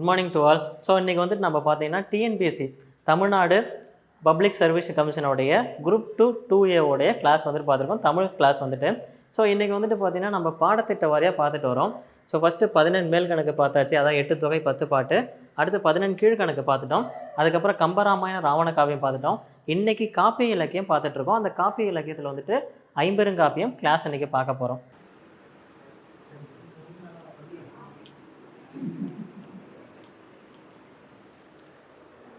Morning to all. So இன்றைக்கி வந்துட்டு நம்ம பார்த்தீங்கன்னா டிஎன்பிஎஸ்சி தமிழ்நாடு பப்ளிக் சர்வீஸ் கமிஷனோடைய குரூப் 2 2A கிளாஸ் வந்துட்டு பார்த்துருக்கோம், தமிழ் கிளாஸ் வந்துட்டு. ஸோ இன்றைக்கி வந்துட்டு பார்த்தீங்கன்னா நம்ம பாடத்திட்ட வாரியாக பார்த்துட்டு வரோம். ஸோ ஃபஸ்ட்டு 14 மேல் கணக்கு பார்த்தாச்சு, அதான் 8 தொகை 10 பாட்டு. அடுத்து 14 கீழ்கணக்கு பார்த்துட்டோம். அதுக்கப்புறம் கம்பராமாயண ராவண காவியம் பார்த்துட்டோம். இன்றைக்கி காப்பிய இலக்கியம் பார்த்துட்ருக்கோம். அந்த காப்பிய இலக்கியத்தில் வந்துட்டு ஐம்பெருங்காப்பியம் கிளாஸ் இன்றைக்கி பார்க்க போகிறோம்.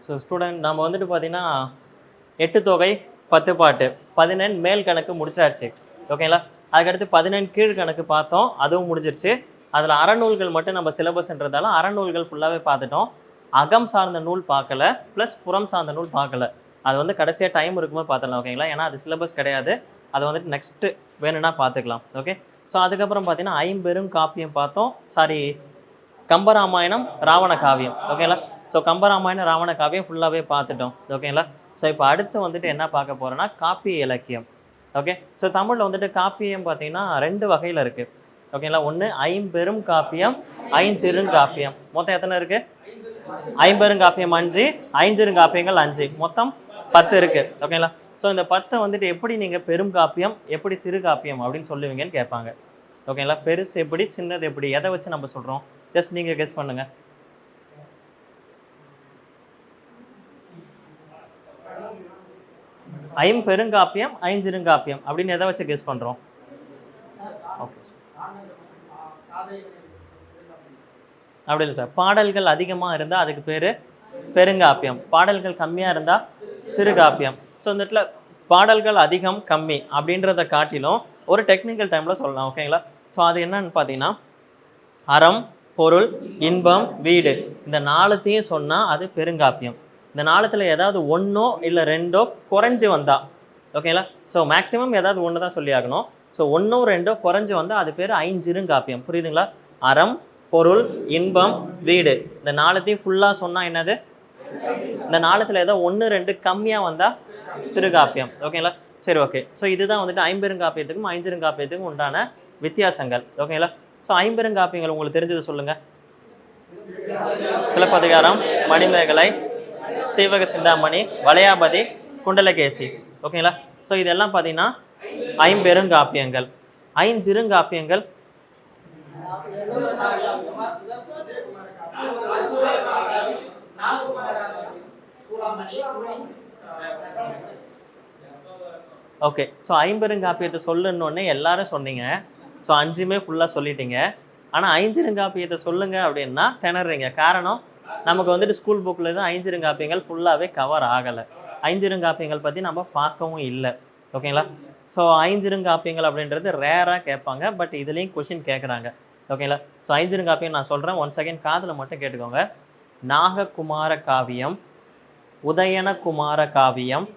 ஸோ ஸ்டூடெண்ட் நம்ம வந்துட்டு பார்த்தீங்கன்னா 8 தொகை 10 பாட்டு 14 மேல் கணக்கு முடிச்சாச்சு, ஓகேங்களா. அதுக்கடுத்து 14 கீழ் கணக்கு பார்த்தோம், அதுவும் முடிஞ்சிருச்சு. அதில் அறநூல்கள் மட்டும் நம்ம சிலபஸ்ன்றதால அறநூல்கள் ஃபுல்லாகவே பார்த்துட்டோம். அகம் சார்ந்த நூல் பார்க்கல, ப்ளஸ் புறம் சார்ந்த நூல் பார்க்கல. அது வந்து கடைசியாக டைம் இருக்கும்போது பார்த்துடலாம், ஓகேங்களா. ஏன்னா அது சிலபஸ் கிடையாது, அதை வந்துட்டு நெக்ஸ்ட்டு வேணும்னா பார்த்துக்கலாம், ஓகே. ஸோ அதுக்கப்புறம் பார்த்தீங்கன்னா ஐம்பெரும் காப்பியம் பார்த்தோம், கம்பராமாயணம் ராவண காவியம், ஓகேங்களா. ஸோ கம்பராமாயணம் ராவண காவியம் ஃபுல்லாகவே பார்த்துட்டோம், ஓகேங்களா. ஸோ இப்போ அடுத்து வந்துட்டு என்ன பார்க்க போகிறோன்னா காப்பிய இலக்கியம், ஓகே. ஸோ தமிழில் வந்துட்டு காப்பியம் பார்த்தீங்கன்னா 2 வகையில் இருக்குது, ஓகேங்களா. ஒன்று ஐம்பெரும் காப்பியம், ஐஞ்சிறுங்காப்பியம். மொத்தம் எத்தனை இருக்குது? ஐம்பெருங்காப்பியம் 5, ஐஞ்சிறுங்காப்பியங்கள் 5, மொத்தம் 10 இருக்குது, ஓகேங்களா. ஸோ இந்த 10 வந்துட்டு எப்படி நீங்கள் பெரும் காப்பியம் எப்படி சிறு காப்பியம் அப்படின்னு சொல்லுவீங்கன்னு கேட்பாங்க, ஓகேங்களா. பெருசு எப்படி, சின்னது எப்படி, எதை வச்சு நம்ம சொல்கிறோம், ஜஸ்ட் நீங்கள் கெஸ் பண்ணுங்கள். ஐம்பெருங்காப்பியம் ஐஞ்சிறுங்காப்பியம் அப்படின்னு எதை வச்சு கெஸ் பண்ணுறோம்? ஓகே, அப்படி இல்லை சார். பாடல்கள் அதிகமாக இருந்தால் அதுக்கு பேர் பெருங்காப்பியம், பாடல்கள் கம்மியாக இருந்தால் சிறுகாப்பியம். ஸோ இந்த இடத்துல பாடல்கள் அதிகம் கம்மி அப்படின்றத காட்டிலும் ஒரு டெக்னிக்கல் டைமில் சொல்லலாம், ஓகேங்களா. ஸோ அது என்னன்னு பார்த்தீங்கன்னா அறம், பொருள், இன்பம், வீடு, இந்த 4த்தையும் சொன்னால் அது பெருங்காப்பியம். இந்த 4த்தில் ஏதாவது 1 இல்லை 2 குறைஞ்சி வந்தா, ஓகேங்களா. ஸோ மேக்ஸிமம் ஏதாவது 1 தான் சொல்லி ஆகணும். ஸோ 1 2 குறைஞ்சி வந்தால் அது பேர் ஐஞ்சிறுங்காப்பியம், புரியுதுங்களா. அறம், பொருள், இன்பம், வீடு, இந்த 4த்தையும் ஃபுல்லாக சொன்னால் என்னது? இந்த 4த்தில் ஏதோ 1 2 கம்மியாக வந்தால் சிறுகாப்பியம், ஓகேங்களா. சரி, ஓகே. ஸோ இதுதான் வந்துட்டு ஐம்பெருங்காப்பியத்துக்கும் ஐஞ்சிறுங்காப்பியத்துக்கும் உண்டான வித்தியாசங்கள், ஓகேங்களா. ஸோ ஐம்பெருங்காப்பியங்கள் உங்களுக்கு தெரிஞ்சது சொல்லுங்கள். சிலப்பதிகாரம், மணிமேகலை, சீவக சிந்தாமணி, வளையாபதி, குண்டலகேசி, ஓகேங்களா. ஸோ இதெல்லாம் பார்த்தீங்கன்னா ஐம்பெருங்காப்பியங்கள். ஐஞ்சிறுங்காப்பியங்கள் ஓகே. ஸோ ஐம்பெருங்காப்பியத்தை சொல்லணுன்னே எல்லாரும் சொன்னீங்க. ஸோ 5மே ஃபுல்லாக சொல்லிட்டீங்க. ஆனால் ஐஞ்சிறுங்காப்பியத்தை சொல்லுங்க அப்படின்னா திணறீங்க. காரணம், நமக்கு வந்துட்டு ஸ்கூல் புக்கில் தான் ஐஞ்சிறுங்காப்பியங்கள் ஃபுல்லாகவே கவர் ஆகலை. ஐஞ்சிறுங்காப்பியங்கள் பற்றி நம்ம பார்க்கவும் இல்லை, ஓகேங்களா. ஸோ ஐஞ்சிறுங்காப்பியங்கள் அப்படின்றது ரேராக கேட்பாங்க, பட் இதுலேயும் கொஷின் கேட்குறாங்க, ஓகேங்களா. ஸோ ஐஞ்சிறுங்காப்பியம் நான் சொல்கிறேன், 1 செகண்ட் காதில் மட்டும் கேட்டுக்கோங்க. நாககுமார காவியம், உதயனகுமார காவியம்.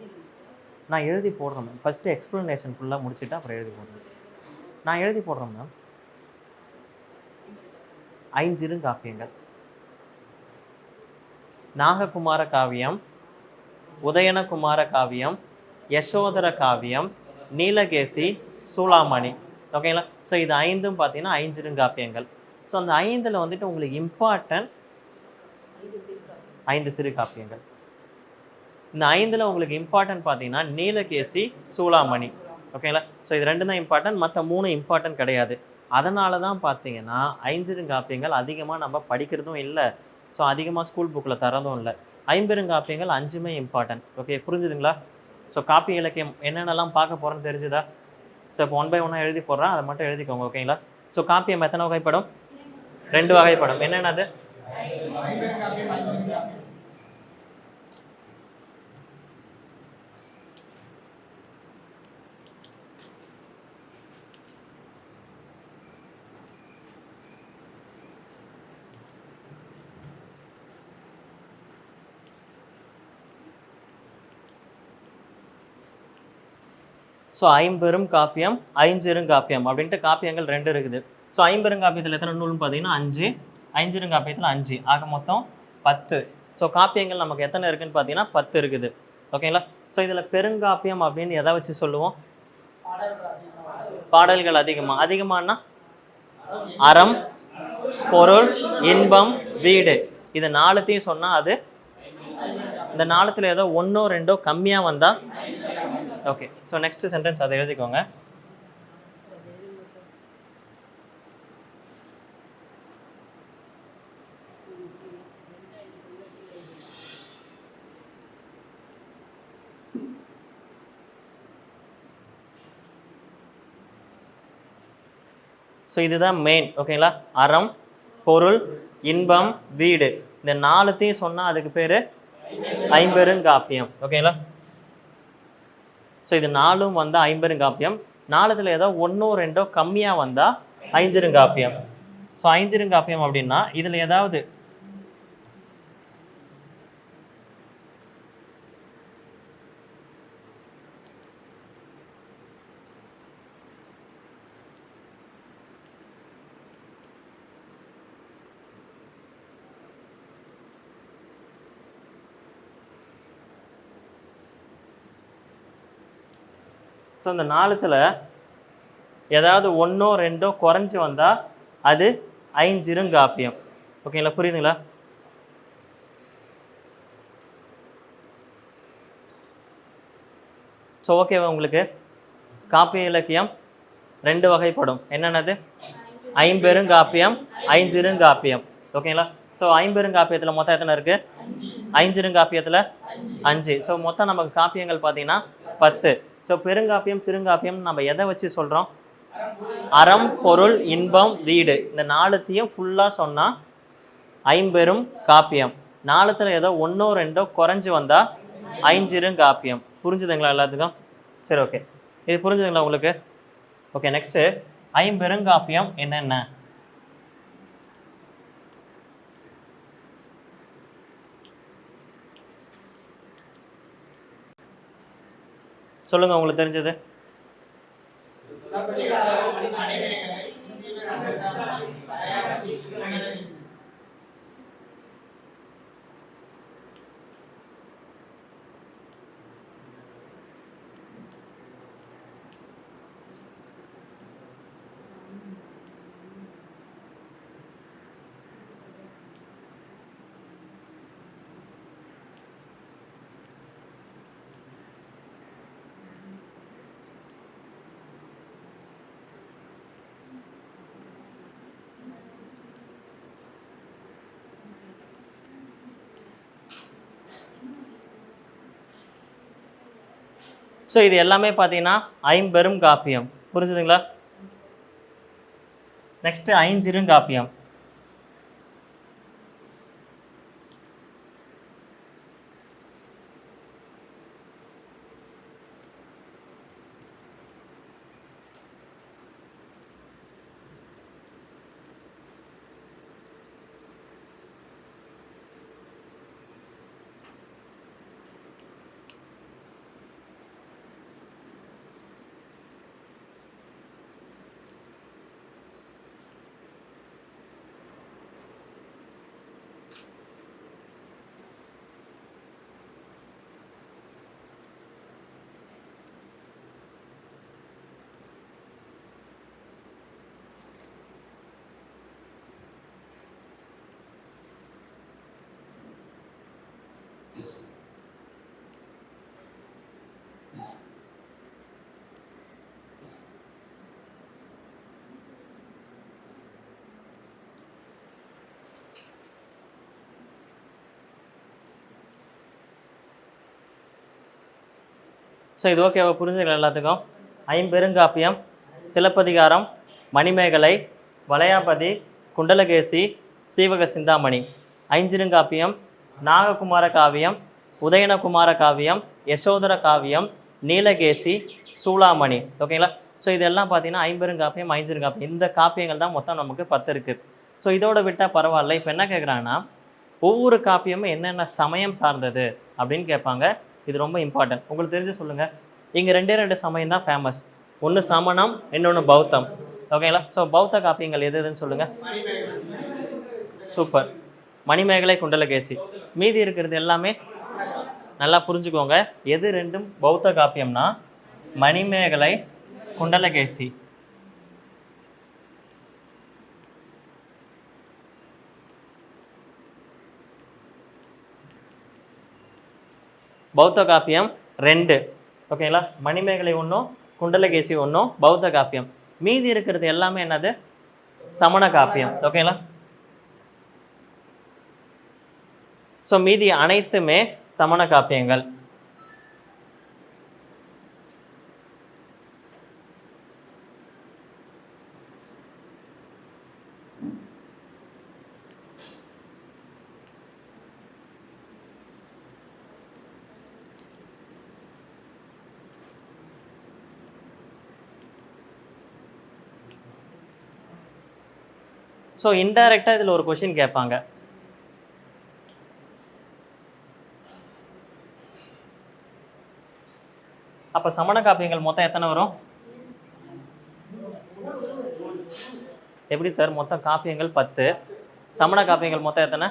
நான் எழுதி போடுறேன் மேம், ஃபஸ்ட்டு எக்ஸ்ப்ளனேஷன் ஃபுல்லாக முடிச்சுட்டு அப்புறம் எழுதி போடுறேன். நான் எழுதி போடுறேன் மேம். ஐஞ்சிறுங்காப்பியங்கள்: நாககுமார காவியம், உதயனகுமார காவியம், யசோதர காவியம், நீலகேசி, சூளாமணி, ஓகேங்களா. ஸோ இது 5ம் பார்த்தீங்கன்னா ஐஞ்சிறுங்காப்பியங்கள். ஸோ அந்த 5ல் வந்துட்டு உங்களுக்கு இம்பார்ட்டன்ட் 5 சிறு காப்பியங்கள். இந்த 5ல் உங்களுக்கு இம்பார்ட்டன்ட் பார்த்தீங்கன்னா நீலகேசி, சூளாமணி, ஓகேங்களா. ஸோ இது 2 தான் இம்பார்ட்டன்ட், மற்ற 3 இம்பார்ட்டன்ட் கிடையாது. அதனால தான் பார்த்தீங்கன்னா ஐஞ்சிறுங்காப்பியங்கள் அதிகமாக நம்ம படிக்கிறதும் இல்லை, ஸோ அதிகமாக ஸ்கூல் புக்கில் தரதும் இல்லை. ஐம்பெருங்காப்பியங்கள் 5மே இம்பார்ட்டன்ட், ஓகே, புரிஞ்சுதுங்களா. ஸோ காப்பிய இலக்கியம் என்னென்னலாம் பார்க்க போகிறோன்னு தெரிஞ்சுதா? ஸோ இப்போ 1 by 1 எழுதி போடுறேன், அதை மட்டும் எழுதிக்கோங்க, ஓகேங்களா. ஸோ காப்பியம் எத்தனை வகைப்படும்? 2 வகைப்படும். என்னென்னது? ஸோ ஐம்பெரும் காப்பியம், ஐஞ்சிறுங்காப்பியம் அப்படின்ட்டு காப்பியங்கள் 2 இருக்குது. ஸோ ஐம்பெருங்காப்பியத்தில் எத்தனை நூல்னு பார்த்தீங்கன்னா 5, ஐஞ்சிறுங்காப்பியத்தில் 5, ஆக மொத்தம் 10. ஸோ காப்பியங்கள் நமக்கு எத்தனை இருக்குதுன்னு பார்த்தீங்கன்னா 10 இருக்குது, ஓகேங்களா. ஸோ இதில் பெருங்காப்பியம் அப்படின்னு எதை வச்சு சொல்லுவோம்? பாடல்கள் அதிகமானா அறம், பொருள், இன்பம், வீடு, இது நாலுத்தையும் சொன்னால் அது இந்த நாலுத்தில் ஏதோ ஒன்றோ ரெண்டோ கம்மியாக வந்தால் ஓகே. ஸோ நெக்ஸ்ட் சென்டென்ஸ் அதை எழுதிக்கோங்க. ஸோ இதுதான் மெயின். ஓகேங்களா? அறம், பொருள், இன்பம், வீடு, இந்த நாலுத்தையும் சொன்னால் அதுக்கு பேர் ஐம்பெருங்காப்பியம். ஓகேங்களா? ஸோ இது நாலும் வந்தால் ஐம்பெருங்காப்பியம். நாலுத்தில் ஏதோ ஒன்றோ ரெண்டோ கம்மியாக வந்தால் ஐஞ்சிருங்காப்பியம். ஸோ ஐஞ்சிருங்காப்பியம் அப்படின்னா இதில் ஏதாவது ஸோ இந்த நாலுத்தில் ஏதாவது ஒன்றோ ரெண்டோ குறைஞ்சி வந்தால் அது ஐஞ்சிருங்காப்பியம். ஓகேங்களா? புரியுதுங்களா? ஸோ ஓகேவா உங்களுக்கு? காப்பிய இலக்கியம் ரெண்டு வகைப்படும். என்னென்னது? ஐம்பெருங்காப்பியம், ஐஞ்சிருங்காப்பியம். ஓகேங்களா? ஸோ ஐம்பெருங்காப்பியத்தில் மொத்தம் எத்தனை இருக்குது? ஐஞ்சிருங்காப்பியத்தில் 5. ஸோ மொத்தம் நமக்கு காப்பியங்கள் பார்த்தீங்கன்னா 10. ஸோ பெருங்காப்பியம், சிறுங்காப்பியம் நம்ம எதை வச்சு சொல்கிறோம்? அறம், பொருள், இன்பம், வீடு, இந்த நாலுத்தையும் ஃபுல்லாக சொன்னால் ஐம்பெரும் காப்பியம். நாலுத்தில் ஏதோ ஒன்றோ ரெண்டோ குறைஞ்சி வந்தால் ஐஞ்சிருங்காப்பியம். புரிஞ்சுதுங்களா எல்லாத்துக்கும்? சரி, ஓகே. இது புரிஞ்சுதுங்களா உங்களுக்கு? ஓகே. நெக்ஸ்ட்டு ஐம்பெருங்காப்பியம் என்னென்ன சொல்லுங்க, உங்களுக்கு தெரிஞ்சது. ஸோ இது எல்லாமே பார்த்தீங்கன்னா ஐம்பெரும் காப்பியம். புரிஞ்சுதுங்களா? நெக்ஸ்ட்டு ஐஞ்சிருங்காப்பியம். ஸோ இது ஓகேவா? புரிஞ்சுக்கலாம் எல்லாத்துக்கும்? ஐம்பெருங்காப்பியம் சிலப்பதிகாரம், மணிமேகலை, வளையாபதி, குண்டலகேசி, சீவக சிந்தாமணி. ஐஞ்சிருங்காப்பியம் நாககுமார காவியம், உதயனகுமார காவியம், யசோதர காவியம், நீலகேசி, சூளாமணி. ஓகேங்களா? ஸோ இதெல்லாம் பார்த்தீங்கன்னா ஐம்பெருங்காப்பியம், ஐஞ்சிருங்காப்பியம், இந்த காப்பியங்கள் தான் மொத்தம் நமக்கு 10 இருக்குது. ஸோ இதோட விட்டால் பரவாயில்ல. இப்போ என்ன கேட்குறாங்கன்னா ஒவ்வொரு காப்பியமும் என்னென்ன சமயம் சார்ந்தது அப்படின்னு கேட்பாங்க. இது ரொம்ப இம்பார்ட்டன்ட். உங்களுக்கு தெரிஞ்சு சொல்லுங்கள். இங்கே ரெண்டு சமயம் தான் ஃபேமஸ். ஒன்று சமணம், இன்னொன்று பௌத்தம். ஓகேங்களா? ஸோ பௌத்த காப்பியங்கள் எது எதுன்னு சொல்லுங்கள். சூப்பர். மணிமேகலை, குண்டலகேசி. மீதி இருக்கிறது எல்லாமே நல்லா புரிஞ்சுக்கோங்க. எது ரெண்டும் பௌத்த காப்பியம்னா மணிமேகலை, குண்டலகேசி. பௌத்த காப்பியம் 2. ஓகேங்களா, மணிமேகலை 1, குண்டலகேசி 1 பௌத்த காப்பியம். மீதி இருக்கிறது எல்லாமே என்னது? சமண காப்பியம். ஓகேங்களா, ஸோ மீதி அனைத்துமே சமண காப்பியங்கள். ஸோ இன்டைரக்டாக இதில் ஒரு கொஷின் கேட்பாங்க. அப்போ சமண காப்பியங்கள் மொத்தம் எத்தனை வரும்? எப்படி சார்? மொத்தம் காப்பியங்கள் 10, சமண காப்பியங்கள் மொத்தம் எத்தனை?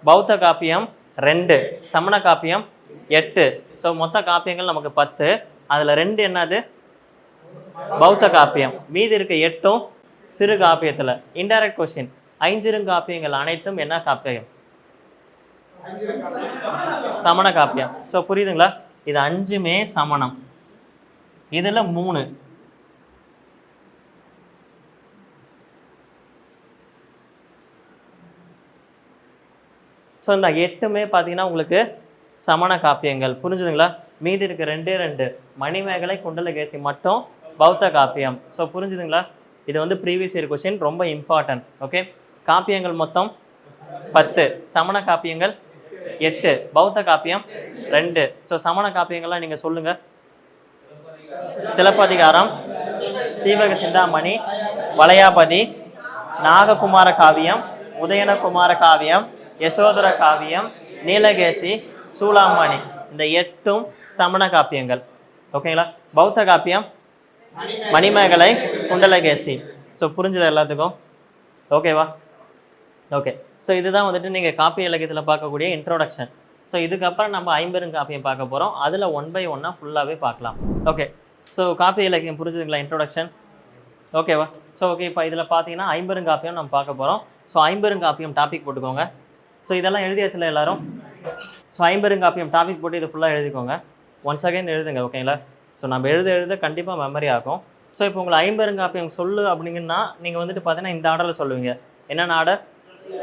பௌத்த காப்பியம் 2, சமண காப்பியம் 8. ஸோ மொத்த காப்பியங்கள் நமக்கு 10. அதில் 2 என்னது? பௌத்த காப்பியம். மீதி இருக்க 8ம் சிறு காப்பியத்தில். இன்டைரக்ட் கொஸ்டின், ஐஞ்சிறுங்காப்பியங்கள் அனைத்தும் என்ன காப்பியம்? சமண காப்பியம். ஸோ புரியுதுங்களா? இது 5மே சமணம், இதில் 3. ஸோ இந்த 8மே பார்த்தீங்கன்னா உங்களுக்கு சமண காப்பியங்கள். புரிஞ்சுதுங்களா? மீதி இருக்க 2 மணிமேகலை குண்டலகேசி மட்டும் பௌத்த காப்பியம். ஸோ புரிஞ்சுதுங்களா? இது வந்து ப்ரீவியஸ் இயர் கொஸ்டின், ரொம்ப இம்பார்ட்டன்ட். ஓகே, காப்பியங்கள் மொத்தம் 10, சமண காப்பியங்கள் 8, பௌத்த காப்பியம் 2. ஸோ சமண காப்பியங்கள்லாம் நீங்கள் சொல்லுங்க. சிலப்பதிகாரம், சீவக சிந்தாமணி, வளையாபதி, நாககுமார காவியம், உதயனகுமார காவியம், யசோதர காவியம், நீலகேசி, சூளாமணி. இந்த 8ம் சமண காப்பியங்கள். ஓகேங்களா? பௌத்த காப்பியம் மணிமேகலை குண்டலகேசி. ஸோ புரிஞ்சுது எல்லாத்துக்கும்? ஓகேவா? ஓகே, ஸோ இதுதான் வந்துட்டு நீங்கள் காப்பிய இலக்கியத்தில் பார்க்கக்கூடிய இன்ட்ரோடக்ஷன். ஸோ இதுக்கப்புறம் நம்ம ஐம்பெருங்காப்பியம் பார்க்க போகிறோம். அதில் 1 by 1 ஃபுல்லாகவே பார்க்கலாம். ஓகே, ஸோ காப்பிய இலக்கியம் புரிஞ்சுதுங்களா? இன்ட்ரோடக்ஷன் ஓகேவா? ஸோ ஓகே, இப்போ இதில் பார்த்தீங்கன்னா ஐம்பெருங்காப்பியம் நம்ம பார்க்க போகிறோம். ஸோ ஐம்பெருங்காப்பியம் டாபிக் போட்டுக்கோங்க. ஸோ இதெல்லாம் எழுதியாச்சுல எல்லாரும்? ஸோ ஐம்பெருங்காப்பியம் டாபிக் போட்டு இது ஃபுல்லாக எழுதிக்கோங்க. ஒன்ஸ் அகைன் எழுதுங்க. ஓகேங்களா? ஸோ நம்ம எழுத கண்டிப்பாக மெமரி ஆகும். ஸோ இப்போ உங்களை ஐம்பெருங்காப்பியம் சொல்லு அப்படிங்கன்னா நீங்கள் வந்துட்டு பார்த்தீங்கன்னா இந்த ஆர்டரில் சொல்லுவீங்க. என்னென்ன ஆர்டர்?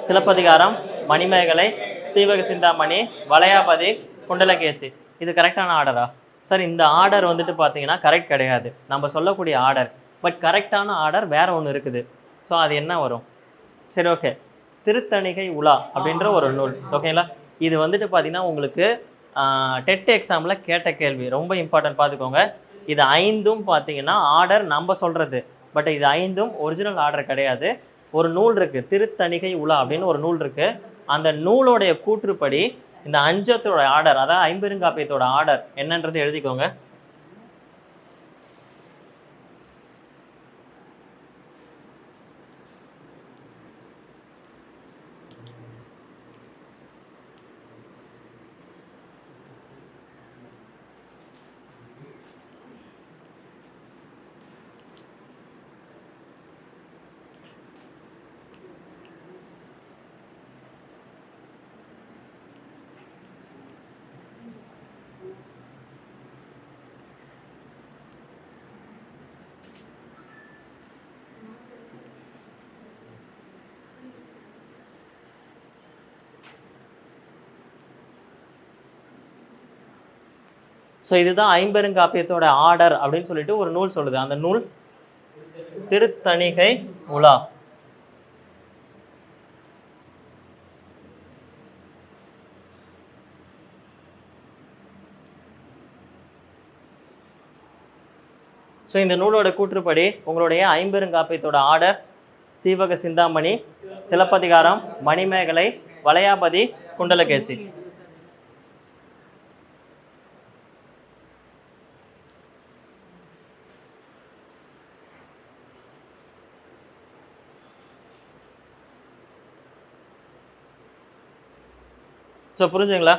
சிலப்பதிகாரம், மணிமேகலை, சீவக சிந்தாமணி, வளையாபதி, குண்டலகேசி. இது கரெக்டான ஆர்டரா? சார் இந்த ஆர்டர் வந்துட்டு பார்த்தீங்கன்னா கரெக்ட் கிடையாது, நம்ம சொல்லக்கூடிய ஆர்டர். பட் கரெக்டான ஆர்டர் வேற ஒன்று இருக்குது. ஸோ அது என்ன வரும்? சரி, ஓகே, திருத்தணிகை உலா அப்படின்ற ஒரு நூல். ஓகேங்களா? இது வந்துட்டு பார்த்தீங்கன்னா உங்களுக்கு டெட் எக்ஸாமில் கேட்ட கேள்வி, ரொம்ப இம்பார்ட்டன்ட், பார்த்துக்கோங்க. இது 5ம் பார்த்தீங்கன்னா ஆர்டர் நம்ம சொல்கிறது, பட் இது 5ம் ஒரிஜினல் ஆர்டர் கிடையாது. ஒரு நூல் இருக்குது, திருத்தணிகை உலா அப்படின்னு ஒரு நூல் இருக்குது. அந்த நூலோடைய கூற்றுப்படி இந்த 5த்தோட ஆர்டர், அதாவது ஐம்பெருங்காப்பியத்தோட ஆர்டர் என்னன்றது எழுதிக்கோங்க. ஸோ இதுதான் ஐம்பெருங்காப்பியத்தோட ஆர்டர் அப்படின்னு சொல்லிட்டு ஒரு நூல் சொல்லுது. அந்த நூல் திருத்தணிகை உலா. ஸோ இந்த நூலோட கூற்றுப்படி உங்களுடைய ஐம்பெருங்காப்பியத்தோட ஆர்டர் சீவக சிந்தாமணி, சிலப்பதிகாரம், மணிமேகலை, வளையாபதி, குண்டலகேசி. ஸோ புரிஞ்சுங்களா?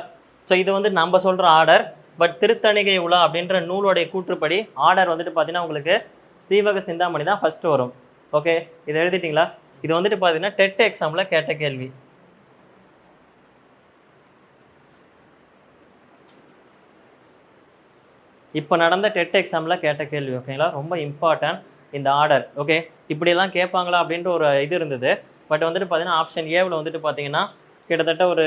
ஸோ இது வந்து நம்ம சொல்கிற ஆர்டர். பட் திருத்தணிகை உலா அப்படின்ற நூலோடைய கூற்றுப்படி ஆர்டர் வந்துட்டு பார்த்தீங்கன்னா உங்களுக்கு சீவக சிந்தாமணி தான் ஃபஸ்ட்டு வரும். ஓகே, இதை எழுதிட்டிங்களா? இது வந்துட்டு பார்த்தீங்கன்னா டெட் எக்ஸாமில் கேட்ட கேள்வி. இப்போ நடந்த டெட் எக்ஸாமில் கேட்ட கேள்வி. ஓகேங்களா, ரொம்ப இம்பார்ட்டன்ட் இந்த ஆர்டர். ஓகே, இப்படியெல்லாம் கேட்பாங்களா அப்படின்ற ஒரு இது இருந்தது. பட் வந்துட்டு பார்த்தீங்கன்னா ஆப்ஷன் ஏவில் வந்துட்டு பார்த்தீங்கன்னா கிட்டத்தட்ட ஒரு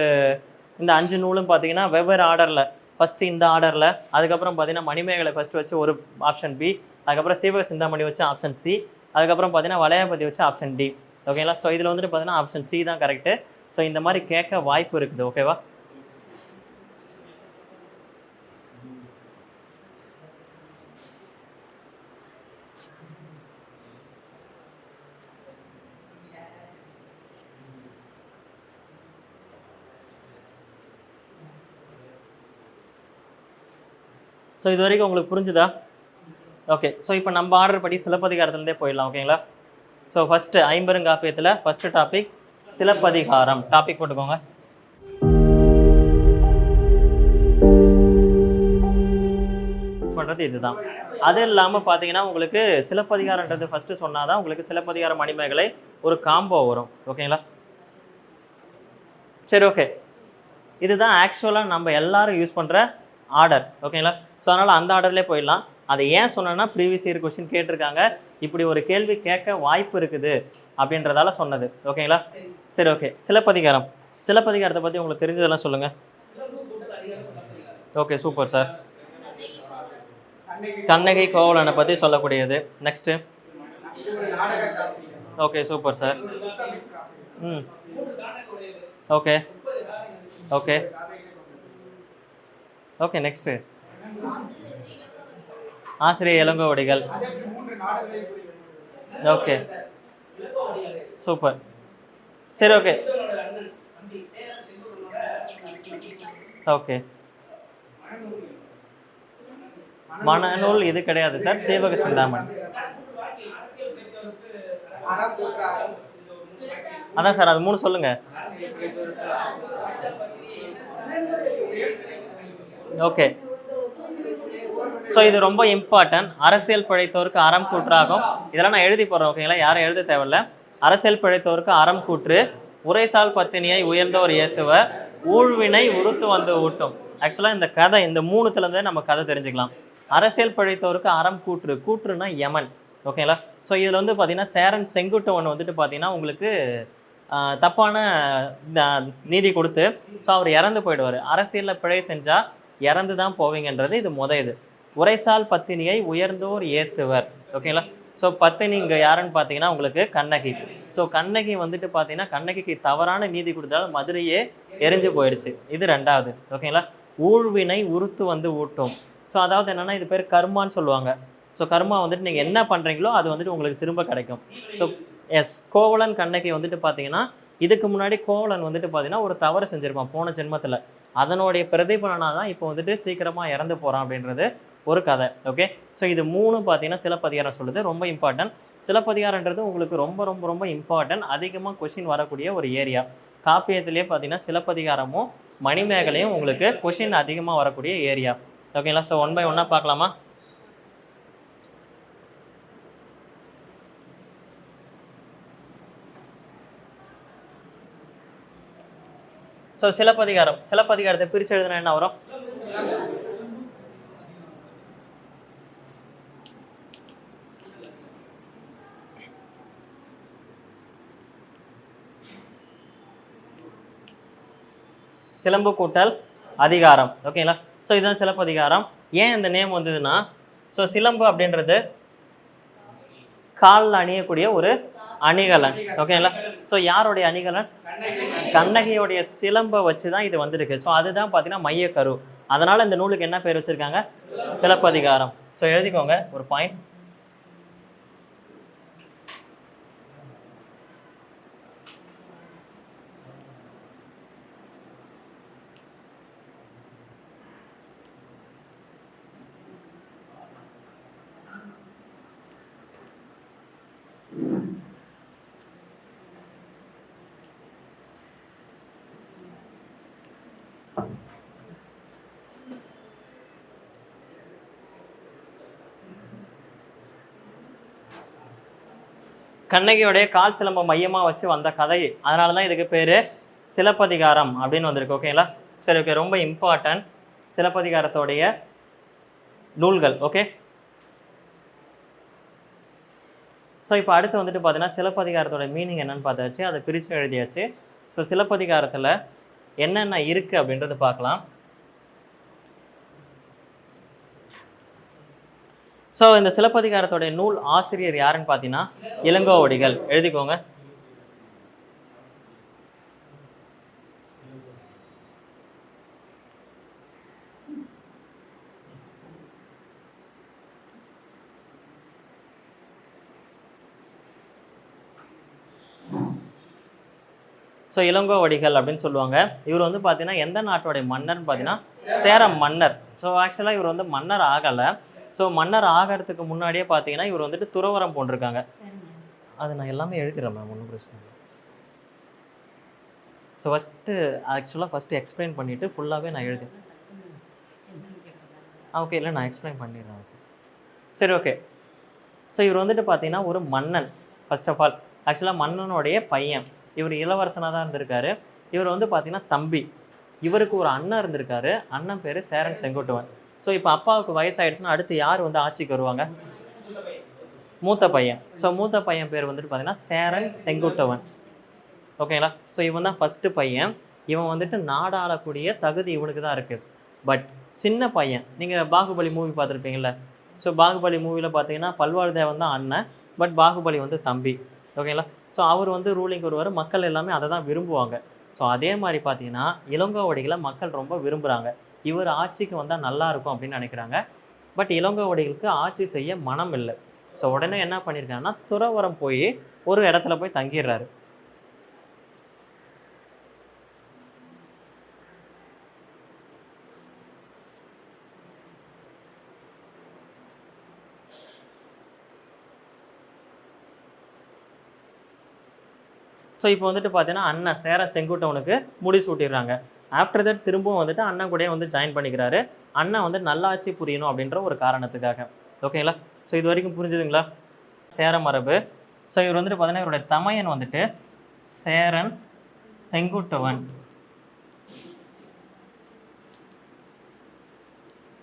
இந்த 5 நூலும் பார்த்தீங்கன்னா வெவ்வேறு ஆர்டரில், ஃபஸ்ட்டு இந்த ஆர்டரில், அதுக்கப்புறம் பார்த்தீங்கன்னா மணிமேகலை ஃபஸ்ட்டு வச்சு ஒரு ஆப்ஷன் பி, அதுக்கப்புறம் சீவக சிந்தாமணி வச்சு ஆப்ஷன் சி, அதுக்கப்புறம் பார்த்தீங்கன்னா வளையாபதி வச்சு ஆப்ஷன் டி. ஓகேங்களா, ஸோ இதில் வந்துட்டு பார்த்தீங்கன்னா ஆப்ஷன் சி தான் கரெக்டு. ஸோ இந்த மாதிரி கேட்க வாய்ப்பு இருக்குது. ஓகேவா, ஸோ இது வரைக்கும் உங்களுக்கு புரிஞ்சுதா? ஓகே, ஸோ இப்போ நம்ம ஆர்டர் படி சிலப்பதிகாரத்துலேருந்தே போயிடலாம். ஓகேங்களா, ஸோ ஃபஸ்ட்டு ஐம்பெருங்காப்பியத்தில் ஃபஸ்ட்டு டாபிக் சிலப்பதிகாரம். டாபிக் போட்டுக்கோங்க. பண்ணுறது இதுதான். அது இல்லாமல் பார்த்தீங்கன்னா உங்களுக்கு சிலப்பதிகாரன்றது ஃபஸ்ட்டு சொன்னால் தான் உங்களுக்கு சிலப்பதிகார மணிமேகலை ஒரு காம்போ வரும். ஓகேங்களா, சரி ஓகே, இதுதான் ஆக்சுவலாக நம்ம எல்லாரும் யூஸ் பண்ணுற ஆர்டர். ஓகேங்களா, ஸோ அதனால் அந்த ஆர்டர்லேயே போயிடலாம். அதை ஏன் சொன்னேன்னா ப்ரீவியஸ் இயர் கொஸ்டின் கேட்டிருக்காங்க, இப்படி ஒரு கேள்வி கேட்க வாய்ப்பு இருக்குது அப்படின்றதால சொன்னது. ஓகேங்களா, சரி ஓகே, சிலப்பதிகாரம். சிலப்பதிகாரத்தை பற்றி உங்களுக்கு தெரிஞ்சதெல்லாம் சொல்லுங்கள். Okay, super sir. கண்ணகி கோவலனை பற்றி சொல்லக்கூடியது. நெக்ஸ்ட்டு. Okay, super sir. ம், ஓகே ஓகே ஓகே, நெக்ஸ்ட்டு. ஆசிரியர் இளங்கோவடிகள். Okay, super. சரி ஓகே ஓகே, மனநூல் இது கிடையாது சார், சீவக சிந்தாமணி. அதான் சார், அது 3 சொல்லுங்க. ஓகே, ஸோ இது ரொம்ப இம்பார்ட்டன்ட். அரசியல் பிழைத்தோருக்கு அறம் கூற்றாகும். இதெல்லாம் நான் எழுதி போடுறேன். ஓகேங்களா, யாரும் எழுத தேவையில்ல. அரசியல் பிழைத்தோருக்கு அறம் கூற்று, உரைசால் பத்தினியை உயர்ந்தோர் ஏத்துவ, ஊழ்வினை உறுத்து வந்து ஊட்டும். ஆக்சுவலாக இந்த கதை இந்த 3துலேருந்தே நம்ம கதை தெரிஞ்சுக்கலாம். அரசியல் பிழைத்தோருக்கு அறம் கூற்று, கூற்றுனா யமன். ஓகேங்களா, ஸோ இதில் வந்து பார்த்தீங்கன்னா சேரன் செங்குட்டுவன் வந்துட்டு பார்த்தீங்கன்னா உங்களுக்கு தப்பான நீதி கொடுத்து ஸோ அவர் இறந்து போயிடுவார். அரசியலில் பிழை செஞ்சால் இறந்து தான் போவீங்கன்றது இது இது. உரைசால் பத்தினியை உயர்ந்தோர் ஏத்துவர். ஓகேங்களா, ஸோ பத்தினி இங்கே யாருன்னு பார்த்தீங்கன்னா உங்களுக்கு கண்ணகி. ஸோ கண்ணகி வந்துட்டு பார்த்தீங்கன்னா கண்ணகிக்கு தவறான நீதி கொடுத்தாலும் மதுரையே எரிஞ்சு போயிடுச்சு. இது 2வது. ஓகேங்களா, ஊழ்வினை உறுத்து வந்து ஊட்டும். ஸோ அதாவது என்னென்னா இது பேர் கர்மான்னு சொல்லுவாங்க. ஸோ கர்மா வந்துட்டு நீங்கள் என்ன பண்ணுறீங்களோ அது வந்துட்டு உங்களுக்கு திரும்ப கிடைக்கும். ஸோ எஸ், கோவலன் கண்ணகி வந்துட்டு பார்த்தீங்கன்னா இதுக்கு முன்னாடி கோவலன் வந்துட்டு பார்த்தீங்கன்னா ஒரு தவறு செஞ்சுருப்பான் போன ஜென்மத்தில். அதனுடைய பிரதிபலனாக தான் இப்போ வந்துட்டு சீக்கிரமாக இறந்து போகிறான் அப்படின்றது ஒரு கதை. ஓகே, ஸோ இது 3 பார்த்தீங்கன்னா சிலப்பதிகாரம் சொல்லுது. ரொம்ப இம்பார்ட்டன்ட். சிலப்பதிகாரன்றது உங்களுக்கு ரொம்ப ரொம்ப ரொம்ப இம்பார்ட்டன்ட். அதிகமாக கொஷின் வரக்கூடிய ஒரு ஏரியா. காப்பியத்திலே பார்த்தீங்கன்னா சிலப்பதிகாரமும் மணிமேகலையும் உங்களுக்கு கொஷின் அதிகமாக வரக்கூடிய ஏரியா. ஓகேங்களா, ஸோ 1 by 1 பார்க்கலாமா? ஸோ சிலப்பதிகாரத்தை பிரித்து எழுதுனா என்ன வரும்? சிலம்பு கூட்டல் அதிகாரம். ஓகேங்களா, ஸோ இதுதான் சிலப்பதிகாரம். ஏன் இந்த நேம் வந்ததுன்னா, ஸோ சிலம்பு அப்படின்றது காலில் அணியக்கூடிய ஒரு அணிகலன். ஓகேங்களா, ஸோ யாருடைய அணிகலன்? கண்ணகியோடைய சிலம்பை வச்சு தான் இது வந்திருக்கு. ஸோ அதுதான் பார்த்தீங்கன்னா மையக்கரு. அதனால் இந்த நூலுக்கு என்ன பேர் வச்சுருக்காங்க? சிலப்பதிகாரம். ஸோ எழுதிக்கோங்க ஒரு பாயிண்ட். கண்ணகியோடைய கால் சிலம்பம் மையமாக வச்சு வந்த கதை, அதனால தான் இதுக்கு பேர் சிலப்பதிகாரம் அப்படின்னு வந்திருக்கு. ஓகேங்களா? சரி, ஓகே. ரொம்ப இம்பார்ட்டன்ட் சிலப்பதிகாரத்தோடைய நூல்கள். ஓகே, ஸோ இப்போ அடுத்து வந்துட்டு பார்த்தீங்கன்னா சிலப்பதிகாரத்தோட மீனிங் என்னன்னு பார்த்தாச்சு, அதை பிரித்து எழுதியாச்சு. ஸோ சிலப்பதிகாரத்தில் என்னென்ன இருக்குது அப்படின்றது பார்க்கலாம். ஸோ இந்த சிலப்பதிகாரத்தோடைய நூல் ஆசிரியர் யாருன்னு பார்த்தீங்கன்னா இளங்கோவடிகள். எழுதிக்கோங்க. ஸோ இளங்கோவடிகள் அப்படின்னு சொல்லுவாங்க. இவர் வந்து பார்த்தீங்கன்னா எந்த நாட்டோடைய மன்னர்னு பார்த்தீங்கன்னா சேரம் மன்னர். ஸோ ஆக்சுவலாக இவர் வந்து மன்னர் ஆகலை. ஸோ மன்னர் ஆகிறதுக்கு முன்னாடியே பார்த்தீங்கன்னா இவர் வந்துட்டு துறவரம் போட்டிருக்காங்க. அது நான் எல்லாமே எழுதிடுறேன் மேம், ஒன்றும் பிரச்சனை இல்லை. ஸோ ஃபஸ்ட்டு எக்ஸ்பிளைன் பண்ணிவிட்டு ஃபுல்லாகவே நான் எழுதி ஓகே, இல்லை நான் எக்ஸ்பிளைன் பண்ணிடுறேன். ஓகே, சரி, ஓகே. ஸோ இவர் வந்துட்டு பார்த்தீங்கன்னா ஒரு மன்னன். ஃபர்ஸ்ட் ஆஃப் ஆல் ஆக்சுவலாக மன்னனுடைய பையன். இவர் இளவரசனாக தான் இருந்திருக்காரு. இவர் வந்து பார்த்தீங்கன்னா தம்பி. இவருக்கு ஒரு அண்ணன் இருந்திருக்காரு. அண்ணன் பேர் சேரன் செங்குட்டுவன். ஸோ இப்போ அப்பாவுக்கு வயசாகிடுச்சுன்னா அடுத்து யார் வந்து ஆட்சிக்கு வருவாங்க? மூத்த பையன். ஸோ மூத்த பையன் பேர் வந்துட்டு பார்த்தீங்கன்னா சேரன் செங்குட்டுவன். ஓகேங்களா? ஸோ இவன் தான் ஃபஸ்ட்டு பையன். இவன் வந்துட்டு நாடாளக்கூடிய தகுதி இவனுக்கு தான் இருக்குது. பட் சின்ன பையன், நீங்கள் பாகுபலி மூவி பார்த்துருப்பீங்கள? ஸோ பாகுபலி மூவியில் பார்த்தீங்கன்னா பல்வாழ் தேவன் தான் அண்ணன், பட் பாகுபலி வந்து தம்பி. ஓகேங்களா? ஸோ அவர் வந்து ரூலிங் வருவார். மக்கள் எல்லாமே அதை தான் விரும்புவாங்க. ஸோ அதே மாதிரி பார்த்தீங்கன்னா இளங்கோவடிகளை மக்கள் ரொம்ப விரும்புகிறாங்க. இவர் ஆட்சிக்கு வந்தால் நல்லா இருக்கும் அப்படின்னு நினைக்கிறாங்க. பட் இளங்கோவடிகளுக்கு ஆட்சி செய்ய மனம் இல்லை. ஸோ உடனே என்ன பண்ணியிருக்காங்கன்னா துறவரம் போய் ஒரு இடத்துல போய் தங்கிடுறாரு. ஸோ இப்போ வந்துட்டு பார்த்தீங்கன்னா அண்ணன் சேரன் செங்குட்டுவனுக்கு முடி சூட்டிடுறாங்க. ஆஃப்டர் தட் திரும்பவும் வந்துட்டு அண்ணன் கூட வந்து ஜாயின் பண்ணிக்கிறாரு. அண்ணன் வந்து நல்லாட்சி புரியணும் அப்படின்ற ஒரு காரணத்துக்காக. ஓகேங்களா? ஸோ இது வரைக்கும் புரிஞ்சுதுங்களா? சேர மரபு. ஸோ இவர் வந்துட்டு பார்த்தீங்கன்னா இவருடைய தமையன் வந்துட்டு சேரன் செங்குட்டுவன்.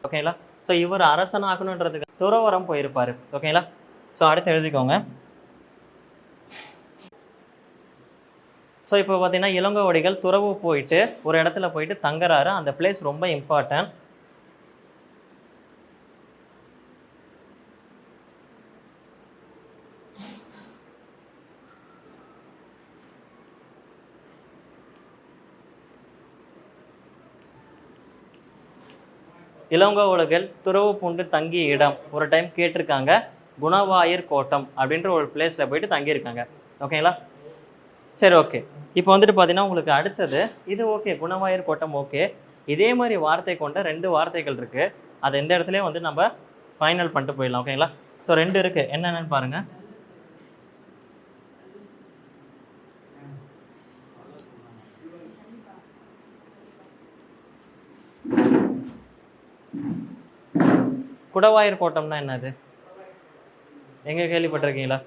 ஓகேங்களா? ஸோ இவர் அரசனாகணுன்றதுக்கு துறவரம் போயிருப்பார். ஓகேங்களா? ஸோ அடுத்து எழுதிக்கோங்க. ஸோ இப்போ பார்த்தீங்கன்னா இளங்கோவடிகள் துறவு போயிட்டு ஒரு இடத்துல போயிட்டு தங்குறாரு. அந்த பிளேஸ் ரொம்ப இம்பார்ட்டன்ட். இளங்கோவடிகள் துறவு பூண்டு தங்கிய இடம் ஒரு டைம் கேட்டிருக்காங்க. குணவாயிர் கோட்டம் அப்படின்ற ஒரு பிளேஸில் போயிட்டு தங்கியிருக்காங்க. ஓகேங்களா? சரி, ஓகே. இப்போ வந்துட்டு பார்த்தீங்கன்னா உங்களுக்கு அடுத்தது இது ஓகே, குணவாயிர் கோட்டம் ஓகே. இதே மாதிரி வார்த்தை கொண்ட 2 வார்த்தைகள் இருக்குது. அது எந்த இடத்துலையும் வந்து நம்ம ஃபைனல் பண்ணிட்டு போயிடலாம். ஓகேங்களா? ஸோ 2 இருக்குது. என்னென்னு பாருங்கள். குடவாயிர் கோட்டம்னா என்னது? எங்கே கேள்விப்பட்டிருக்கீங்களா?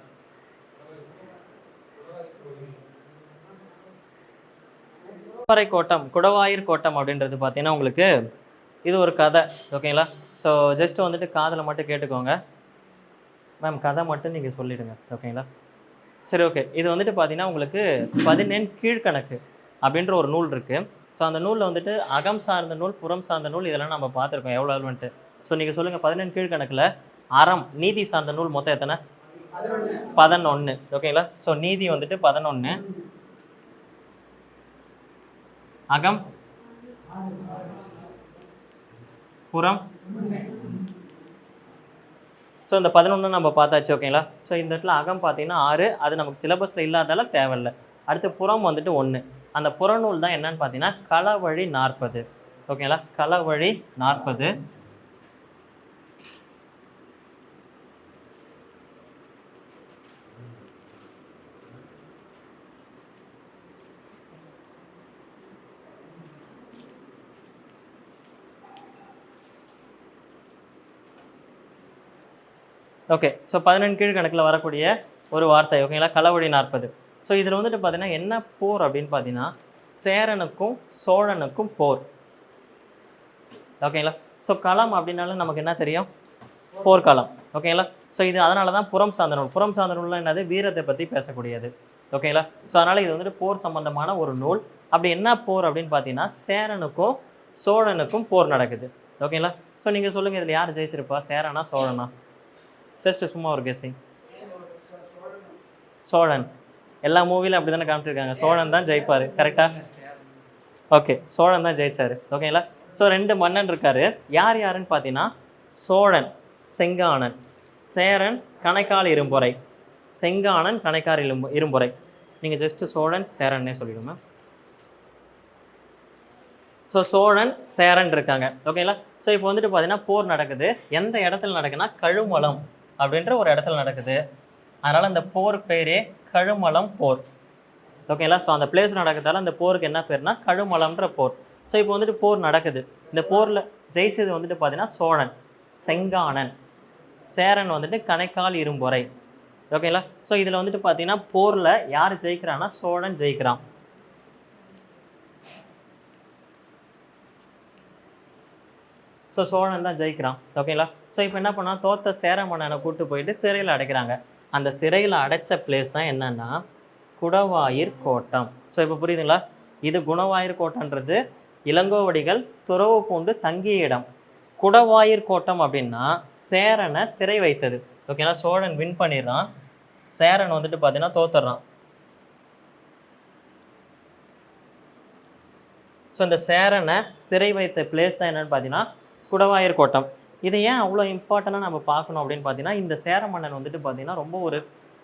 கோட்டம், குடவாயிர் கோட்டம் அப்படின்றது பார்த்தீங்கன்னா உங்களுக்கு இது ஒரு கதை. ஓகேங்களா? ஸோ ஜஸ்ட் வந்துட்டு காதில் மட்டும் கேட்டுக்கோங்க மேம், கதை மட்டும் நீங்கள் சொல்லிவிடுங்க. ஓகேங்களா? சரி, ஓகே. இது வந்துட்டு பார்த்தீங்கன்னா உங்களுக்கு 14 கீழ்கணக்கு அப்படின்ற ஒரு நூல் இருக்குது. ஸோ அந்த நூலில் வந்துட்டு அகம் சார்ந்த நூல், புறம் சார்ந்த நூல் இதெல்லாம் நம்ம பார்த்துருக்கோம் எவ்வளோ வந்துட்டு. ஸோ நீங்கள் சொல்லுங்கள், 14 கீழ்கணக்கில் அறம் நீதி சார்ந்த நூல் மொத்தம் எத்தனை? 11. ஓகேங்களா? ஸோ நீதி வந்துட்டு 11, அகம் புறம். ஸோ இந்த 11 நம்ம பார்த்தாச்சு. ஓகேங்களா? ஸோ இந்த இடத்துல அகம் பார்த்தீங்கன்னா 6, அது நமக்கு சிலபஸில் இல்லாதால தேவையில்லை. அடுத்து புறம் வந்துட்டு 1. அந்த புறநூல் தான் என்னன்னு பார்த்தீங்கன்னா களவழி 40. ஓகேங்களா? களவழி 40. ஓகே. ஸோ 14 கீழ்கணக்கில் வரக்கூடிய ஒரு வார்த்தை. ஓகேங்களா? களவழி 40. ஸோ இதில் வந்துட்டு பார்த்தீங்கன்னா என்ன போர் அப்படின்னு பார்த்தீங்கன்னா சேரனுக்கும் சோழனுக்கும் போர். ஓகேங்களா? ஸோ களம் அப்படின்னாலும் நமக்கு என்ன தெரியும்? போர்க்களம். ஓகேங்களா? ஸோ இது அதனால தான் புறம் சார்ந்த நூல். புறம் சார்ந்த நூல்னா என்னது? வீரத்தை பற்றி பேசக்கூடியது. ஓகேங்களா? ஸோ அதனால் இது வந்துட்டு போர் சம்பந்தமான ஒரு நூல். அப்படி என்ன போர் அப்படின்னு பார்த்தீங்கன்னா சேரனுக்கும் சோழனுக்கும் போர் நடக்குது. ஓகேங்களா? ஸோ நீங்கள் சொல்லுங்கள், இதில் யார் ஜெயிச்சிருப்பா? சேரனா சோழனா? ஜஸ்ட் சும்மா ஒரு கெஸ்ஸிங். சோழன். எல்லா மூவிலும் அப்படி தானே காமிச்சிருக்காங்க, சோழன் தான் ஜெயிப்பார். கரெக்டாக? ஓகே, சோழன் தான் ஜெயிச்சார். ஓகேங்களா? ஸோ 2 மன்னன் இருக்காரு. யார் யாருன்னு பார்த்தீங்கன்னா சோழன் செங்கானன், சேரன் கணைக்கால் இரும்பொறை. செங்கானன் கணைக்கால் இரும்பொறை. நீங்கள் ஜஸ்ட் சோழன் சேரன்னே சொல்லிடுங்க. ஸோ சோழன் சேரன் இருக்காங்க. ஓகேங்களா? ஸோ இப்போ வந்துட்டு பார்த்தீங்கன்னா போர் நடக்குது. எந்த இடத்துல நடக்குதுன்னா கழுமலம் அப்படின்ற ஒரு இடத்துல நடக்குது. அதனால் அந்த போர் பேரே கழுமலம் போர். ஓகேங்களா? ஸோ அந்த பிளேஸ் நடக்கிறதால அந்த போருக்கு என்ன பேர்னா கழுமலம்ன்ற போர். ஸோ இப்போ வந்துட்டு போர் நடக்குது. இந்த போரில் ஜெயிச்சது வந்துட்டு பார்த்தீங்கன்னா சோழன் செங்கானன், சேரன் வந்துட்டு கணைக்கால் இரும்பொறை. ஓகேங்களா? ஸோ இதில் வந்துட்டு பார்த்தீங்கன்னா போரில் யார் ஜெயிக்கிறான்னா சோழன் ஜெயிக்கிறான். ஸோ சோழன் தான் ஜெயிக்கிறான். ஓகேங்களா? ஸோ இப்போ என்ன பண்ணால் தோத்த சேர மன்னனை கூப்பிட்டு போயிட்டு சிறையில் அடைக்கிறாங்க. அந்த சிறையில் அடைச்ச பிளேஸ் தான் என்னன்னா குடவாயிர் கோட்டம். ஸோ இப்போ புரியுதுங்களா? இது குணவாயிர் கோட்டன்றது இளங்கோவடிகள் துறவு பூண்டு தங்கிய இடம். குடவாயிர் கோட்டம் அப்படின்னா சேரனை சிறை வைத்தது. ஓகேங்களா? சோழன் வின் பண்ணிடுறான், சேரன் வந்துட்டு பார்த்தீங்கன்னா தோத்துடுறான். ஸோ இந்த சேரனை சிறை வைத்த பிளேஸ் தான் என்னென்னு பார்த்தீங்கன்னா குடவாயிர் கோட்டம். இதை ஏன் அவ்வளோ இம்பார்ட்டண்ட்டாக நம்ம பார்க்கணும் அப்படின்னு பார்த்தீங்கன்னா இந்த சேர மன்னன் வந்துட்டு பார்த்தீங்கன்னா ரொம்ப ஒரு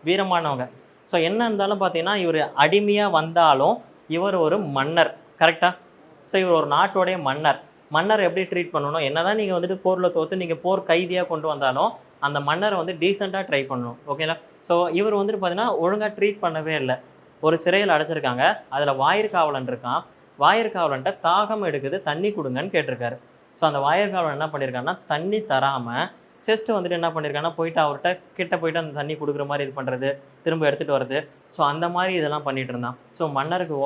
வீரமானவங்க. ஸோ என்ன இருந்தாலும் பார்த்தீங்கன்னா இவர் அடிமையாக வந்தாலும் இவர் ஒரு மன்னர். கரெக்டாக? ஸோ இவர் ஒரு நாட்டோடைய மன்னர். மன்னர் எப்படி ட்ரீட் பண்ணணும்? என்ன தான் நீங்கள் வந்துட்டு போரில் தோற்று நீங்கள் போர் கைதியாக கொண்டு வந்தாலும் அந்த மன்னரை வந்து டீசெண்டாக ட்ரை பண்ணணும். ஓகேங்களா? ஸோ இவர் வந்துட்டு பார்த்தீங்கன்னா ஒழுங்காக ட்ரீட் பண்ணவே இல்லை. ஒரு சிறையில் அடைச்சிருக்காங்க, அதில் வாயிற்காவலன் இருக்கான். வாயிற்காவலன்ட்ட தாகம் எடுக்குது, தண்ணி கொடுங்கன்னு கேட்டிருக்காரு. ஸோ அந்த வாயிற்காவலன் என்ன பண்ணியிருக்காருன்னா தண்ணி தராமல் செஸ்ட்டு வந்துட்டு என்ன பண்ணியிருக்காங்கன்னா போயிட்டு அவர்கிட்ட கிட்ட போயிட்டு அந்த தண்ணி கொடுக்குற மாதிரி இது பண்ணுறது, திரும்ப எடுத்துகிட்டு வர்றது. ஸோ அந்த மாதிரி இதெல்லாம் பண்ணிகிட்டு இருந்தான். ஸோ மன்னருக்கு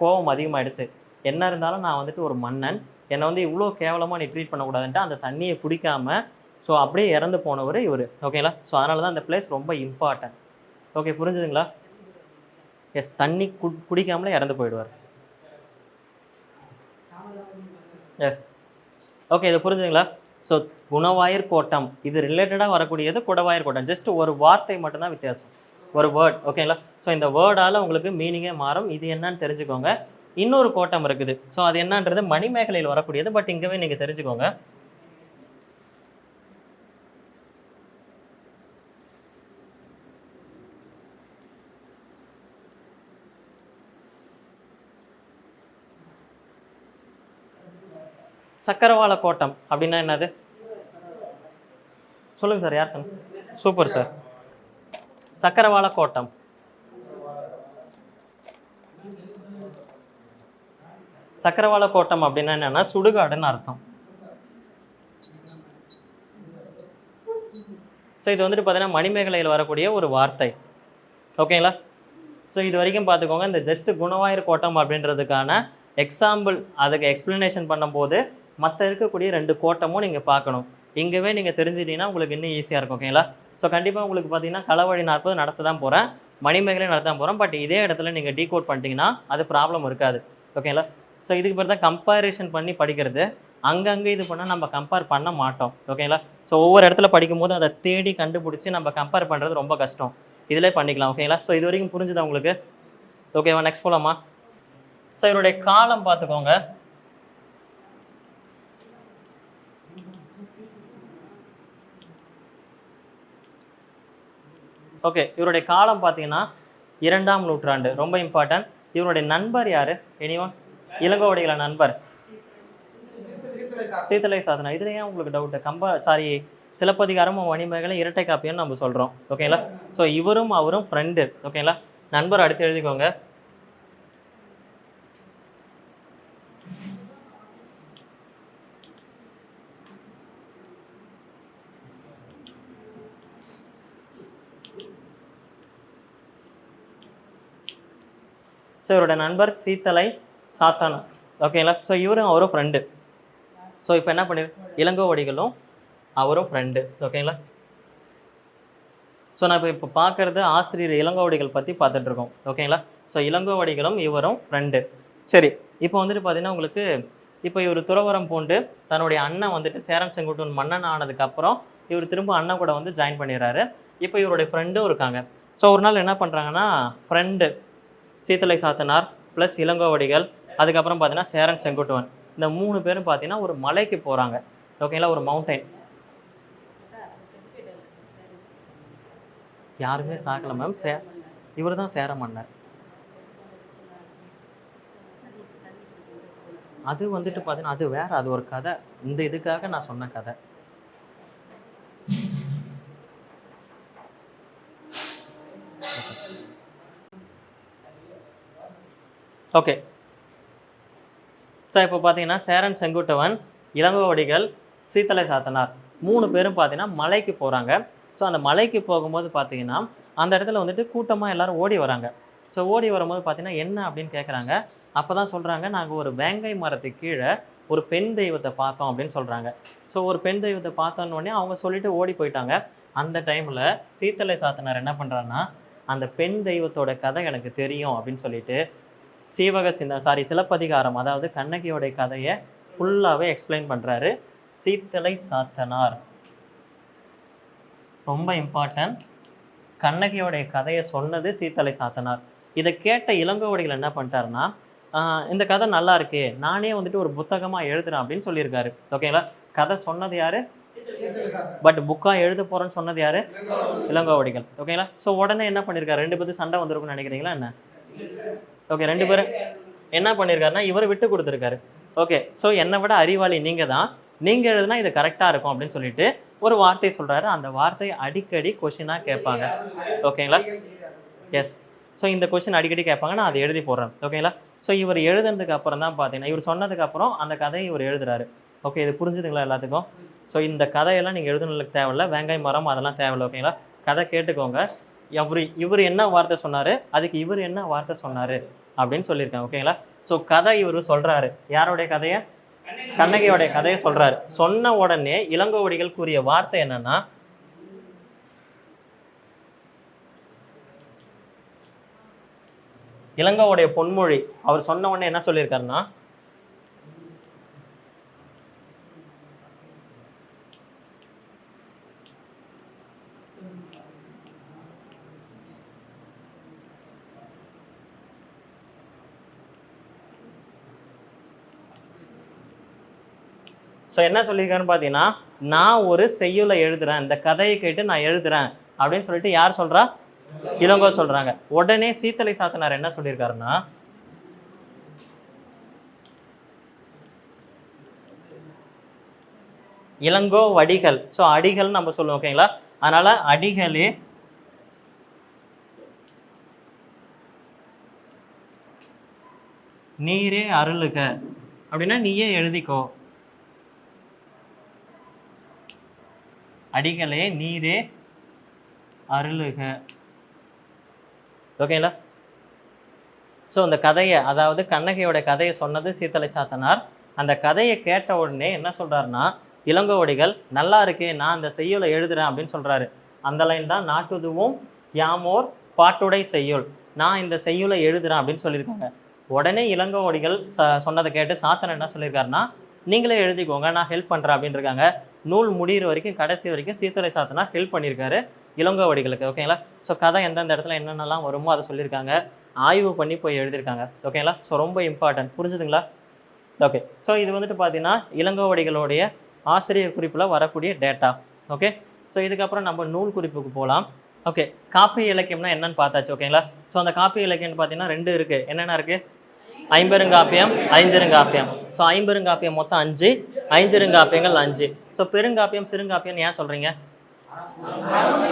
கோபம் அதிகமாகிடுச்சு. என்ன இருந்தாலும் நான் வந்துட்டு ஒரு மன்னன், என்னை வந்து இவ்வளோ கேவலமாக நீ ட்ரீட் பண்ணக்கூடாதுன்ட்டு அந்த தண்ணியை குடிக்காம ஸோ அப்படியே இறந்து போனவர் இவர். ஓகேங்களா? ஸோ அதனால தான் அந்த பிளேஸ் ரொம்ப இம்பார்ட்டன்ட். ஓகே, புரிஞ்சுதுங்களா? எஸ், தண்ணி குடிக்காமலே இறந்து போயிடுவார். எஸ், ஓகே, இது புரிஞ்சுதுங்களா? ஸோ குணவாயிர் கோட்டம் இது ரிலேட்டடாக வரக்கூடியது குடவாயிர் கோட்டம். ஜஸ்ட் ஒரு வார்த்தை மட்டும்தான் வித்தியாசம், ஒரு வேர்ட். ஓகேங்களா? ஸோ இந்த வேர்டால் உங்களுக்கு மீனிங்கே மாறும். இது என்னன்னு தெரிஞ்சுக்கோங்க. இன்னொரு கோட்டம் இருக்குது. ஸோ அது என்னன்றது மணிமேகலையில் வரக்கூடியது. பட் இங்கவே நீங்கள் தெரிஞ்சுக்கோங்க. சக்கரவாள கோட்டம் அப்படின்னா என்னது? சொல்லுங்க சார், யார் சொன்ன? Super sir. சக்கரவாள கோட்டம் சக்கரவாள கோட்டம் அப்படின்னா என்னன்னா சுடுகாடுன்னு அர்த்தம். ஸோ இது வந்துட்டு பார்த்தீங்கன்னா மணிமேகலையில் வரக்கூடிய ஒரு வார்த்தை. ஓகேங்களா? ஸோ இது வரைக்கும் பார்த்துக்கோங்க. இந்த ஜஸ்ட் குணவாயிர் கோட்டம் அப்படின்றதுக்கான எக்ஸாம்பிள், அதுக்கு எக்ஸ்பிளனேஷன் பண்ணும்போது மற்ற இருக்கக்கூடிய 2 கோட்டமும் நீங்கள் பார்க்கணும். இங்கேவே நீங்கள் தெரிஞ்சிட்டிங்கன்னா உங்களுக்கு இன்னும் ஈஸியாக இருக்கும். ஓகேங்களா? ஸோ கண்டிப்பாக உங்களுக்கு பார்த்தீங்கன்னா களவழி 40 நடத்த தான் போகிறேன், மணிமேகலையும் நடத்த தான் போகிறேன். பட் இதே இடத்துல நீங்கள் டீகோட் பண்ணிட்டீங்கன்னா அது ப்ராப்ளம் இருக்காது. ஓகேங்களா? ஸோ இதுக்கு பேர் தான் கம்பேரிஷன் பண்ணி படிக்கிறது. அங்கங்கே இது பண்ணால் நம்ம கம்பேர் பண்ண மாட்டோம். ஓகேங்களா? ஸோ ஒவ்வொரு இடத்துல படிக்கும்போது அதை தேடி கண்டுபிடிச்சி நம்ம கம்பேர் பண்ணுறது ரொம்ப கஷ்டம். இதிலே பண்ணிக்கலாம். ஓகேங்களா? ஸோ இது வரைக்கும் புரிஞ்சுதா உங்களுக்கு? ஓகேவா? நெக்ஸ்ட் போகலாமா? ஸோ இவருடைய காலம் பார்த்துக்கோங்க. ஓகே, இவருடைய காலம் பார்த்தீங்கன்னா 2ஆம் நூற்றாண்டு. ரொம்ப இம்பார்ட்டன்ட். இவருடைய நண்பர் யாரு? எனிவன்? இளங்கோவடிகள நண்பர் சீத்தலை சாதனா. இதுல ஏன் உங்களுக்கு டவுட்? சிலப்பதிகாரமும் மணிமேகலை இரட்டை காப்பியம்னு நம்ம சொல்றோம். ஓகேங்களா? ஸோ இவரும் அவரும் ஃப்ரெண்டு. ஓகேங்களா? நண்பர் அடுத்து எழுதிக்கோங்க. ஸோ இவரோட நண்பர் சீத்தலை சாத்தனார். ஓகேங்களா? ஸோ இவரும் அவரும் ஃப்ரெண்டு. ஸோ இப்போ என்ன இளங்கோவடிகளும் அவரும் ஃப்ரெண்டு. ஓகேங்களா? ஸோ நான் இப்போ பார்க்குறது ஆசிரியர் இளங்கோவடிகள் பற்றி பார்த்துட்ருக்கோம். ஓகேங்களா? ஸோ இளங்கோவடிகளும் இவரும் ஃப்ரெண்டு. சரி, இப்போ வந்துட்டு பார்த்தீங்கன்னா உங்களுக்கு இப்போ இவர் துறவரம் பூண்டு தன்னுடைய அண்ணன் வந்துட்டு சேரன் செங்குட்டுவன் மன்னன் ஆனதுக்கப்புறம் இவர் திரும்ப அண்ணன் கூட வந்து ஜாயின் பண்ணிடுறாரு. இப்போ இவருடைய ஃப்ரெண்டும் இருக்காங்க. ஸோ ஒரு நாள் என்ன பண்ணுறாங்கன்னா, ஃப்ரெண்டு சீத்தலை சாத்தனார் ப்ளஸ் இளங்கோவடிகள் அதுக்கப்புறம் பார்த்தீங்கன்னா சேரன் செங்குட்டுவன் இந்த 3 பேரும் பார்த்தீங்கன்னா ஒரு மலைக்கு போகிறாங்க. ஓகேங்களா? ஒரு மவுண்டைன். யாருமே சாக்கலை மேம். இவர் தான் சேர மன்னர். அது வந்துட்டு பார்த்தீங்கன்னா அது வேற, அது ஒரு கதை. இந்த இதுக்காக நான் சொன்ன கதை. ஓகே. ஸோ இப்போ பார்த்தீங்கன்னா சேரன் செங்குட்டுவன், இளங்கோவடிகள், சீத்தலை சாத்தனார் 3 பேரும் பார்த்தீங்கன்னா மலைக்கு போகிறாங்க. ஸோ அந்த மலைக்கு போகும்போது பார்த்தீங்கன்னா அந்த இடத்துல வந்துட்டு கூட்டமாக எல்லோரும் ஓடி வராங்க. ஸோ ஓடி வரும்போது பார்த்தீங்கன்னா என்ன அப்படின்னு கேட்குறாங்க. அப்போ தான் சொல்கிறாங்க, நாங்கள் ஒரு வேங்கை மரத்துக்கு கீழே ஒரு பெண் தெய்வத்தை பார்த்தோம் அப்படின்னு சொல்கிறாங்க. ஸோ ஒரு பெண் தெய்வத்தை பார்த்தோன்னே அவங்க சொல்லிட்டு ஓடி போயிட்டாங்க. அந்த டைமில் சீத்தலை சாத்தனார் என்ன பண்ணுறாருன்னா, அந்த பெண் தெய்வத்தோட கதை எனக்கு தெரியும் அப்படின்னு சொல்லிட்டு சிலப்பதிகாரம், அதாவது கண்ணகியோடைய கதையை ஃபுல்லாகவே எக்ஸ்பிளைன் பண்ணுறாரு சீத்தலை சாத்தனார். ரொம்ப இம்பார்ட்டன்ட். கண்ணகியோடைய கதையை சொன்னது சீத்தலை சாத்தனார். இதை கேட்ட இளங்கோவடிகள் என்ன பண்ணிட்டாருன்னா, இந்த கதை நல்லா இருக்கே, நானே வந்துட்டு ஒரு புத்தகமாக எழுதுறேன் அப்படின்னு சொல்லியிருக்காரு. ஓகேங்களா? கதை சொன்னது யாரு? பட் புக்காக எழுத போகிறேன்னு சொன்னது யாரு? இளங்கோவடிகள். ஓகேங்களா? ஸோ உடனே என்ன பண்ணியிருக்காரு, 2 பேரும் சண்டை வந்திருக்குன்னு நினைக்கிறீங்களா என்ன? ஓகே, 2 பேரும் என்ன பண்ணியிருக்காருன்னா இவர் விட்டு கொடுத்துருக்காரு. ஓகே, ஸோ என்னை விட அறிவாளி நீங்கள் தான், நீங்கள் எழுதுனா இது கரெக்டாக இருக்கும் அப்படின்னு சொல்லிட்டு ஒரு வார்த்தை சொல்கிறாரு. அந்த வார்த்தையை அடிக்கடி கொஷினாக கேட்பாங்க. ஓகேங்களா? எஸ். ஸோ இந்த கொஷின் அடிக்கடி கேட்பாங்க, நான் அதை எழுதி போடுறேன். ஓகேங்களா? ஸோ இவர் எழுதுனதுக்கு அப்புறம் தான் பார்த்தீங்கன்னா, இவர் சொன்னதுக்கப்புறம் அந்த கதையை இவர் எழுதுறாரு. ஓகே, இது புரிஞ்சுதுங்களா எல்லாத்துக்கும்? ஸோ இந்த கதையெல்லாம் நீங்கள் எழுதுனதுக்கு தேவையில்ல, வெங்காயம் மரம் அதெல்லாம் தேவையில்லை. ஓகேங்களா? கதை கேட்டுக்கோங்க. இவர் என்ன வார்த்தை சொன்னார், அதுக்கு இவர் என்ன வார்த்தை சொன்னார் அப்படின்னு சொல்லியிருக்காங்க. ஓகேங்களா? ஸோ கதை இவர் சொல்கிறாரு. யாருடைய கதையை? கண்ணகியோடைய கதையை சொல்கிறாரு. சொன்ன உடனே இளங்கோவடிகள் கூறிய வார்த்தை என்னன்னா, இளங்கோவுடைய பொன்மொழி. அவர் சொன்ன உடனே என்ன சொல்லியிருக்காருன்னா, ஸோ என்ன சொல்லியிருக்காருன்னு பார்த்தீங்கன்னா, நான் ஒரு செய்யுளை எழுதுறேன், இந்த கதையை கேட்டு நான் எழுதுறேன் அப்படின்னு சொல்லிட்டு யார் சொல்கிறா? இளங்கோ சொல்கிறாங்க. உடனே சீத்தலை சாத்தனார் என்ன சொல்லியிருக்காருன்னா, இளங்கோ வடிகள். ஸோ அடிகள் நம்ம சொல்லுவோம். ஓகேங்களா? அதனால அடிகளே நீரே அருளுக அப்படின்னா நீயே எழுதிக்கோ. அடிகளே நீரே அருளுக. ஓகேங்களா? ஸோ அந்த கதையை, அதாவது கண்ணகியோட கதையை சொன்னது சீத்தலை சாத்தனார். அந்த கதையை கேட்ட உடனே என்ன சொல்கிறாருன்னா, இளங்கோவடிகள் நல்லா இருக்கே, நான் அந்த செய்யுளை எழுதுறேன் அப்படின்னு சொல்கிறாரு. அந்த லைன் தான் நாட்டுதுவும் யாமோர் பாட்டுடை செய்யுள், நான் இந்த செய்யுளை எழுதுறேன் அப்படின்னு சொல்லியிருக்காங்க. உடனே இளங்கோவடிகள் சொன்னதை கேட்டு சாத்தனர் என்ன சொல்லியிருக்காருன்னா, நீங்களே எழுதிக்கோங்க, நான் ஹெல்ப் பண்ணுறேன் அப்படின்னு இருக்காங்க. நூல் முடிகிற வரைக்கும் கடைசி வரைக்கும் சீத்தலை சாத்தனார் ஹெல்ப் பண்ணியிருக்காரு இளங்கோவடிகளுக்கு. ஓகேங்களா? ஸோ கதை எந்தெந்த இடத்துல என்னென்னலாம் வருமோ அதை சொல்லியிருக்காங்க, ஆய்வு பண்ணி போய் எழுதியிருக்காங்க. ஓகேங்களா? ஸோ ரொம்ப இம்பார்ட்டன்ட். புரிஞ்சுதுங்களா? ஓகே. ஸோ இது வந்துட்டு பார்த்தீங்கன்னா இளங்கோவடிகளுடைய ஆசிரியர் குறிப்பில் வரக்கூடிய டேட்டா. ஓகே. ஸோ இதுக்கப்புறம் நம்ம நூல் குறிப்புக்கு போகலாம். ஓகே, காப்பிய இலக்கியம்னா என்னன்னு பார்த்தாச்சு. ஓகேங்களா? ஸோ அந்த காப்பிய இலக்கியம்னு பார்த்தீங்கன்னா 2 இருக்குது. என்னென்ன இருக்குது? ஐம்பெருங்காப்பியம், ஐஞ்சிறுங்காப்பியம். ஸோ ஐம்பெருங்காப்பியம் மொத்தம் 5, ஐஞ்சிறுங்காப்பியங்கள் 5. ஸோ பெருங்காப்பியம் சிறுங்காப்பியம்னு ஏன் சொல்கிறீங்க?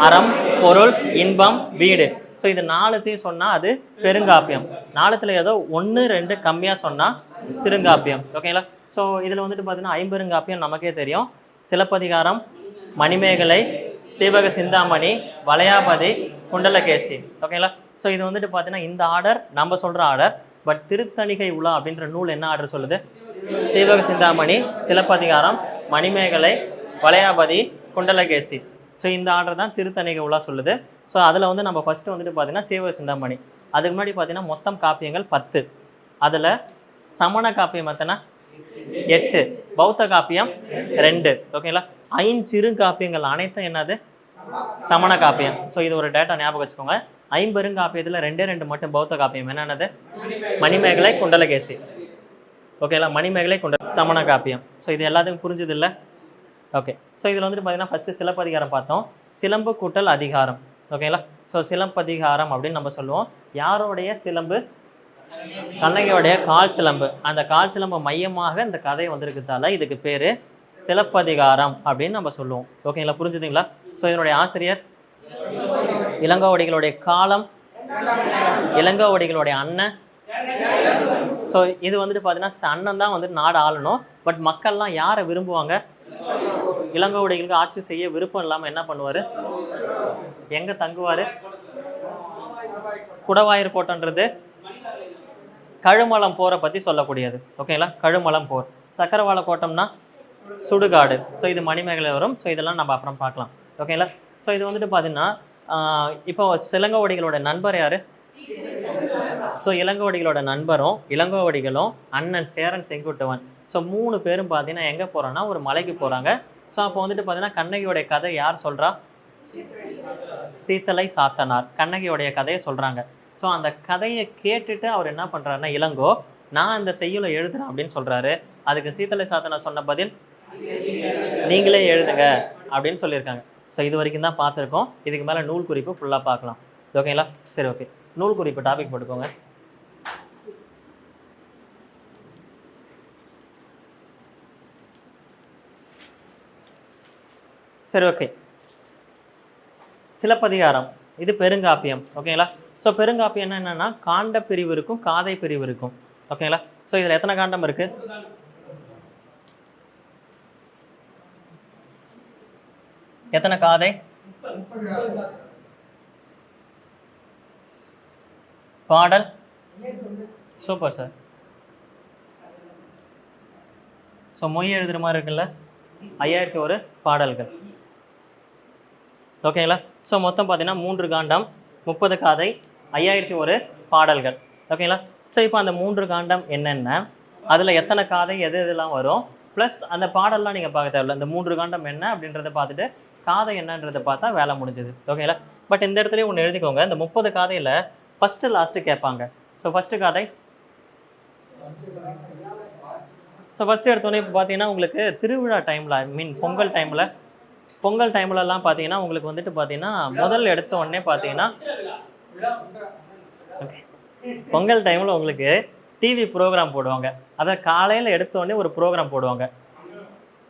அறம், பொருள், இன்பம், வீடு. ஸோ இது 4த்தையும் சொன்னால் அது பெருங்காப்பியம். 4த்தில் ஏதோ 1, 2 கம்மியாக சொன்னால் சிறுங்காப்பியம். ஓகேங்களா? ஸோ இதில் வந்துட்டு பார்த்தீங்கன்னா ஐம்பெருங்காப்பியம் நமக்கே தெரியும். சிலப்பதிகாரம், மணிமேகலை, சீவக சிந்தாமணி, வளையாபதி, குண்டலகேசி. ஓகேங்களா? ஸோ இது வந்துட்டு பார்த்தீங்கன்னா இந்த ஆர்டர் நம்ம சொல்கிற ஆர்டர். பட் திருத்தணிகை உலா அப்படின்ற நூல் என்ன ஆர்டர் சொல்லுது? சீவக சிந்தாமணி, சிலப்பதிகாரம், மணிமேகலை, வளையாபதி, குண்டலகேசி. ஸோ இந்த ஆர்டர் தான் திருத்தணிகை உலா சொல்லுது. ஸோ அதில் வந்து நம்ம ஃபஸ்ட்டு வந்துட்டு பார்த்தீங்கன்னா சீவக சிந்தாமணி. அதுக்கு முன்னாடி பார்த்தீங்கன்னா மொத்தம் காப்பியங்கள் 10. அதில் சமண காப்பியம் எத்தனை? 8. பௌத்த காப்பியம் 2. ஓகேங்களா? 5 சிறு காப்பியங்கள் அனைத்தும் என்னது? சமண காப்பியம். ஸோ இது ஒரு டேட்டா ஞாபகம் வச்சுக்கோங்க. 5 பெருங்காப்பியத்தில் 2 மட்டும் பௌத்த காப்பியம். என்னென்னது? மணிமேகலை, குண்டலகேசி. ஓகேங்களா? மணிமேகலை, சமண காப்பியம். ஸோ இது எல்லாத்துக்கும் புரிஞ்சுது இல்லை? ஓகே. ஸோ இதில் வந்துட்டு பார்த்தீங்கன்னா ஃபஸ்ட்டு சிலப்பதிகாரம் பார்த்தோம். சிலம்பு கூட்டல் அதிகாரம். ஓகேங்களா? ஸோ சிலப்பதிகாரம் அப்படின்னு நம்ம சொல்லுவோம். யாரோடைய சிலம்பு? கண்ணகியோடைய கால் சிலம்பு. அந்த கால் சிலம்பு மையமாக இந்த கதை வந்திருக்கிறதால இதுக்கு பேர் சிலப்பதிகாரம் அப்படின்னு நம்ம சொல்லுவோம். ஓகேங்களா? புரிஞ்சுதுங்களா? ஸோ இதனுடைய ஆசிரியர் இளங்கோவடிகளுடைய காலம், இளங்கோவடிகளுடைய அண்ணன். ஸோ இது வந்துட்டு பார்த்தீங்கன்னா அண்ணன் தான் வந்துட்டு நாடு ஆளணும். பட் மக்கள்லாம் யாரை விரும்புவாங்க? இளங்கோவடிகளுக்கு ஆட்சி செய்ய விருப்பம் இல்லாமல் என்ன பண்ணுவார்? எங்கே தங்குவார்? குடவாயூர் கோட்டன்றது கழுமலம் போரை பற்றி சொல்லக்கூடியது. ஓகேங்களா? கழுமலம் போர். சக்கரவாள கோட்டம்னா சுடுகாடு. ஸோ இது மணிமேகலை வரும். ஸோ இதெல்லாம் நம்ம அப்புறம் பார்க்கலாம். ஓகேங்களா? ஸோ இது வந்துட்டு பார்த்தீங்கன்னா இப்போ இளங்கோவடிகளோட நண்பர் யார்? ஸோ இளங்கோவடிகளோட நண்பரும் இளங்கோவடிகளும் அண்ணன் சேரன் செங்குட்டுவன். ஸோ 3 பேரும் பார்த்தீங்கன்னா எங்கே போகிறாங்கன்னா ஒரு மலைக்கு போகிறாங்க. ஸோ அப்போ வந்துட்டு பார்த்தீங்கன்னா கண்ணகியோடைய கதை யார் சொல்கிறா? சீத்தலை சாத்தனார் கண்ணகியோடைய கதையை சொல்கிறாங்க. ஸோ அந்த கதையை கேட்டுட்டு அவர் என்ன பண்ணுறாருன்னா இளங்கோ, நான் அந்த செய்யுளை எழுதுறேன் அப்படின்னு சொல்கிறாரு. அதுக்கு சீத்தலை சாத்தனார் சொன்ன பதில், நீங்களே எழுதுங்க அப்படின்னு சொல்லியிருக்காங்க. ஸோ இது வரைக்கும் தான் பார்த்துருக்கோம். இதுக்கு மேலே நூல் குறிப்பு ஃபுல்லாக பார்க்கலாம். ஓகேங்களா? சரி, ஓகே. நூல் குறிப்பு டாபிக் போட்டுக்கோங்க. சரி, ஓகே. சிலப்பதிகாரம் இது பெருங்காப்பியம். ஓகேங்களா? ஸோ பெருங்காப்பியம் என்னன்னா காண்ட பிரிவு இருக்கும், காதை பிரிவு இருக்கும். ஓகேங்களா? ஸோ இதில் எத்தனை காண்டம் இருக்கு? எத்தனை காதை? பாடல்? Super sir. ஸோ மொய் எழுதுகிற மாதிரி இருக்குல்ல? 5001 பாடல்கள். ஓகேங்களா? ஸோ மொத்தம் பார்த்தீங்கன்னா 3 காண்டம், 30 காதை, 5001 பாடல்கள். ஓகேங்களா? ஸோ இப்போ அந்த 3 காண்டம் என்னென்ன, அதில் எத்தனை காதை எது இதெல்லாம் வரும், ப்ளஸ் அந்த பாடல்லாம் நீங்கள் பார்க்க தேவையில்ல. இந்த 3 காண்டம் என்ன அப்படின்றத பார்த்துட்டு காதை என்னன்றதை பார்த்தா வேலை முடிஞ்சது. ஓகேங்களா? பட் இந்த இடத்துலையும் ஒன்று எழுதிக்கோங்க. இந்த 30 காதையில் ஃபஸ்ட்டு லாஸ்ட்டு கேட்பாங்க. ஸோ ஃபஸ்ட்டு காதை, ஸோ ஃபஸ்ட்டு எடுத்தோடனே இப்போ பார்த்தீங்கன்னா உங்களுக்கு திருவிழா டைமில், பொங்கல் டைம்லலாம் பார்த்தீங்கன்னா உங்களுக்கு வந்துட்டு பார்த்தீங்கன்னா முதல் எடுத்த உடனே பார்த்தீங்கன்னா ஓகே, பொங்கல் டைமில் உங்களுக்கு டிவி ப்ரோக்ராம் போடுவாங்க. அதை காலையில் எடுத்த உடனே ஒரு ப்ரோக்ராம் போடுவாங்க,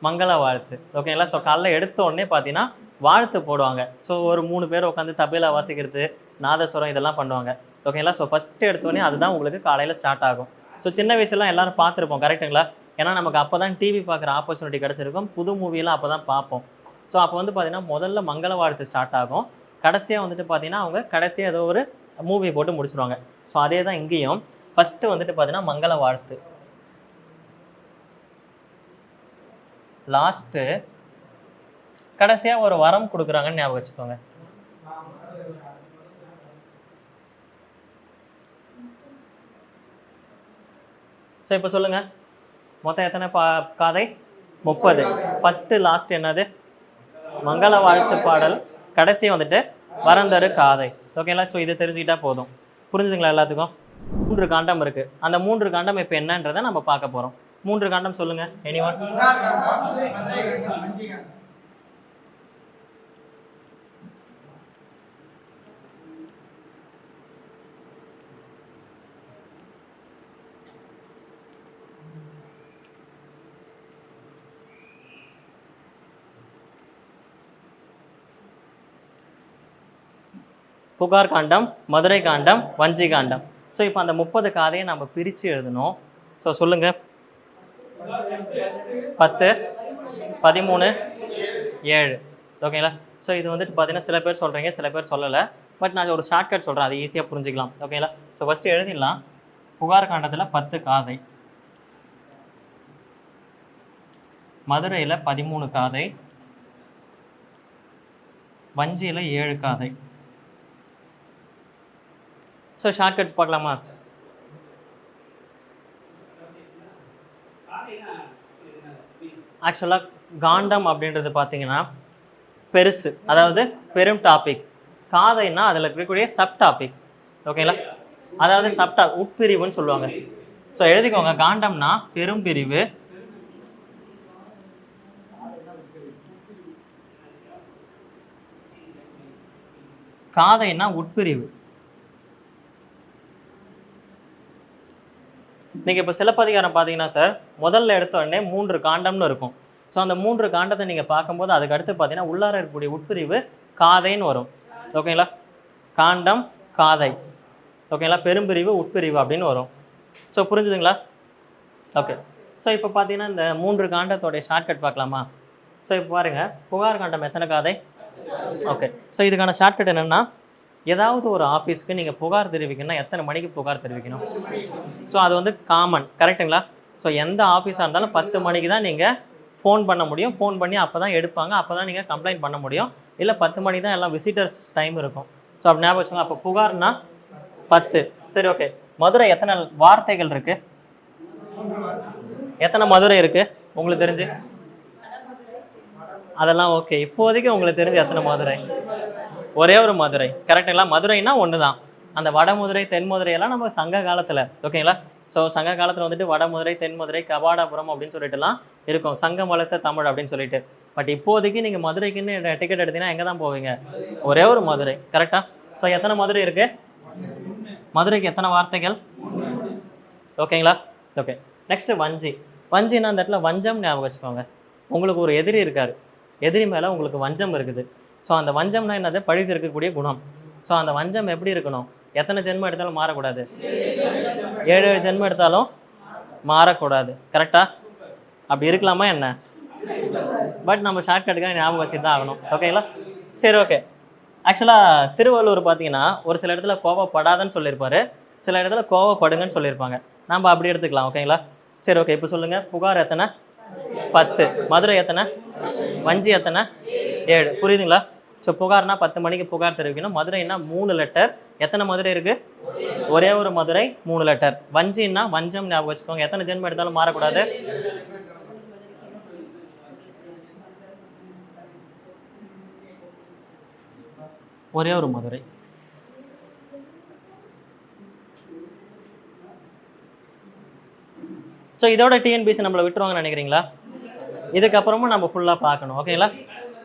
மங்கள வாழ்த்து. ஓகேங்களா? ஸோ காலையில் எடுத்த உடனே பார்த்தீங்கன்னா வாழ்த்து போடுவாங்க. ஸோ ஒரு 3 பேர் உட்காந்து தபேலா வாசிக்கிறது, நாதஸ்வரம் இதெல்லாம் பண்ணுவாங்க. ஓகேங்களா? ஸோ ஃபஸ்ட்டு எடுத்தோடனே அதுதான் உங்களுக்கு காலையில் ஸ்டார்ட் ஆகும். ஸோ சின்ன வயசுலாம் எல்லோரும் பார்த்துருப்போம், கரெக்டுங்களா? ஏன்னா நமக்கு அப்போ தான் டிவி பார்க்குற ஆப்பர்ச்சுனிட்டி கிடச்சிருக்கும், புது மூவிலாம் அப்போ தான் பார்ப்போம். ஸோ அப்போ வந்து பார்த்தீங்கன்னா முதல்ல மங்கள வாழ்த்து ஸ்டார்ட் ஆகும், கடைசியாக வந்துட்டு பார்த்தீங்கன்னா அவங்க கடைசியாக ஏதோ ஒரு மூவி போட்டு முடிச்சுருவாங்க. ஸோ அதே தான் இங்கேயும் ஃபஸ்ட்டு வந்துட்டு பார்த்தீங்கன்னா மங்கள வாழ்த்து, லாஸ்ட்டு கடைசியாக ஒரு வரம் கொடுக்குறாங்கன்னு ஞாபகம் வச்சுக்கோங்க. ஸோ இப்போ சொல்லுங்கள், மொத்தம் எத்தனை காதை? 30. ஃபஸ்ட்டு லாஸ்ட் என்னது? மங்கள வாழ்த்து பாடல், கடைசி வந்துட்டு வரந்தரு காதை. ஓகேங்களா? ஸோ இதை தெரிஞ்சுக்கிட்டா போதும். புரிஞ்சுதுங்களா எல்லாத்துக்கும்? 3 காண்டம் இருக்குது. அந்த 3 காண்டம் இப்போ என்னன்றதை நம்ம பார்க்க போகிறோம். 3 காண்டம் சொல்லுங்கள், எனிவன்? புகார் காண்டம், மதுரை காண்டம், வஞ்சி காண்டம். ஸோ இப்போ அந்த 30 காதையை நம்ம பிரித்து எழுதணும். ஸோ சொல்லுங்கள், 10, 13, 7. ஓகேங்களா? ஸோ இது வந்துட்டு பார்த்தீங்கன்னா சில பேர் சொல்கிறீங்க, சில பேர் சொல்லலை. பட் நான் ஒரு ஷார்ட்கட் சொல்கிறேன், அது ஈஸியாக புரிஞ்சிக்கலாம். ஓகேங்களா? ஸோ ஃபஸ்ட்டு எழுதிடலாம். புகார் காண்டத்தில் 10 காதை, மதுரையில் 13 காதை, வஞ்சியில் 7 காதை. ஸோ ஷார்ட்கட்ஸ் பார்க்கலாமா? ஆக்சுவலாக காண்டம் அப்படின்றது பார்த்தீங்கன்னா பெருசு, அதாவது பெரும் டாபிக். காதைன்னா அதில் இருக்கக்கூடிய சப் டாபிக். ஓகேங்களா? அதாவது உட்பிரிவுன்னு சொல்லுவாங்க. ஸோ எழுதிக்கோங்க, காண்டம்னா பெரும் பிரிவு, காதைன்னா உட்பிரிவு. நீங்கள் இப்போ சிலப்பதிகாரம் பார்த்தீங்கன்னா சார், முதல்ல எடுத்த உடனே 3 காண்டம்னு இருக்கும். ஸோ அந்த 3 காண்டத்தை நீங்கள் பார்க்கும்போது அதுக்கு அடுத்து பார்த்தீங்கன்னா உள்ளார இருக்கக்கூடிய உட்பிரிவு காதைன்னு வரும். ஓகேங்களா? காண்டம், காதை. ஓகேங்களா? பெரும்பிரிவு, உட்பிரிவு அப்படின்னு வரும். ஸோ புரிஞ்சுதுங்களா? ஓகே. ஸோ இப்போ பார்த்தீங்கன்னா இந்த 3 காண்டத்தோடைய ஷார்ட்கட் பார்க்கலாமா? ஸோ இப்போ பாருங்கள், புகார் காண்டம் எத்தனை காதை? ஓகே. ஸோ இதுக்கான ஷார்ட்கட் என்னென்னா, ஏதாவது ஒரு ஆஃபீஸ்க்கு நீங்கள் புகார் தெரிவிக்கணும்னா எத்தனை மணிக்கு புகார் தெரிவிக்கணும்? ஸோ அது வந்து காமன், கரெக்டுங்களா? ஸோ எந்த ஆஃபீஸாக இருந்தாலும் 10 மணிக்கு தான் நீங்கள் ஃபோன் பண்ண முடியும். ஃபோன் பண்ணி அப்போ தான் எடுப்பாங்க, அப்போ தான் நீங்கள் கம்ப்ளைண்ட் பண்ண முடியும். இல்லை 10 மணிக்கு தான் எல்லாம் விசிட்டர்ஸ் டைம் இருக்கும். ஸோ அப்படி ஞாபகம் வச்சுக்கோங்க. அப்போ புகார்னா 10. சரி, ஓகே. மதுரை எத்தனை வார்த்தைகள் இருக்குது? எத்தனை மதுரை இருக்குது உங்களுக்கு தெரிஞ்சு? அதெல்லாம் ஓகே. இப்போதைக்கு உங்களுக்கு தெரிஞ்சு எத்தனை மதுரை? ஒரே ஒரு மதுரை, கரெக்டுங்களா? மதுரைனா ஒன்று தான். அந்த வடமதுரை, தென்மதுரை எல்லாம் நம்ம சங்க காலத்தில், ஓகேங்களா? ஸோ சங்க காலத்தில் வந்துட்டு வடமதுரை, தென்மதுரை, கபாடாபுரம் அப்படின்னு சொல்லிட்டுலாம் இருக்கும், சங்கம் வளர்த்த தமிழ் அப்படின்னு சொல்லிட்டு. பட் இப்போதைக்கு நீங்கள் மதுரைக்குன்னு டிக்கெட் எடுத்தீங்கன்னா எங்கே தான் போவீங்க? ஒரே ஒரு மதுரை, கரெக்டாக? ஸோ எத்தனை மதுரை இருக்குது? மதுரைக்கு எத்தனை வார்த்தைகள்? ஓகேங்களா? ஓகே. நெக்ஸ்ட்டு வஞ்சி. வஞ்சின்னா அந்த இடத்துல வஞ்சம் ஞாபகம் வச்சுக்கோங்க. உங்களுக்கு ஒரு எதிரி இருக்கார், எதிரி மேலே உங்களுக்கு வஞ்சம் இருக்குது. ஸோ அந்த வஞ்சம்னா என்னது? பழித்து இருக்கக்கூடிய குணம். ஸோ அந்த வஞ்சம் எப்படி இருக்கணும்? எத்தனை ஜென்மம் எடுத்தாலும் மாறக்கூடாது. 7 ஜென்மம் எடுத்தாலும் மாறக்கூடாது, கரெக்டாக? அப்படி இருக்கலாமா என்ன? பட் நம்ம ஷார்ட்கட்டுக்காக ஞாபகம் வச்சுட்டு தான் ஆகணும். ஓகேங்களா? சரி, ஓகே. ஆக்சுவலாக திருவள்ளுவர் பார்த்தீங்கன்னா ஒரு சில இடத்துல கோவப்படாதன்னு சொல்லியிருப்பாரு, சில இடத்துல கோவப்படுங்கன்னு சொல்லியிருப்பாங்க. நம்ம அப்படி எடுத்துக்கலாம். ஓகேங்களா? சரி, ஓகே. இப்போ சொல்லுங்கள், புகார் எத்தனை? 10. மதுரை எத்தனை? வஞ்சி எத்தனை? 7. புரியுதுங்களா? ஸோ புகார்னா 10 மணிக்கு புகார் தெரிவிக்கணும். மதுரைன்னா 3 லெட்டர். எத்தனை மதுரை இருக்குது? ஒரே ஒரு மதுரை, 3 லெட்டர். வஞ்சின்னா வஞ்சம் ஞாபகம் வச்சுக்கோங்க. எத்தனை ஜென்மம் எடுத்தாலும் மாறக்கூடாது. ஒரே ஒரு மதுரை. ஸோ இதோட டிஎன்பிசி நம்மளை விட்டுருவாங்கன்னு நினைக்கிறீங்களா? இதுக்கப்புறமும் நம்ம ஃபுல்லாக பார்க்கணும். ஓகேங்களா?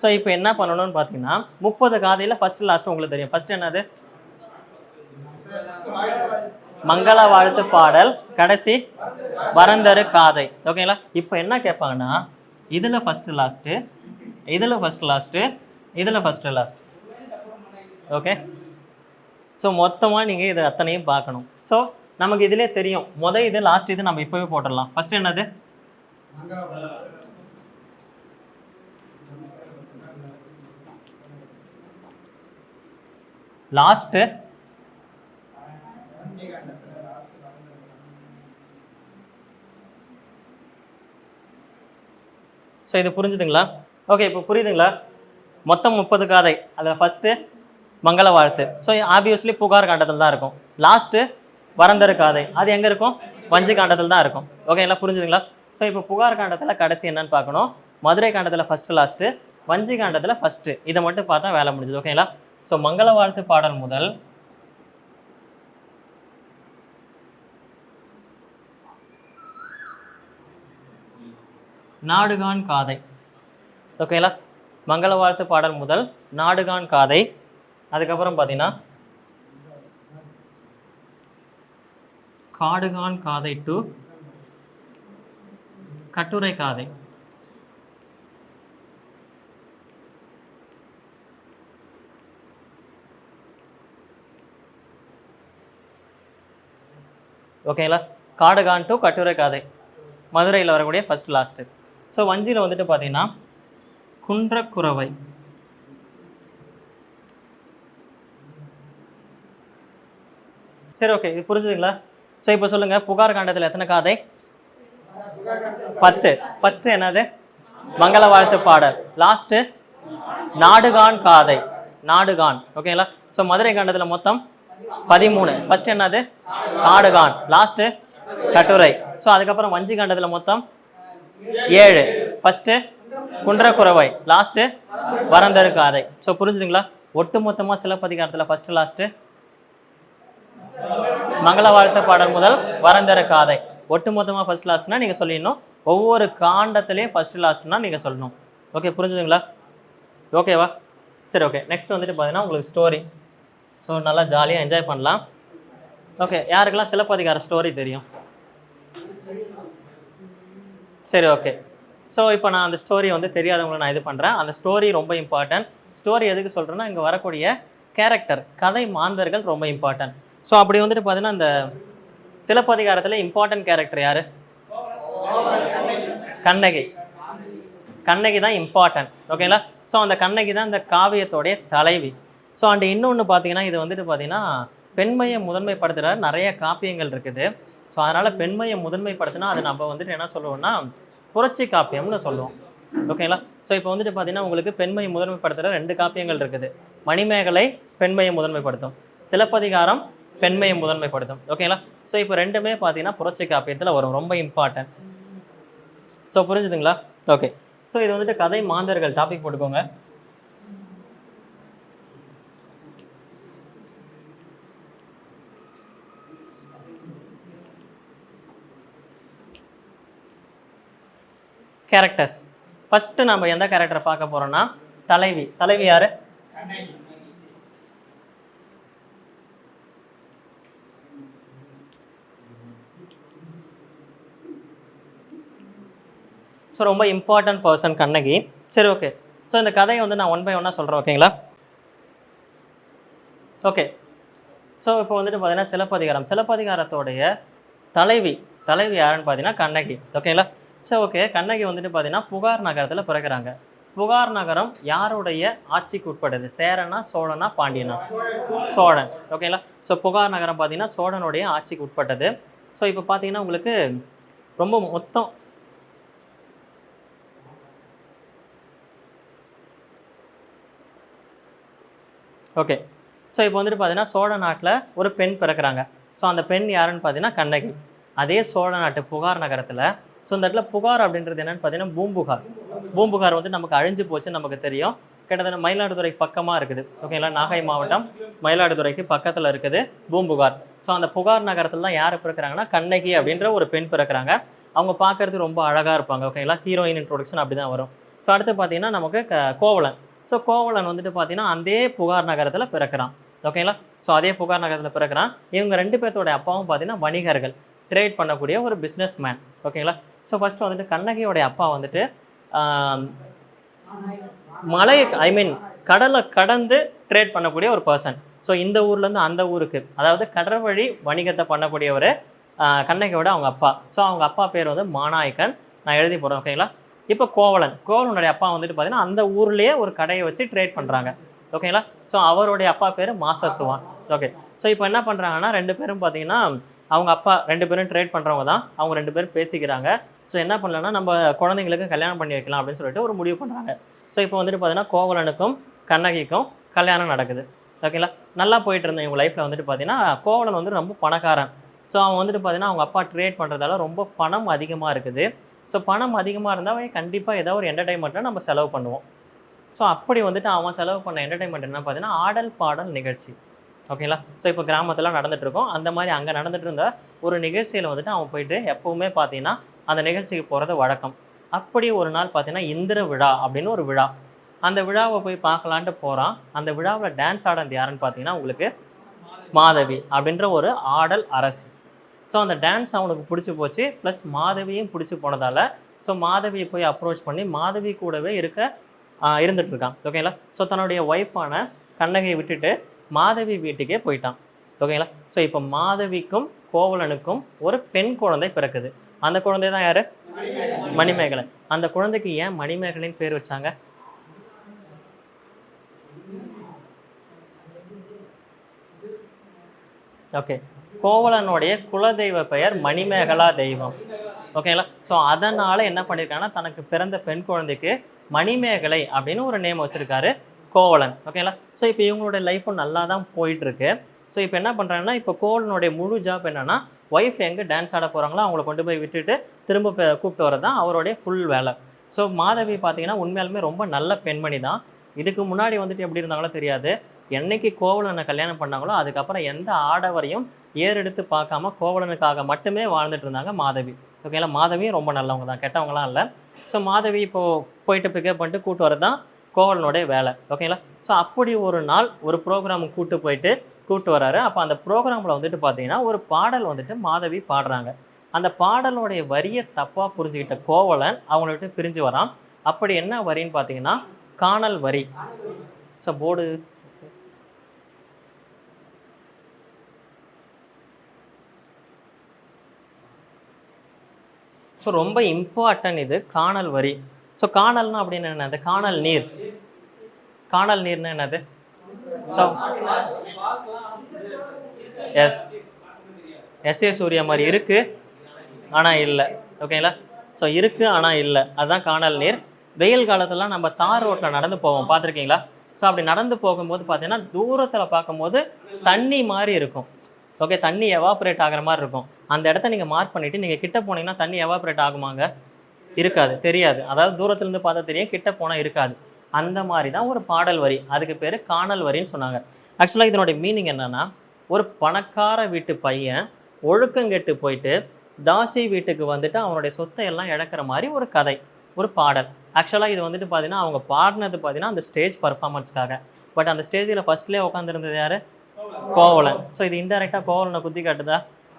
ஸோ இப்போ என்ன பண்ணணும்னு பார்த்தீங்கன்னா 30 காதையில் ஃபஸ்ட்டு லாஸ்ட்டு உங்களுக்கு தெரியும். ஃபஸ்ட்டு என்னது? மங்கள வாழ்த்து பாடல், கடைசி வரந்தரு காதை. ஓகேங்களா? இப்போ என்ன கேட்பாங்கன்னா இதில் ஃபஸ்ட்டு லாஸ்ட்டு, இதில் ஃபஸ்ட்டு லாஸ்ட்டு, இதில் ஃபஸ்ட்டு லாஸ்ட். ஓகே. ஸோ மொத்தமாக நீங்கள் இதை அத்தனையும் பார்க்கணும். ஸோ நமக்கு இதிலே தெரியும், இது லாஸ்ட், இது நம்ம இப்போவே போட்டுடலாம். ஃபஸ்ட்டு என்னது? லாஸ்ட்டு, ஸோ இது புரிஞ்சுதுங்களா? ஓகே. இப்போ புரியுதுங்களா? மொத்தம் 30 காதை, அதில் ஃபஸ்ட்டு மங்கள வாழ்த்து. ஸோ ஆப்வியஸ்லி புகார் காண்டத்தில் தான் இருக்கும். லாஸ்ட்டு வரந்தரு காதை, அது எங்கே இருக்கும்? வஞ்சி காண்டத்தில் தான் இருக்கும். ஓகேங்களா? புரிஞ்சுதுங்களா? ஸோ இப்போ புகார் காண்டத்தில் கடைசி என்னன்னு பார்க்கணும். மதுரை காண்டத்தில் ஃபஸ்ட்டு லாஸ்ட்டு, வஞ்சி காண்டத்தில் ஃபஸ்ட்டு. இதை மட்டும் பார்த்தா வேலை முடிஞ்சது. ஓகேங்களா? ஸோ மங்கள வாழ்த்து பாடல் முதல் நாடுகான் காதை. ஓகேங்களா? மங்கள வாழ்த்து பாடல் முதல் நாடுகான் காதை. அதுக்கப்புறம் பார்த்தீங்கன்னா காடுகான் காதை டு கட்டுரை காதை. ஓகேங்களா? காடுகான் டு கட்டுரை காதை, மதுரையில் வரக்கூடிய ஃபஸ்ட் லாஸ்ட்டு. ஸோ வஞ்சியில் வந்துட்டு பார்த்தீங்கன்னா குன்றக்குறவை. சரி, ஓகே. இது புரிஞ்சுதுங்களா? ஸோ இப்போ சொல்லுங்க, புகார் காண்டத்தில் எத்தனை காதை? 10. ஃபர்ஸ்ட் என்னது? மங்கள வாழ்த்து பாடல். லாஸ்ட் நாடுகான் காதை, நாடுகான். ஓகேங்களா? ஸோ மதுரை காண்டத்தில் மொத்தம் 13. ஃபர்ஸ்ட் என்னது? நாடுகான். லாஸ்ட் கட்டுரை. ஸோ அதுக்கப்புறம் வஞ்சி காண்டத்தில் மொத்தம் 7. ஃபர்ஸ்ட் குன்றக்குறவை, லாஸ்ட் வரந்தரு காதை. ஸோ புரிஞ்சுதுங்களா? ஒட்டு மொத்தமாக சிலப்பதிகாரத்தில் ஃபர்ஸ்ட் லாஸ்ட் மங்கள வாழ்த்து பாடல் முதல் வரந்தர காதை, ஒட்டு மொத்தமாக ஃபர்ஸ்ட் லாஸ்ட்னா நீங்கள் சொல்லிடணும். ஒவ்வொரு காண்டத்திலையும் ஃபர்ஸ்ட் லாஸ்ட்னா நீங்கள் சொல்லணும். ஓகே, புரிஞ்சுதுங்களா? ஓகேவா? சரி, ஓகே. நெக்ஸ்ட் வந்துட்டு பார்த்தீங்கன்னா உங்களுக்கு ஸ்டோரி. ஸோ நல்லா ஜாலியாக என்ஜாய் பண்ணலாம். ஓகே, யாருக்கெல்லாம் சிலப்பதிகார ஸ்டோரி தெரியும்? சரி, ஓகே. ஸோ இப்போ நான் அந்த ஸ்டோரி வந்து தெரியாதவங்களை நான் இது பண்ணுறேன். அந்த ஸ்டோரி ரொம்ப இம்பார்ட்டன்ட். ஸ்டோரி எதுக்கு சொல்கிறேன்னா, இங்கே வரக்கூடிய கேரக்டர், கதை மாந்தர்கள் ரொம்ப இம்பார்ட்டன்ட். ஸோ அப்படி வந்துட்டு பார்த்தீங்கன்னா இந்த சிலப்பதிகாரத்தில் இம்பார்ட்டன்ட் கேரக்டர் யார்? கண்ணகி. கண்ணகி தான் இம்பார்ட்டன்ட். ஓகேங்களா? ஸோ அந்த கண்ணகி தான் இந்த காவியத்தோடைய தலைவி. ஸோ அண்ட் இன்னொன்று பார்த்தீங்கன்னா, இது வந்துட்டு பார்த்தீங்கன்னா பெண்மையை முதன்மைப்படுத்துகிற நிறைய காப்பியங்கள் இருக்குது. ஸோ அதனால் பெண்மையை முதன்மைப்படுத்தினா அது நம்ம வந்துட்டு என்ன சொல்லுவோம்னா புரட்சி காப்பியம்னு சொல்லுவோம். ஓகேங்களா? ஸோ இப்போ வந்துட்டு பார்த்தீங்கன்னா உங்களுக்கு பெண்மையை முதன்மைப்படுத்துகிற 2 காப்பியங்கள் இருக்குது. மணிமேகலை பெண்மையை முதன்மைப்படுத்தும், சிலப்பதிகாரம் பெண்மையை முதன்மைப்படுத்தும். ஓகேங்களா? ஸோ இப்போ ரெண்டுமே பார்த்தீங்கன்னா புரட்சி காப்பியத்தில் வரும், ரொம்ப இம்பார்ட்டன்ட். ஸோ புரிஞ்சுதுங்களா? ஓகே. ஸோ இது வந்துட்டு கதை மாந்தர்கள் டாபிக் போட்டுக்கோங்க. கேரக்டர்ஸ். ஃபர்ஸ்ட் நம்ம எந்த கேரக்டரை பார்க்க போறோம்னா தலைவி. தலைவி யாரு? ஸோ ரொம்ப இம்பார்ட்டன்ட் பர்சன் கண்ணகி. சரி, ஓகே. ஸோ இந்த கதையை வந்து நான் 1 by 1 சொல்கிறேன். ஓகேங்களா? ஓகே. ஸோ இப்போ வந்துட்டு பார்த்தீங்கன்னா சிலப்பதிகாரம், சிலப்பதிகாரத்தோடைய தலைவி யாருன்னு பார்த்தீங்கன்னா கண்ணகி. ஓகேங்களா? ஸோ ஓகே, கண்ணகி வந்துட்டு பார்த்தீங்கன்னா புகார் நகரத்தில் பிறக்கிறாங்க. புகார் நகரம் யாருடைய ஆட்சிக்கு உட்பட்டது? சேரனா, சோழனா, பாண்டியனா? சோழன். ஓகேங்களா? ஸோ புகார் நகரம் பார்த்தீங்கன்னா சோழனுடைய ஆட்சிக்கு உட்பட்டது. ஸோ இப்போ பார்த்தீங்கன்னா உங்களுக்கு ரொம்ப மொத்தம் ஓகே. ஸோ இப்போ வந்துட்டு பார்த்தீங்கன்னா சோழ நாட்டில் ஒரு பெண் பிறக்கிறாங்க. ஸோ அந்த பெண் யாருன்னு பார்த்தீங்கன்னா கண்ணகி. அதே சோழ நாட்டு புகார் நகரத்தில், ஸோ இந்த இடத்துல புகார் அப்படின்றது என்னன்னு பார்த்தீங்கன்னா பூம்புகார். பூம்புகார் வந்து நமக்கு அழிஞ்சு போச்சு, நமக்கு தெரியும். கிட்டத்தட்ட மயிலாடுதுறை பக்கமாக இருக்குது. ஓகேங்களா? நாகை மாவட்டம் மயிலாடுதுறைக்கு பக்கத்தில் இருக்குது பூம்புகார். ஸோ அந்த புகார் நகரத்தில் தான் யார் பிறக்கிறாங்கன்னா கண்ணகி அப்படின்ற ஒரு பெண் பிறக்கிறாங்க. அவங்க பார்க்கறது ரொம்ப அழகாக இருப்பாங்க. ஓகேங்களா? ஹீரோயின் இன்ட்ரோடக்ஷன் அப்படி தான் வரும். ஸோ அடுத்து பார்த்தீங்கன்னா நமக்கு கோவலன். ஸோ கோவலன் வந்துட்டு பார்த்தீங்கன்னா அதே புகார் நகரத்தில் பிறக்கிறான். ஓகேங்களா? ஸோ அதே புகார் நகரத்தில் பிறக்கிறான். இவங்க 2 பேர்த்தோட அப்பாவும் பார்த்தீங்கன்னா வணிகர்கள், ட்ரேட் பண்ணக்கூடிய ஒரு பிஸ்னஸ் மேன். ஓகேங்களா? ஸோ ஃபர்ஸ்ட் வந்துட்டு கண்ணகியோடைய அப்பா வந்துட்டு மலை கடலை கடந்து ட்ரேட் பண்ணக்கூடிய ஒரு பர்சன். ஸோ இந்த ஊர்லேருந்து அந்த ஊருக்கு, அதாவது கடல் வழி வணிகத்தை பண்ணக்கூடிய ஒரு கண்ணகியோட அவங்க அப்பா. ஸோ அவங்க அப்பா பேர் வந்து மாநாயக்கன். நான் எழுதி போகிறேன். ஓகேங்களா? இப்போ கோவலனுடைய அப்பா வந்துட்டு பார்த்தீங்கன்னா அந்த ஊர்லேயே ஒரு கடையை வச்சு ட்ரேட் பண்ணுறாங்க. ஓகேங்களா? ஸோ அவருடைய அப்பா பேர் மாசத்துவான். ஓகே. ஸோ இப்போ என்ன பண்ணுறாங்கன்னா 2 பேரும் பார்த்தீங்கன்னா அவங்க அப்பா 2 பேரும் ட்ரேட் பண்ணுறவங்க தான். அவங்க 2 பேரும் பேசிக்கிறாங்க. ஸோ என்ன பண்ணலன்னா நம்ம குழந்தைங்களுக்கு கல்யாணம் பண்ணி வைக்கலாம் அப்படின்னு சொல்லிட்டு ஒரு முடிவு பண்ணுறாங்க. ஸோ இப்போ வந்துட்டு பார்த்தீங்கன்னா கோவலனுக்கும் கண்ணகிக்கும் கல்யாணம் நடக்குது. ஓகேங்களா? நல்லா போயிட்டு இருந்த இவங்க லைஃப்பில் வந்துட்டு பார்த்தீங்கன்னா கோவலன் வந்து ரொம்ப பணக்காரன். ஸோ அவன் வந்துட்டு பார்த்தீங்கன்னா அவங்க அப்பா ட்ரேட் பண்ணுறதால ரொம்ப பணம் அதிகமாக இருக்குது. ஸோ பணம் அதிகமாக இருந்தால் கண்டிப்பாக ஏதாவது ஒரு என்டர்டைன்மெண்ட்டில் நம்ம செலவு பண்ணுவோம். ஸோ அப்படி வந்துட்டு அவன் செலவு பண்ண என்டர்டைன்மெண்ட் என்ன பார்த்தீங்கன்னா ஆடல் பாடல் நிகழ்ச்சி. ஓகேங்களா? ஸோ இப்போ கிராமத்தில் நடந்துகிட்ருக்கோம். அந்த மாதிரி அங்கே நடந்துகிட்டு இருந்த ஒரு நிகழ்ச்சியில் வந்துட்டு அவன் போயிட்டு எப்போவுமே பார்த்தீங்கன்னா அந்த நிகழ்ச்சிக்கு போகிறது வழக்கம். அப்படி ஒரு நாள் பார்த்தீங்கன்னா இந்திர விழா அப்படின்னு ஒரு விழா. அந்த விழாவை போய் பார்க்கலான்ட்டு போகிறான். அந்த விழாவில் டான்ஸ் ஆடுறது யாருன்னு பார்த்தீங்கன்னா உங்களுக்கு மாதவி அப்படின்ற ஒரு ஆடல் அரசி. ஸோ அந்த டான்ஸ் அவனுக்கு பிடிச்சி போச்சு, ப்ளஸ் மாதவியும் பிடிச்சி போனதால் ஸோ மாதவியை போய் அப்ரோச் பண்ணி மாதவி கூடவே இருந்துகிட்ருக்கான். ஓகேங்களா? ஸோ தன்னுடைய ஒய்ஃபான கண்ணகியை விட்டுட்டு மாதவி வீட்டுக்கே போயிட்டான். ஓகேங்களா? ஸோ இப்போ மாதவிக்கும் கோவலனுக்கும் ஒரு பெண் குழந்தை பிறக்குது. அந்த குழந்தை தான் யார்? மணிமேகலை. அந்த குழந்தைக்கு ஏன் மணிமேகலைன்னு பேர் வச்சாங்க? ஓகே. கோவலனுடைய குலதெய்வ பெயர் மணிமேகலா தெய்வம். ஓகேங்களா? ஸோ அதனால் என்ன பண்ணியிருக்காங்கன்னா தனக்கு பிறந்த பெண் குழந்தைக்கு மணிமேகலை அப்படின்னு ஒரு நேம் வச்சுருக்காரு கோவலன். ஓகேங்களா? ஸோ இப்போ இவங்களோட லைஃப்பும் நல்லா தான் போயிட்டுருக்கு. ஸோ இப்போ என்ன பண்ணுறாங்கன்னா, இப்போ கோவலனுடைய முழு ஜாப் என்னென்னா, ஒய்ஃப் எங்கே டான்ஸ் ஆட போகிறாங்களோ அவங்கள கொண்டு போய் விட்டுட்டு திரும்ப கூப்பிட்டு வரது தான் அவருடைய ஃபுல் வேலை. ஸோ மாதவி பார்த்தீங்கன்னா உண்மையாலுமே ரொம்ப நல்ல பெண்மணி தான். இதுக்கு முன்னாடி வந்துட்டு எப்படி இருந்தாங்களோ தெரியாது. என்னைக்கு கோவலனை கல்யாணம் பண்ணாங்களோ அதுக்கப்புறம் எந்த ஆடவரையும் ஏறெடுத்து பார்க்காம கோவலனுக்காக மட்டுமே வாழ்ந்துட்டு இருந்தாங்க மாதவி. ஓகேங்களா? மாதவியும் ரொம்ப நல்லவங்க தான், கெட்டவங்களாம் இல்லை. ஸோ மாதவி இப்போது போயிட்டு பிக்கப் பண்ணிட்டு கூப்பிட்டு வரது தான் கோவலனுடைய வேலை. ஓகேங்களா? ஸோ அப்படி ஒரு நாள் ஒரு ப்ரோக்ராமுக்கு கூப்பிட்டு வராரு. அப்போ அந்த ப்ரோக்ராமில் வந்துட்டு பார்த்தீங்கன்னா ஒரு பாடல் வந்துட்டு மாதவி பாடுறாங்க. அந்த பாடலோடைய வரியை தப்பாக புரிஞ்சுக்கிட்ட கோவலன் அவங்கள விட்டு பிரிஞ்சு வரான். அப்படி என்ன வரின்னு பார்த்தீங்கன்னா காணல் வரி. ஸோ போர்டு ஸோ ரொம்ப இம்பார்ட்டன் இது காணல் வரி. ஸோ காணல்னா அப்படின்னு என்னது? காணல் நீர். காணல் நீர்னா என்னது? ஸோ எஸ் சூர்யா மாதிரி இருக்கு ஆனால் இல்லை. ஓகேங்களா? ஸோ இருக்குது ஆனால் இல்லை, அதுதான் காணல் நீர். வெயில் காலத்துலலாம் நம்ம தார் ரோட்டில் நடந்து போவோம், பார்த்துருக்கீங்களா? ஸோ அப்படி நடந்து போகும்போது பார்த்தீங்கன்னா தூரத்தில் பார்க்கும்போது தண்ணி மாதிரி இருக்கும். ஓகே, தண்ணி எவாப்ரேட் ஆகிற மாதிரி இருக்கும். அந்த இடத்த நீங்கள் மார்க் பண்ணிவிட்டு நீங்கள் கிட்ட போனீங்கன்னா தண்ணி எவாப்ரேட் ஆகுமாங்க? இருக்காது, தெரியாது. அதாவது தூரத்துலேருந்து பார்த்தா தெரியும், கிட்ட போனால் இருக்காது. அந்த மாதிரி தான் ஒரு பாடல் வரி. அதுக்கு பேர் காணல் வரின்னு சொன்னாங்க. ஆக்சுவலாக இதனுடைய மீனிங் என்னென்னா, ஒரு பணக்கார வீட்டு பையன் ஒழுக்கங்கெட்டு போயிட்டு தாசி வீட்டுக்கு வந்துட்டு அவனுடைய சொத்தை எல்லாம் இழக்கிற மாதிரி ஒரு கதை, ஒரு பாடல். ஆக்சுவலாக இது வந்துட்டு பார்த்தீங்கன்னா அவங்க பாடினது பார்த்தீங்கன்னா அந்த ஸ்டேஜ் பர்ஃபார்மன்ஸ்க்காக. பட் அந்த ஸ்டேஜில் ஃபஸ்ட்லேயே உட்காந்துருந்தது யார்? கோவலன். ஸோ இது இன்டெரக்டாக கோவலனை குத்தி காட்டுதா?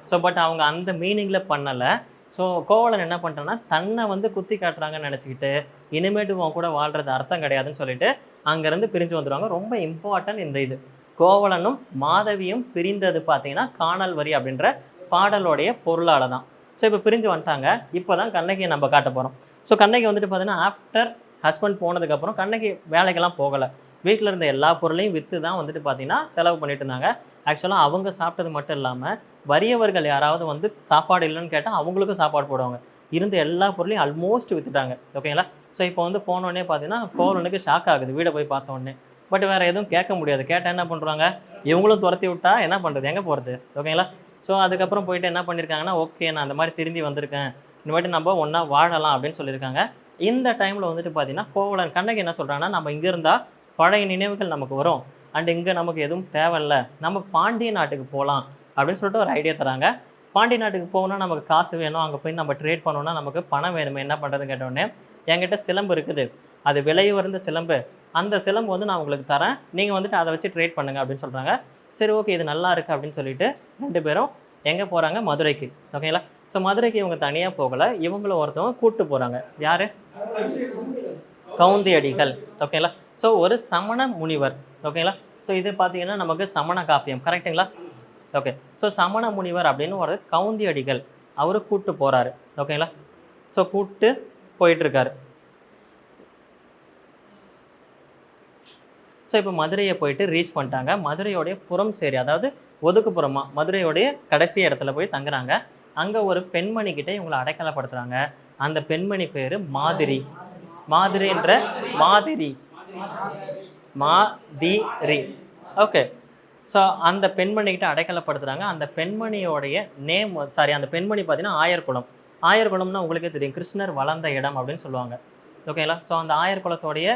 ஸோ பட் அவங்க அந்த மீனிங்கில் பண்ணலை. ஸோ கோவலன் என்ன பண்ணுறான்னா தன்னை வந்து குத்தி காட்டுறாங்கன்னு நினச்சிக்கிட்டு இனிமேட்டு உன் கூட வாழ்கிறது அர்த்தம் கிடையாதுன்னு சொல்லிட்டு அங்கேருந்து பிரிஞ்சு வந்துடுவாங்க. ரொம்ப இம்பார்ட்டன்ட் இந்த இது. கோவலனும் மாதவியும் பிரிந்தது பார்த்தீங்கன்னா காணல் வரி அப்படின்ற பாடலோடைய பொருளால் தான். ஸோ இப்போ பிரிஞ்சு வந்துட்டாங்க. இப்போ தான் கண்ணகியை நம்ம காட்ட போகிறோம். ஸோ கண்ணகி வந்துட்டு பார்த்தீங்கன்னா ஆஃப்டர் ஹஸ்பண்ட் போனதுக்கப்புறம் கண்ணகி வேலைக்கெல்லாம் போகலை. வீட்டில் இருந்த எல்லா பொருளையும் விற்று தான் வந்துட்டு பார்த்தீங்கன்னா செலவு பண்ணிட்டு இருந்தாங்க. ஆக்சுவலாக அவங்க சாப்பிட்டது மட்டும் இல்லாமல் வறியவர்கள் யாராவது வந்து சாப்பாடு இல்லைன்னு கேட்டால் அவங்களுக்கும் சாப்பாடு போடுவாங்க. இருந்த எல்லா பொருளையும் ஆல்மோஸ்ட் விற்றுட்டாங்க. ஓகேங்களா? ஸோ இப்போ வந்து போனோடனே பார்த்தீங்கன்னா கோவலனுக்கு ஷாக் ஆகுது வீடை போய் பார்த்தோன்னே. பட் வேறு எதுவும் கேட்க முடியாது. கேட்டால் என்ன பண்ணுறாங்க, இவங்களும் துரத்தி விட்டா என்ன பண்ணுறது, எங்கே போகிறது? ஓகேங்களா? ஸோ அதுக்கப்புறம் போயிட்டு என்ன பண்ணியிருக்காங்கன்னா, ஓகே நான் அந்த மாதிரி திரும்பி வந்திருக்கேன், இனிமேட்டு நம்ம ஒன்றா வாழலாம் அப்படின்னு சொல்லியிருக்காங்க. இந்த டைமில் வந்துட்டு பார்த்தீங்கன்னா கோவலன் கண்ணகி என்ன சொல்கிறாங்கன்னா, நம்ம இங்கே இருந்தால் பழைய நினைவுகள் நமக்கு வரும், அண்ட் இங்கே நமக்கு எதுவும் தேவையில்லை, நம்ம பாண்டிய நாட்டுக்கு போகலாம் அப்படின்னு சொல்லிட்டு ஒரு ஐடியா தராங்க. பாண்டிய நாட்டுக்கு போகணுன்னா நமக்கு காசு வேணும், அங்கே போய் நம்ம ட்ரேட் பண்ணோன்னா நமக்கு பணம் வேணுமே, என்ன பண்ணுறதுன்னு கேட்டோடனே என்கிட்ட சிலம்பு இருக்குது, அது விலை உயர்ந்த சிலம்பு, அந்த சிலம்பு வந்து நான் உங்களுக்கு தரேன், நீங்கள் வந்துட்டு அதை வச்சு ட்ரேட் பண்ணுங்கள் அப்படின்னு சொல்கிறாங்க. சரி ஓகே இது நல்லா இருக்குது அப்படின்னு சொல்லிட்டு 2 பேரும் எங்கே போகிறாங்க? மதுரைக்கு. ஓகேங்களா? ஸோ மதுரைக்கு இவங்க தனியாக போகலை, இவங்கள ஒருத்தவங்க கூப்பிட்டு போகிறாங்க. யார்? கவுந்தியடிகள். ஓகேங்களா? ஸோ ஒரு சமண முனிவர். ஓகேங்களா? ஸோ இது பார்த்தீங்கன்னா நமக்கு சமண காப்பியம், கரெக்டுங்களா? ஓகே. ஸோ சமண முனிவர் அப்படின்னு ஒரு கவுந்தியடிகள் அவரு கூப்பிட்டு போகிறாரு. ஓகேங்களா? ஸோ கூப்பிட்டு போயிட்டுருக்காரு. ஸோ இப்போ மதுரையை போயிட்டு ரீச் பண்ணிட்டாங்க. மதுரையோடைய புறம் சேரி, அதாவது ஒதுக்குப்புறமாக மதுரையோடைய கடைசி இடத்துல போய் தங்குறாங்க. அங்கே ஒரு பெண்மணி கிட்டே இவங்களை அடைக்கலப்படுத்துகிறாங்க. அந்த பெண்மணி பேர் மாதிரி. மாதிரின்ற மாதிரி மாதிரி. ஓகே. ஸோ அந்த பெண்மணிக்கிட்ட அடைக்கலப்படுத்துகிறாங்க. அந்த பெண்மணியோடைய நேம் அந்த பெண்மணி பார்த்தீங்கன்னா ஆயர்குளம். ஆயர்குளம்னா உங்களுக்கே தெரியும், கிருஷ்ணர் வளர்ந்த இடம் அப்படின்னு சொல்லுவாங்க. ஓகேங்களா? ஸோ அந்த ஆயர்குளத்தோடைய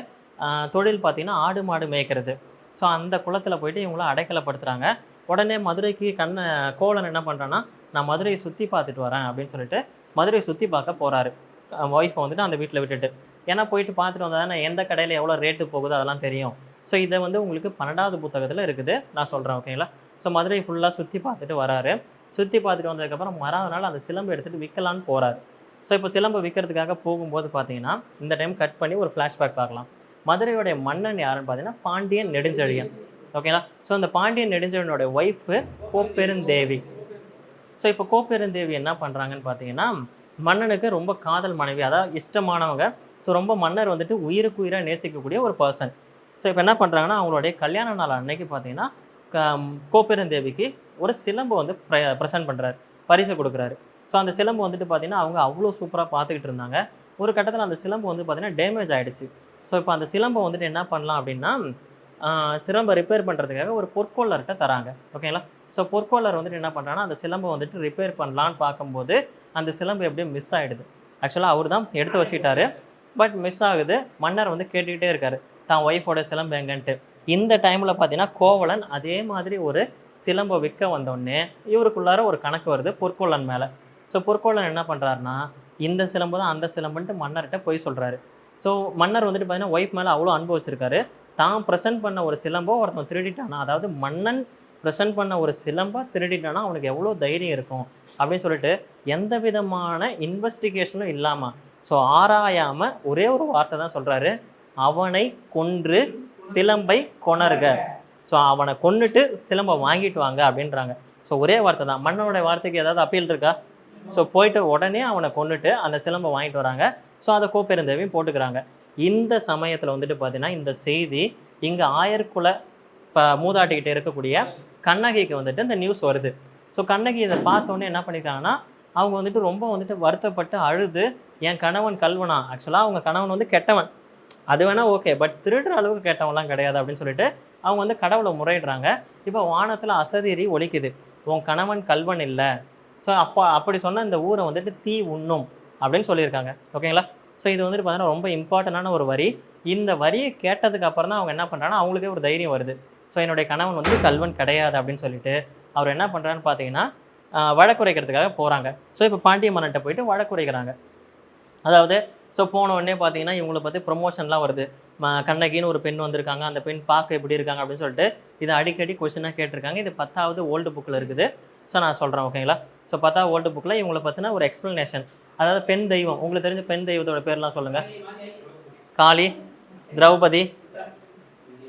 தொழில் பார்த்தீங்கன்னா ஆடு மாடு மேய்க்கிறது. ஸோ அந்த குளத்தில் போயிட்டு இவங்கள அடைக்கலப்படுத்துகிறாங்க. உடனே மதுரைக்கு கோவலன் என்ன பண்ணுறான்னா, நான் மதுரையை சுற்றி பார்த்துட்டு வரேன் அப்படின்னு சொல்லிட்டு மதுரையை சுற்றி பார்க்க போகிறாரு. ஒய்ஃபை வந்துட்டு அந்த வீட்டில் விட்டுட்டு. ஏன்னா போயிட்டு பார்த்துட்டு வந்தால் தானே எந்த கடையில் எவ்வளோ ரேட்டு போகுது அதெல்லாம் தெரியும். ஸோ இதை வந்து உங்களுக்கு 12வது புத்தகத்தில் இருக்குது, நான் சொல்கிறேன். ஓகேங்களா? ஸோ மதுரை ஃபுல்லாக சுற்றி பார்த்துட்டு வராரு. சுற்றி பார்த்துட்டு வந்ததுக்கப்புறம் மறாவது அந்த சிலம்பு எடுத்துகிட்டு விற்கலான்னு போகிறாரு. ஸோ இப்போ சிலம்பு விற்கிறதுக்காக போகும்போது பார்த்தீங்கன்னா இந்த டைம் கட் பண்ணி ஒரு ஃப்ளாஷ்பேக் பார்க்கலாம். மதுரையோடைய மன்னன் யாருன்னு பார்த்தீங்கன்னா பாண்டியன் நெடுஞ்செழியன். ஓகேங்களா? ஸோ அந்த பாண்டியன் நெடுஞ்செழியனுடைய ஒய்ஃபு கோப்பெருந்தேவி. ஸோ இப்போ கோப்பெருந்தேவி என்ன பண்ணுறாங்கன்னு பார்த்தீங்கன்னா, மன்னனுக்கு ரொம்ப காதல் மனைவி, அதாவது இஷ்டமானவங்க. ஸோ ரொம்ப மன்னர் வந்துட்டு உயிருக்கு உயிராக நேசிக்கக்கூடிய ஒரு பர்சன். ஸோ இப்போ என்ன பண்ணுறாங்கன்னா, அவங்களுடைய கல்யாண நாள் அன்னைக்கு பார்த்தீங்கன்னா கோப்பெருந்தேவிக்கு ஒரு சிலம்பு வந்து ப்ரெசென்ட் பண்ணுறாரு, பரிசு கொடுக்குறாரு. ஸோ அந்த சிலம்பு வந்துட்டு பார்த்தீங்கன்னா அவங்க அவ்வளோ சூப்பராக பார்த்துக்கிட்டு இருந்தாங்க. ஒரு கட்டத்தில் அந்த சிலம்பு வந்து பார்த்தீங்கன்னா டேமேஜ் ஆகிடுச்சு. ஸோ இப்போ அந்த சிலம்பை வந்துட்டு என்ன பண்ணலாம் அப்படின்னா சிலம்பை ரிப்பேர் பண்ணுறதுக்காக ஒரு பொற்கொள்ளர்கிட்ட தராங்க. ஓகேங்களா? ஸோ பொற்கொள்ளர் வந்துட்டு என்ன பண்ணுறாங்கன்னா அந்த சிலம்பை வந்துட்டு ரிப்பேர் பண்ணலான்னு பார்க்கும்போது அந்த சிலம்பு எப்படியும் மிஸ் ஆகிடுது. ஆக்சுவலாக அவர் தான் எடுத்து வச்சுக்கிட்டாரு, பட் மிஸ் ஆகுது. மன்னர் வந்து கேட்டுக்கிட்டே இருக்காரு தான் ஒய்ஃபோட சிலம்பு எங்கன்ட்டு. இந்த டைமில் பார்த்தீங்கன்னா கோவலன் அதே மாதிரி ஒரு சிலம்பை விற்க வந்தோடனே இவருக்குள்ளார ஒரு கணக்கு வருது பொற்கொள்ளன் மேலே. ஸோ பொற்கொள்ளன் என்ன பண்ணுறாருனா இந்த சிலம்பு தான் அந்த சிலம்புன்ட்டு மன்னர்கிட்ட போய் சொல்கிறாரு. ஸோ மன்னர் வந்துட்டு பார்த்தீங்கன்னா ஒய்ஃப் மேலே அவ்வளோ அன்பு வச்சிருக்காரு. தான் ப்ரெசென்ட் பண்ண ஒரு சிலம்போ ஒருத்தன் திருடிட்டானா, அதாவது மன்னன் ப்ரெசென்ட் பண்ண ஒரு சிலம்பை திருடிட்டானா அவனுக்கு எவ்வளோ தைரியம் இருக்கும் அப்படின்னு சொல்லிட்டு எந்த விதமான இன்வெஸ்டிகேஷனும் இல்லாமல், ஸோ ஆராயாமல் ஒரே ஒரு வார்த்தை தான் சொல்கிறாரு, அவனை கொன்று சிலம்பை கொணர்க. ஸோ அவனை கொன்னுட்டு சிலம்பை வாங்கிட்டு வாங்க அப்படின்றாங்க. ஸோ ஒரே வார்த்தை தான். மன்னனுடைய வார்த்தைக்கு ஏதாவது அப்பீல் இருக்கா? ஸோ போயிட்டு உடனே அவனை கொன்னுட்டு அந்த சிலம்பை வாங்கிட்டு வராங்க. ஸோ அதை கோப்பெருந்தேவியும் போட்டுக்கிறாங்க. இந்த சமயத்தில் வந்துட்டு பார்த்தீங்கன்னா இந்த செய்தி இங்கே ஆயர்குல மூதாட்டிக்கிட்ட இருக்கக்கூடிய கண்ணகிக்கு வந்துட்டு இந்த நியூஸ் வருது. ஸோ கண்ணகி இதை பார்த்தோன்னே என்ன பண்ணியிருக்காங்கன்னா அவங்க வந்துட்டு ரொம்ப வந்துட்டு வருத்தப்பட்டு அழுது, என் கணவன் கல்வனா, ஆக்சுவலாக அவங்க கணவன் வந்து கெட்டவன், அது வேணால் ஓகே, பட் திருடுற அளவுக்கு கெட்டவன்லாம் கிடையாது அப்படின்னு சொல்லிட்டு அவங்க வந்து கடவுளை முறையிடுறாங்க. இப்போ வானத்தில் அசரீரி ஒலிக்குது, உன் கணவன் கல்வன் இல்லை. ஸோ அப்படி சொன்ன இந்த ஊரை வந்துட்டு தீ உண்ணும் அப்படின்னு சொல்லியிருக்காங்க. ஓகேங்களா? ஸோ இது வந்துட்டு பார்த்தீங்கன்னா ரொம்ப இம்பார்ட்டண்டான ஒரு வரி. இந்த வரியை கேட்டதுக்கு அப்புறம் தான் அவங்க என்ன பண்ணுறாங்கன்னா அவங்களுக்கே ஒரு தைரியம் வருது. ஸோ என்னுடைய கணவன் வந்து கல்வன் கிடையாது அப்படின்னு சொல்லிட்டு அவர் என்ன பண்ணுறான்னு பார்த்தீங்கன்னா வழக்குரைக்கிறதுக்காக போகிறாங்க. ஸோ இப்போ பாண்டிய மன்னன்ட்ட போயிட்டு வழக்குரைக்கிறாங்க. அதாவது ஸோ போன உடனே பார்த்தீங்கன்னா இவங்களை பற்றி ப்ரொமோஷன்லாம் வருது. கண்ணகின்னு ஒரு பெண் வந்திருக்காங்க, அந்த பெண் பார்க்க எப்படி இருக்காங்க அப்படின்னு சொல்லிட்டு இதை அடிக்கடி கொஸ்டினாக கேட்டிருக்காங்க. இது 10வது ஓல்டு புக்கில் இருக்குது. ஸோ நான் சொல்கிறேன். ஓகேங்களா? ஸோ 10வது ஓல்டு புக்கில் இவங்களை பற்றின ஒரு எக்ஸ்ப்ளனேஷன், அதாவது பெண் தெய்வம், உங்களுக்கு தெரிஞ்ச பெண் தெய்வத்தோட பேர்லாம் சொல்லுங்கள். காளி, திரௌபதி,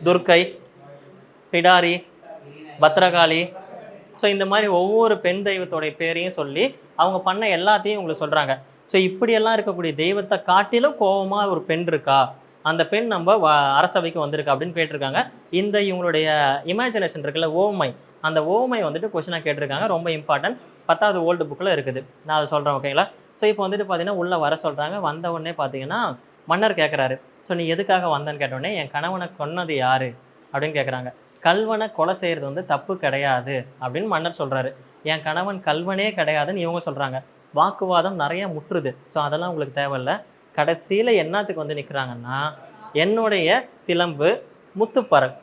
துர்க்கை, பிடாரி, பத்ரகாளி. ஸோ இந்த மாதிரி ஒவ்வொரு பெண் தெய்வத்தோடைய பேரையும் சொல்லி அவங்க பண்ண எல்லாத்தையும் உங்களுக்கு சொல்கிறாங்க. ஸோ இப்படியெல்லாம் இருக்கக்கூடிய தெய்வத்தை காட்டிலும் கோபமாக ஒரு பெண் இருக்கா, அந்த பெண் நம்ம அரசவைக்கு வந்திருக்கா அப்படின்னு கேட்டிருக்காங்க. இந்த இவங்களுடைய இமேஜினேஷன் இருக்குல்ல, ஓமை, அந்த ஓமை வந்துட்டு கொஸ்டினாக கேட்டிருக்காங்க. ரொம்ப இம்பார்ட்டன்ட், 10வது ஓல்டு புக்கில் இருக்குது. நான் அதை சொல்கிறேன். ஓகேங்களா? ஸோ இப்போ வந்துட்டு பார்த்தீங்கன்னா உள்ளே வர சொல்கிறாங்க. வந்த உடனே பார்த்தீங்கன்னா மன்னர் கேட்குறாரு, ஸோ நீ எதுக்காக வந்தேன்னு கேட்டோடனே என் கணவனை கொன்னது யார் அப்படின்னு கேட்குறாங்க. கல்வனை கொலை செய்கிறது வந்து தப்பு கிடையாது அப்படின்னு மன்னர் சொல்கிறாரு. என் கணவன் கல்வனே கிடையாதுன்னு இவங்க சொல்கிறாங்க. வாக்குவாதம் நிறைய முற்றுது. ஸோ அதெல்லாம் உங்களுக்கு தேவையில்லை. கடைசியில் என்னத்துக்கு வந்து நிற்கிறாங்கன்னா, என்னுடைய சிலம்பு முத்துப்பறல்,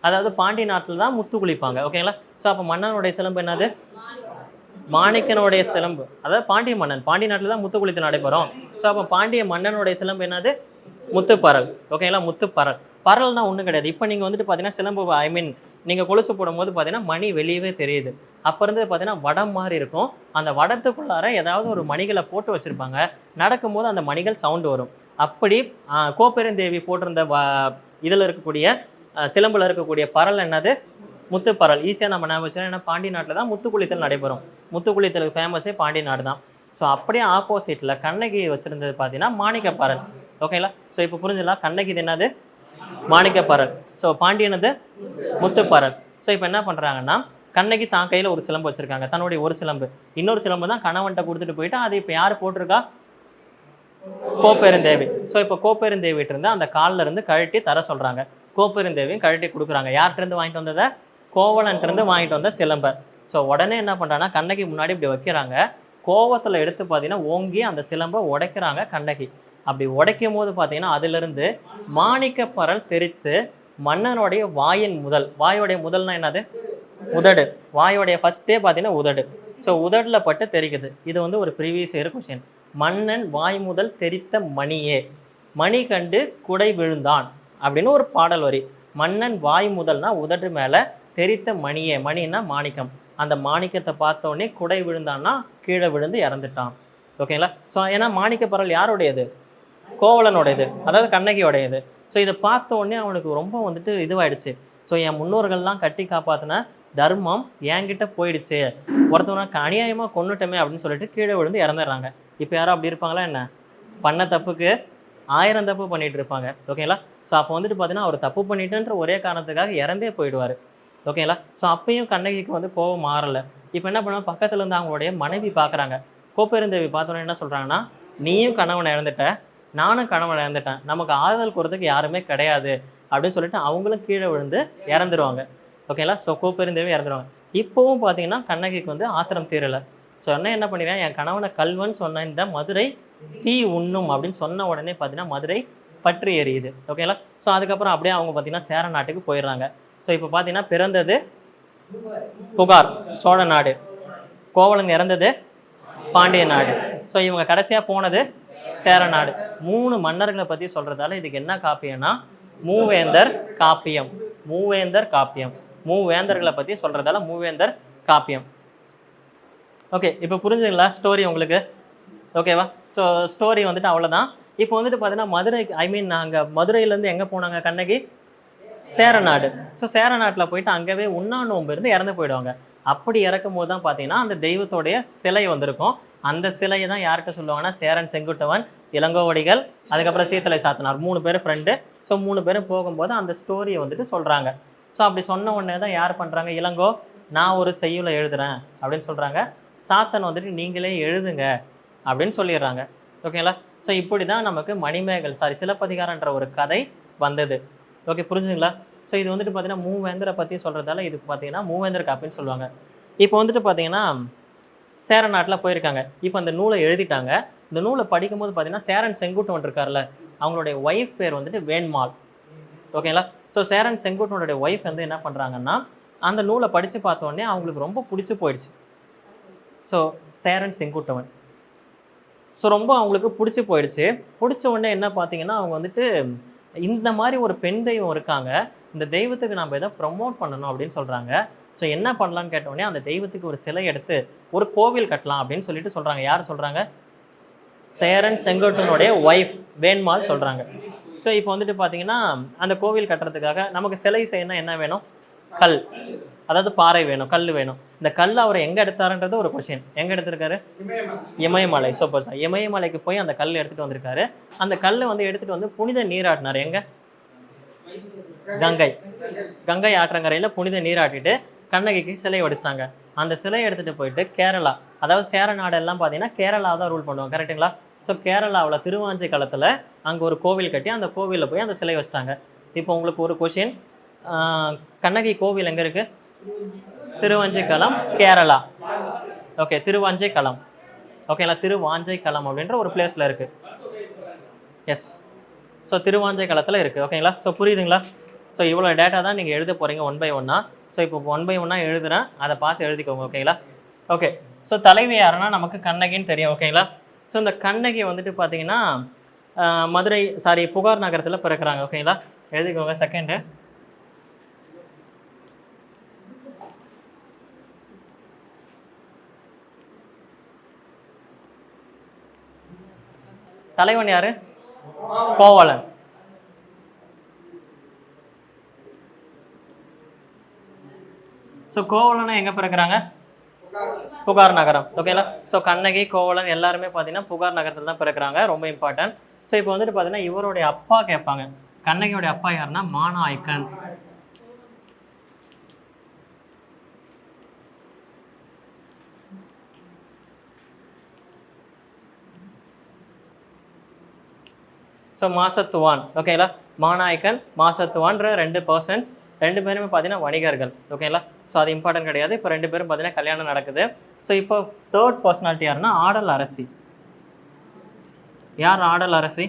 அதாவது பாண்டி நாட்டில் தான் முத்து குளிப்பாங்க. ஓகேங்களா? ஸோ அப்போ மன்னனுடைய சிலம்பு என்னது? மாணிக்கனுடைய சிலம்பு, அதாவது பாண்டிய மன்னன், பாண்டிய நாட்டில் தான் முத்து குளித்து நடைபெறும். ஸோ அப்போ பாண்டிய மன்னனுடைய சிலம்பு என்னது? முத்துப்பறல். ஓகேங்களா? முத்துப்பறல். பரல்னா ஒன்றும் கிடையாது. இப்போ நீங்கள் வந்துட்டு பார்த்தீங்கன்னா சிலம்பு, ஐ மீன் நீங்கள் கொலுசு போடும்போது பார்த்தீங்கன்னா மணி வெளியவே தெரியுது. அப்போ இருந்து பார்த்தீங்கன்னா வடம் மாதிரி இருக்கும். அந்த வடத்துக்குள்ளார ஏதாவது ஒரு மணிகளை போட்டு வச்சுருப்பாங்க. நடக்கும்போது அந்த மணிகள் சவுண்டு வரும். அப்படி கோப்பெருந்தேவி போட்டிருந்த இதில் இருக்கக்கூடிய சிலம்பில் இருக்கக்கூடிய பரல் என்னது? முத்துப்பரல். ஈஸியாக நம்ம ஞாபகம் வச்சுக்கலாம். ஏன்னா பாண்டிய நாட்டில் தான் முத்துக்குளித்தல் நடைபெறும். முத்துக்குளித்தலுக்கு ஃபேமஸே பாண்டிய நாடு தான். ஸோ அப்படியே ஆப்போசிட்டில் கண்ணகி வச்சுருந்தது பார்த்தீங்கன்னா மாணிக்கப்பரல். ஓகேங்களா? ஸோ இப்போ புரிஞ்சுக்கலாம், கண்ணகி இது என்னது? மாணிக்கப்பரல். ஸோ பாண்டியனது முத்துப்பரல். ஸோ இப்போ என்ன பண்ணுறாங்கன்னா கண்ணகி தான் கையில் ஒரு சிலம்பு வச்சுருக்காங்க, தன்னுடைய ஒரு சிலம்பு. இன்னொரு சிலம்பு தான் கணவன்கிட்ட கொடுத்துட்டு போயிட்டு அது இப்போ யார் போட்டிருக்கா? கோப்பெருந்தேவி. ஸோ இப்போ கோப்பெருந்தேவிட்டு இருந்து அந்த காலில் இருந்து கழட்டி தர சொல்கிறாங்க. கோப்பெருந்தேவியும் கழட்டி கொடுக்குறாங்க. யார்கிட்டருந்து வாங்கிட்டு வந்ததை? கோவலன்ட்டு வாங்கிட்டு வந்த சிலம்பை. ஸோ உடனே என்ன பண்ணுறாங்கன்னா கண்ணகி முன்னாடி இப்படி வைக்கிறாங்க. கோவத்தில் எடுத்து பார்த்தீங்கன்னா ஓங்கி அந்த சிலம்பை உடைக்கிறாங்க கண்ணகி. அப்படி உடைக்கும் போது பார்த்தீங்கன்னா அதிலிருந்து மாணிக்கப்பரல் தெரித்து மன்னனுடைய வாயின் முதல், வாயோடைய முதல்னா என்னது? உதடு. வாயோடைய ஃபர்ஸ்டே பார்த்தீங்கன்னா உதடு. ஸோ உதடில் பட்டு தெரிக்குது. இது வந்து ஒரு ப்ரீவியஸ் இயர் கொஸ்டின். மன்னன் வாய் முதல் தெரித்த மணியே, மணி கண்டு குடை விழுந்தான் அப்படின்னு ஒரு பாடல் வரி. மன்னன் வாய் முதல்னா உதடு மேலே, தெரித்த மணியே, மணின்னா மாணிக்கம், அந்த மாணிக்கத்தை பார்த்தோன்னே குடை விழுந்தான்னா கீழே விழுந்து இறந்துட்டான். ஓகேங்களா? ஸோ ஏன்னா மாணிக்கப்பரல் யாருடையது? கோவலனுடையது, அதாவது கண்ணகியோடையது. ஸோ இதை பார்த்த உடனே அவனுக்கு ரொம்ப வந்துட்டு இதுவாயிடுச்சு. ஸோ என் முன்னோர்கள்லாம் கட்டி காப்பாற்றின தர்மம் என்கிட்ட போயிடுச்சு, ஒருத்தவனை அநியாயமாக கொண்டுட்டோமே அப்படின்னு சொல்லிட்டு கீழே விழுந்து இறந்துடுறாங்க. இப்போ யாரும் அப்படி இருப்பாங்களா என்ன? பண்ண தப்புக்கு 1000 தப்பு பண்ணிட்டு இருப்பாங்க. ஓகேங்களா? ஸோ அப்போ வந்துட்டு பார்த்தீங்கன்னா அவர் தப்பு பண்ணிட்டுன்ற ஒரே காரணத்துக்காக இறந்தே போயிடுவார். ஓகேங்களா. ஸோ அப்பயும் கண்ணகிக்கு வந்து கோபம் மாறலை. இப்போ என்ன பண்ணுவாங்க, பக்கத்தில் இருந்து அவங்களுடைய மனைவி பார்க்குறாங்க. கோப்பெருந்தேவி பார்த்தோன்னே என்ன சொல்கிறாங்கன்னா, நீயும் கணவனை இழந்துட்ட, நானும் கணவனை இழந்துட்டேன், நமக்கு ஆறுதல் கூறதுக்கு யாருமே கிடையாது அப்படின்னு சொல்லிட்டு அவங்களும் கீழே விழுந்து இறந்துருவாங்க. ஓகேங்களா. ஸோ கோப்பெருந்தேவி இறந்துருவாங்க. இப்போவும் பார்த்தீங்கன்னா கண்ணகிக்கு வந்து ஆத்திரம் தீரலை. ஸோ என்ன பண்ணிடுறேன், என் கணவனை கல்வன் சொன்ன இந்த மதுரை தீ உண்ணும் அப்படின்னு சொன்ன உடனே பார்த்தீங்கன்னா மதுரை பற்றி எரியுது. ஓகேங்களா. ஸோ அதுக்கப்புறம் அப்படியே அவங்க பார்த்தீங்கன்னா சேர நாட்டுக்கு போயிடுறாங்க. ஸோ இப்போ பார்த்தீங்கன்னா பிறந்தது புகார் சோழ நாடு, கோவலன் இறந்தது பாண்டிய நாடு, ஸோ இவங்க கடைசியாக போனது சேர நாடு. 3 மன்னர்களை பற்றி சொல்கிறதால இதுக்கு என்ன காப்பியம்னா மூவேந்தர் காப்பியம். மூவேந்தர் காப்பியம், மூவேந்தர்களை பற்றி சொல்கிறதால மூவேந்தர் காப்பியம். ஓகே, இப்போ புரிஞ்சுங்களா ஸ்டோரி உங்களுக்கு? ஓகேவா. ஸ்டோரி வந்துட்டு அவ்வளோதான். இப்போ வந்துட்டு பார்த்தீங்கன்னா மதுரை, ஐ மீன் நாங்கள் மதுரையிலேருந்து எங்கே போனாங்க கண்ணகி? சேரநாடு. ஸோ சேரநாட்டில் போயிட்டு அங்கேவே உண்ணா நோன்பு இருந்து இறந்து போயிடுவாங்க. அப்படி இறக்கும் போது தான் பார்த்தீங்கன்னா அந்த தெய்வத்தோடைய சிலை வந்திருக்கும். அந்த சிலையை தான் யார்கிட்ட சொல்லுவாங்கன்னா சேரன் செங்குட்டுவன், இளங்கோவடிகள், அதுக்கப்புறம் சீத்தலை சாத்தனார் 3 பேர் ஃப்ரெண்டு. ஸோ 3 பேரும் போகும்போது அந்த ஸ்டோரியை வந்துட்டு சொல்கிறாங்க. ஸோ அப்படி சொன்ன உடனே தான் யார் பண்ணுறாங்க, இளங்கோ நான் ஒரு செய்யுளை எழுதுறேன் அப்படின்னு சொல்கிறாங்க. சாத்தன் வந்துட்டு நீங்களே எழுதுங்க அப்படின்னு சொல்லிடுறாங்க. ஓகேங்களா. ஸோ இப்படி தான் நமக்கு மணிமேகல் சிலப்பதிகாரன்ற ஒரு கதை வந்தது. ஓகே, புரிஞ்சுங்களா. ஸோ இது வந்துட்டு பார்த்தீங்கன்னா மூவேந்தரை பற்றி சொல்கிறதால இதுக்கு பார்த்தீங்கன்னா மூவேந்தர் காப்பின்னு சொல்லுவாங்க. இப்போ வந்துட்டு பார்த்தீங்கன்னா சேர நாட்டில் போயிருக்காங்க. இப்போ அந்த நூலை எழுதிட்டாங்க. இந்த நூலை படிக்கும்போது பார்த்தீங்கன்னா சேரன் செங்குட்டுவன் இருக்கார்ல, அவங்களுடைய ஒய்ஃப் பேர் வந்துட்டு வேண்மாள். ஓகேங்களா. ஸோ சேரன் செங்குட்டுவனுடைய ஒய்ஃப் வந்து என்ன பண்ணுறாங்கன்னா அந்த நூலை படித்து பார்த்தோன்னே அவங்களுக்கு ரொம்ப பிடிச்சி போயிடுச்சு. ஸோ சேரன் செங்குட்டுவன் ஸோ ரொம்ப அவங்களுக்கு பிடிச்சி போயிடுச்சு. பிடிச்ச உடனே என்ன பார்த்தீங்கன்னா அவங்க வந்துட்டு இந்த மாதிரி ஒரு பெண் தெய்வம் இருக்காங்க, இந்த தெய்வத்துக்கு நம்ம எதை ப்ரமோட் பண்ணணும் அப்படின்னு சொல்கிறாங்க. ஸோ என்ன பண்ணலான்னு கேட்டோடனே அந்த தெய்வத்துக்கு ஒரு சிலை எடுத்து ஒரு கோவில் கட்டலாம் அப்படின்னு சொல்லிட்டு சொல்கிறாங்க. யார் சொல்கிறாங்க? சேரன் செங்குட்டுவனுடைய ஒய்ஃப் வேண்மாள் சொல்கிறாங்க. ஸோ இப்போ வந்துட்டு பார்த்தீங்கன்னா அந்த கோவில் கட்டுறதுக்காக நமக்கு சிலை செய்யணும், என்ன வேணும்? கல், அதாவது பாறை வேணும், கல் வேணும். இந்த கல் அவர் எங்கே எடுத்தாருன்றது ஒரு கொஸ்டின். எங்கே எடுத்திருக்காரு? இமயமலை. Super sir. இமயமலைக்கு போய் அந்த கல் எடுத்துகிட்டு வந்திருக்காரு. அந்த கல் வந்து எடுத்துகிட்டு வந்து புனித நீராட்டினார். எங்கே? கங்கை ஆற்றங்கரையில் புனித நீராட்டிட்டு கண்ணகிக்கு சிலை வடிச்சிட்டாங்க. அந்த சிலையை எடுத்துகிட்டு போயிட்டு கேரளா, அதாவது சேர நாடெல்லாம் பார்த்தீங்கன்னா கேரளா தான் ரூல் பண்ணுவாங்க. கரெக்டுங்களா. ஸோ கேரளாவில் திருவாஞ்சை காலத்தில் அங்கே ஒரு கோவில் கட்டி அந்த கோவிலில் போய் அந்த சிலை வச்சிட்டாங்க. இப்போ உங்களுக்கு ஒரு கொஷின், கண்ணகி கோவில் எங்கே இருக்குது? திருவாஞ்சைக்களம், கேரளா. ஓகே, திருவாஞ்சைக்களம். ஓகேங்களா. திருவாஞ்சைக்களம் அப்படின்ற ஒரு பிளேஸில் இருக்குது. எஸ். ஸோ திருவாஞ்சைக்களத்தில் இருக்குது. ஓகேங்களா. ஸோ புரியுதுங்களா. ஸோ இவ்வளோ டேட்டா தான் நீங்கள் எழுத போகிறீங்க 1 by 1. ஸோ இப்போ 1 by 1 எழுதுகிறேன், அதை பார்த்து எழுதிக்கோங்க. ஓகேங்களா. ஓகே. ஸோ தலைவி யாருன்னா நமக்கு கண்ணகின்னு தெரியும். ஓகேங்களா. ஸோ இந்த கண்ணகி வந்துட்டு பார்த்தீங்கன்னா மதுரை புகார் நகரத்தில் பிறக்கிறாங்க. ஓகேங்களா. எழுதிக்கோங்க. செகண்டு, தலைவன் யாரு? கோவலன். ஸோ கோவலனை எங்கே பிறக்கிறாங்க? புகார் நகரம். ஓகேங்களா. ஸோ கண்ணகி, கோவலன் எல்லாருமே பார்த்தீங்கன்னா புகார் நகரத்தில் தான் பிறக்கிறாங்க. ரொம்ப இம்பார்ட்டன்ட். ஸோ இப்போ வந்துட்டு பார்த்தீங்கன்னா இவருடைய அப்பா கேட்பாங்க. கண்ணகியோடைய அப்பா யாருன்னா மாநாய்க்கன். ஸோ மாசத்துவான். ஓகேங்களா. மாநாய்க்கன், மாசத்துவான்ற 2 பர்சன்ஸ், 2 பேருமே பார்த்தீங்கன்னா வணிகர்கள். ஓகேங்களா. ஸோ அது இம்பார்ட்டன்ட் கிடையாது. இப்போ 2 பேரும் பார்த்தீங்கன்னா கல்யாணம் நடக்குது. ஸோ இப்போ 3rd பர்சனாலிட்டி யாருன்னா ஆடல் அரசி. யார் ஆடல் அரசி?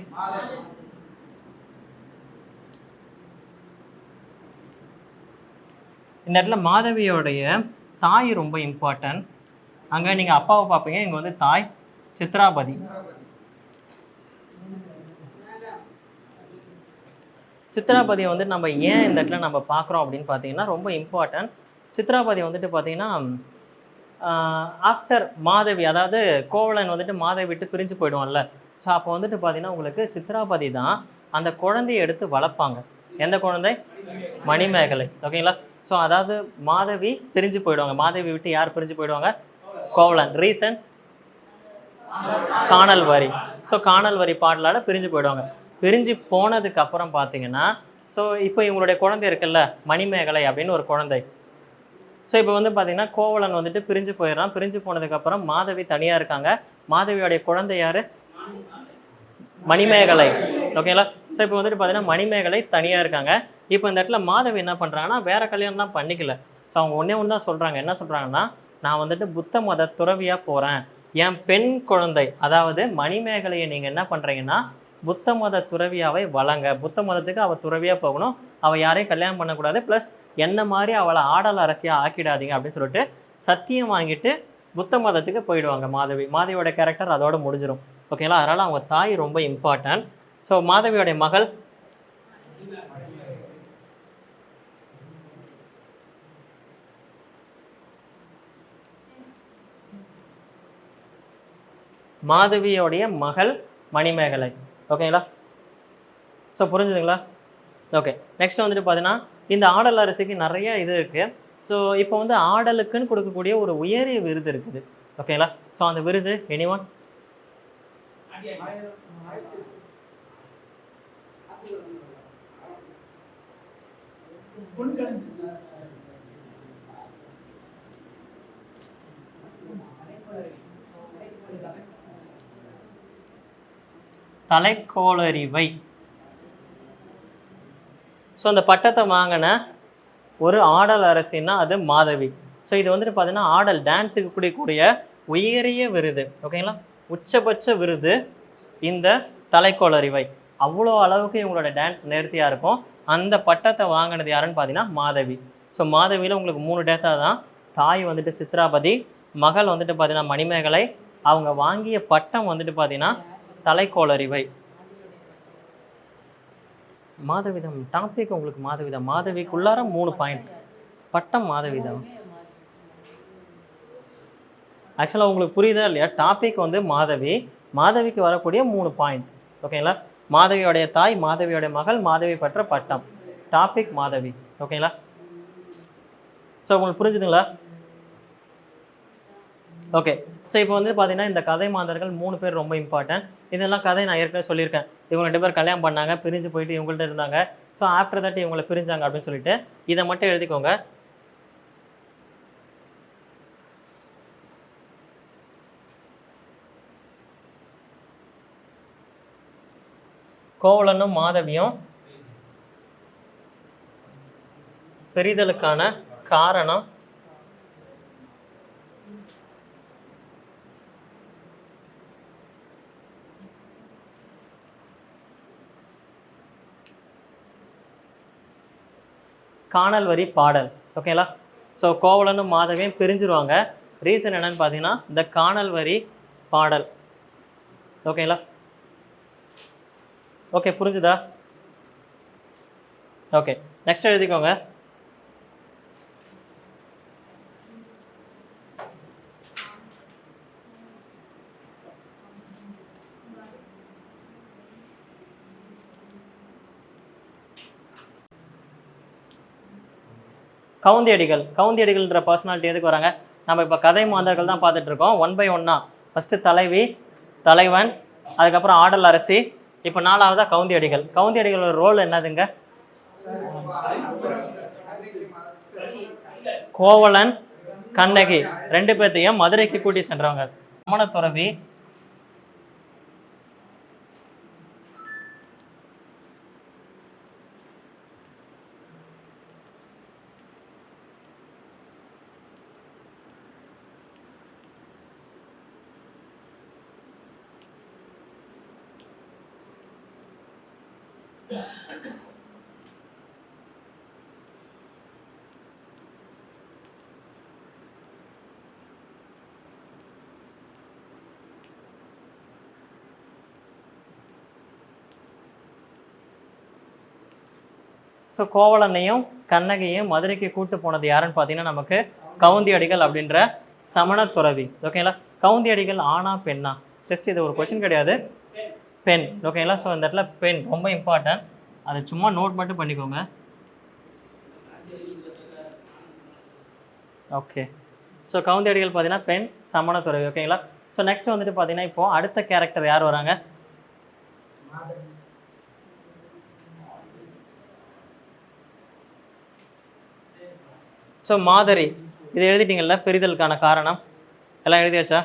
இந்த இடத்துல மாதவியோடைய தாய் ரொம்ப இம்பார்ட்டன்ட். அங்கே நீங்கள் அப்பாவை பார்ப்பீங்க, இங்கே வந்து தாய் சித்ராபதி. சித்ராபதியை வந்துட்டு நம்ம ஏன் இந்த இடத்துல நம்ம பார்க்குறோம் அப்படின்னு பார்த்தீங்கன்னா ரொம்ப இம்பார்ட்டன்ட். சித்ராபதி வந்துட்டு பார்த்தீங்கன்னா ஆஃப்டர் மாதவி, அதாவது கோவலன் வந்துட்டு மாதவி விட்டு பிரிஞ்சு போயிடுவான்ல. ஸோ அப்போ வந்துட்டு பார்த்தீங்கன்னா உங்களுக்கு சித்ராபதி தான் அந்த குழந்தையை எடுத்து வளர்ப்பாங்க. எந்த குழந்தை? மணிமேகலை. ஓகேங்களா. ஸோ அதாவது மாதவி பிரிஞ்சு போயிடுவாங்க. மாதவி விட்டு யார் பிரிஞ்சு போயிடுவாங்க? கோவலன். ரீசன் காணல் வரி. ஸோ காணல் வரி பாடலால் பிரிஞ்சு போயிடுவாங்க. பிரிஞ்சு போனதுக்கு அப்புறம் பார்த்தீங்கன்னா ஸோ இப்போ இவங்களுடைய குழந்தை இருக்குல்ல, மணிமேகலை அப்படின்னு ஒரு குழந்தை. ஸோ இப்போ வந்து பார்த்தீங்கன்னா கோவலன் வந்துட்டு பிரிஞ்சு போயிடுறான். பிரிஞ்சு போனதுக்கப்புறம் மாதவி தனியாக இருக்காங்க. மாதவியோடைய குழந்தை யார்? மணிமேகலை. ஓகேங்களா? ஸோ இப்போ வந்துட்டு பார்த்தீங்கன்னா மணிமேகலை தனியாக இருக்காங்க. இப்போ இந்த இடத்துல மாதவி என்ன பண்ணுறாங்கன்னா வேற கல்யாணம்லாம் பண்ணிக்கல. ஸோ அவங்க ஒன்றே ஒன்று தான் சொல்கிறாங்க. என்ன சொல்கிறாங்கன்னா, நான் வந்துட்டு புத்த மத துறவியாக போகிறேன். என் பெண் குழந்தை அதாவது மணிமேகலையை நீங்கள் என்ன பண்ணுறீங்கன்னா புத்த மத துறவியாவை வளங்க. புத்த மதத்துக்கு அவள் துறவியாக போகணும். அவள் யாரையும் கல்யாணம் பண்ணக்கூடாது. ப்ளஸ் என்ன மாதிரி அவளை ஆடல் அரசியாக ஆக்கிடாதீங்க அப்படின்னு சொல்லிட்டு சத்தியம் வாங்கிட்டு புத்த மதத்துக்கு போயிடுவாங்க மாதவி. மாதவியோட கேரக்டர் அதோட முடிஞ்சிடும். ஓகேங்களா? அதனால் அவங்க தாய் ரொம்ப இம்பார்ட்டன்ட். ஸோ மாதவியோடைய மகள் மாதவியோடைய மகள் மணிமேகலை. ஓகேங்களா? ஸோ புரிஞ்சுதுங்களா? ஓகே. நெக்ஸ்ட் வந்துட்டு பார்த்தீங்கன்னா இந்த ஆடல் அரசிக்கு நிறைய இது இருக்குது. ஸோ இப்போ வந்து ஆடலுக்குன்னு கொடுக்கக்கூடிய ஒரு உயரிய விருது இருக்குது. ஓகேங்களா? ஸோ அந்த விருது எனிவன்? தலைக்கோளரிவை. ஸோ அந்த பட்டத்தை வாங்கின ஒரு ஆடல் அரசின்னா அது மாதவி. ஸோ இது வந்துட்டு பார்த்தீங்கன்னா ஆடல் டான்ஸுக்கு கூடிய உயரிய விருது. ஓகேங்களா? உச்சபட்ச விருது இந்த தலைக்கோளரிவை. அவ்வளோ அளவுக்கு இவங்களோட டான்ஸ் நேர்த்தியாக இருக்கும். அந்த பட்டத்தை வாங்கினது யாருன்னு பார்த்தீங்கன்னா மாதவி. ஸோ மாதவியில் உங்களுக்கு 3 டேட்டா தான். தாய் வந்துட்டு சித்ராபதி, மகள் வந்துட்டு பார்த்தீங்கன்னா மணிமேகலை, அவங்க வாங்கிய பட்டம் வந்துட்டு பார்த்தீங்கன்னா தலைக்கோளரிவை. மாதவிதம் டாபிக் உங்களுக்கு மாதவிதம். மாதவிக்குள்ளார 3 பாயிண்ட். பட்டம் மாதவிதம். ஆக்சுவலாக உங்களுக்கு புரியுதா இல்லையா? டாபிக் வந்து மாதவி, மாதவிக்கு வரக்கூடிய 3 பாயிண்ட். ஓகேங்களா? மாதவியோடைய தாய், மாதவியோடைய மகள், மாதவி பெற்ற பட்டம். டாபிக் மாதவி. ஓகேங்களா? ஸோ உங்களுக்கு புரிஞ்சுதுங்களா? ஓகே. ஸோ இப்போ வந்து பார்த்தீங்கன்னா இந்த கதை மாந்தர்கள் 3 பேர் ரொம்ப இம்பார்ட்டன்ட். இதெல்லாம் கதை நான் ஏற்கனவே சொல்லியிருக்கேன். இவங்க 2 பேர் கல்யாணம் பண்ணாங்க, பிரிஞ்சு போயிட்டு இவங்கள்ட்ட இருந்தாங்க. ஸோ ஆஃப்டர் தட் இவங்களை பிரிஞ்சாங்க அப்படின்னு சொல்லிட்டு இதை மட்டும் எழுதிக்கோங்க. கோவலனும் மாதவியும் பிரிதலுக்கான காரணம் காணல் வரி பாடல். ஓகேங்களா? ஸோ கோவலனும் மாதவியும் பிரிஞ்சிருவாங்க. ரீசன் என்னன்னு பார்த்தீங்கன்னா இந்த காணல் வரி பாடல். ஓகேங்களா? ஓகே, புரிஞ்சுதா? ஓகே, நெக்ஸ்ட் எழுதிக்கோங்க. கவுந்தியடிகள். கவுந்தியடிகள்ன்ற பர்சனாலிட்டி எதுக்கு வராங்க? நம்ம இப்போ கதை மாந்தர்கள் தான் பார்த்துட்டு இருக்கோம். 1 by 1 ஃபர்ஸ்ட் தலைவி, தலைவன், அதுக்கப்புறம் ஆடல் அரசி, இப்போ 4வதா கவுந்தியடிகள். கவுந்தியடிகளோட ரோல் என்னதுங்க? கோவலன், கண்ணகி 2 பேர்த்தையும் மதுரைக்கு கூட்டி சென்றவங்க. சமண துறவி, ஸோ கோவலனையும் கண்ணகையும் மதுரைக்கு கூட்டு போனது யாருன்னு பார்த்தீங்கன்னா நமக்கு கவுந்தியடிகள் அப்படின்ற சமண துறவி. ஓகேங்களா? கவுந்தியடிகள் ஆனா பெண்ணா? ஜஸ்ட் இது ஒரு கொஸ்டின் கிடையாது, பெண். ஓகேங்களா? ஸோ இந்த இடத்துல பெண் ரொம்ப இம்பார்ட்டன்ட். அதை சும்மா நோட் மட்டும் பண்ணிக்கோங்க. ஓகே. ஸோ கவுந்தியடிகள் பார்த்தீங்கன்னா பெண், சமண துறவி. ஓகேங்களா? ஸோ நெக்ஸ்ட் வந்துட்டு பார்த்தீங்கன்னா இப்போ அடுத்த கேரக்டர் யார் வராங்க? ஸோ மாதரி. இது எழுதிட்டீங்கல்ல, பிரிதலுக்கான காரணம் எல்லாம் எழுதியாச்சா?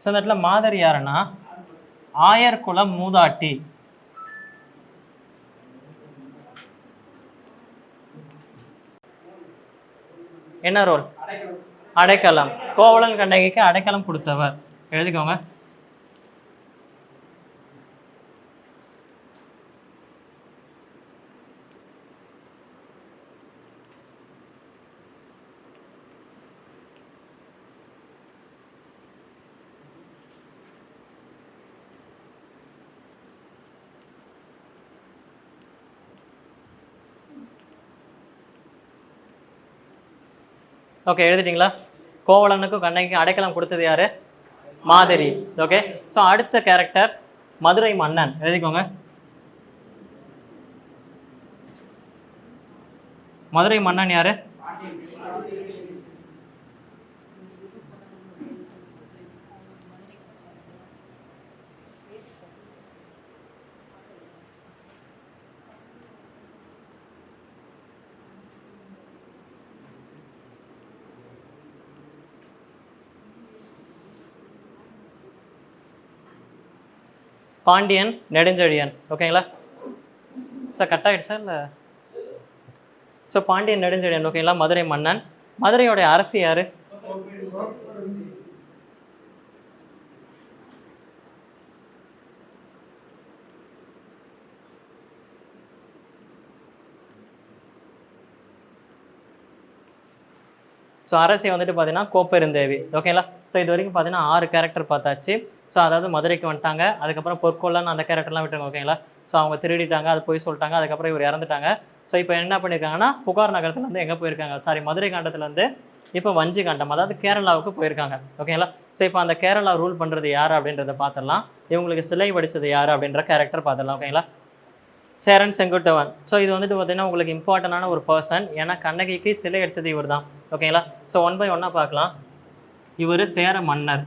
ஸோ இந்த இடத்துல மாதரி யாருன்னா ஆயர்குல மூதாட்டி. என்ன ரோல்? அடைக்கலம். கோவலன் கண்ணகிக்கு அடைக்கலம் கொடுத்தவர். எழுதிக்கோங்க. ஓகே, எழுதிட்டீங்களா? கோவலனுக்கும் கண்ணகிக்கும் அடைக்கலம் கொடுத்தது யாரு? மாதரி. ஓகே, ஸோ அடுத்த கேரக்டர் மதுரை மன்னன். எழுதிக்கோங்க. மதுரை மன்னன் யாரு? பாண்டியன் நெடுஞ்செழியன். ஓகேங்களா? சார் கட் ஆகிடுச்சா இல்லை? ஸோ பாண்டியன் நெடுஞ்செழியன். ஓகேங்களா? மதுரை மன்னன். மதுரையோடைய அரசி யாரு? ஸோ அரசி வந்துட்டு பார்த்தீங்கன்னா கோப்பெருந்தேவி. ஓகேங்களா? ஸோ இது வரைக்கும் பார்த்தீங்கன்னா 6 கேரக்டர் பார்த்தாச்சு. ஸோ அதாவது மதுரைக்கு வந்துட்டாங்க, அதுக்கப்புறம் பொற்கொள்ளன் அந்த கேரக்டர்லாம் விட்டுருங்க. ஓகேங்களா? ஸோ அவங்க திருடிட்டாங்க, அது போய் சொல்லிட்டாங்க, அதுக்கப்புறம் இவர் இறந்துட்டாங்க. ஸோ இப்போ என்ன பண்ணியிருக்காங்கன்னா புகார் நகரத்துலேருந்து எங்கே போயிருக்காங்க, சாரி மதுரை காண்டத்துலேருந்து இப்போ வஞ்சி காண்டம், அதாவது கேரளாவுக்கு போயிருக்காங்க. ஓகேங்களா? ஸோ இப்போ அந்த கேரளா ரூல் பண்ணுறது யார் அப்படின்றத பார்த்துடலாம். இவங்களுக்கு சிலை வடித்தது யார் அப்படின்ற கேரக்டர் பார்த்துடலாம். ஓகேங்களா? சேரன் செங்குட்டுவன். ஸோ இது வந்துட்டு பார்த்தீங்கன்னா உங்களுக்கு இம்பார்ட்டண்டான ஒரு பர்சன். ஏன்னா கண்ணகிக்கு சிலை எடுத்தது இவர் தான். ஓகேங்களா? ஸோ 1 by 1 பார்க்கலாம். இவர் சேர மன்னர்.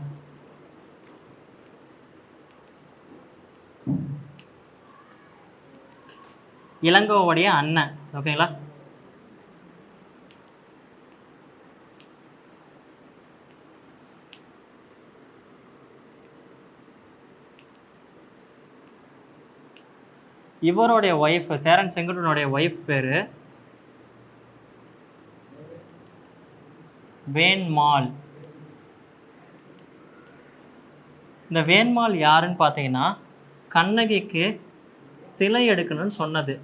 இளங்கோவுடைய அண்ணன். ஓகேங்களா? இவருடைய ஒய்ஃப், சேரன் செங்குட்டுவனுடைய ஒய்ஃப் பேரு வேண்மாள். இந்த வேண்மாள் யாருன்னு பார்த்தீங்கன்னா கண்ணகிக்கு சிலை எடுக்கணும்னு சொன்னது.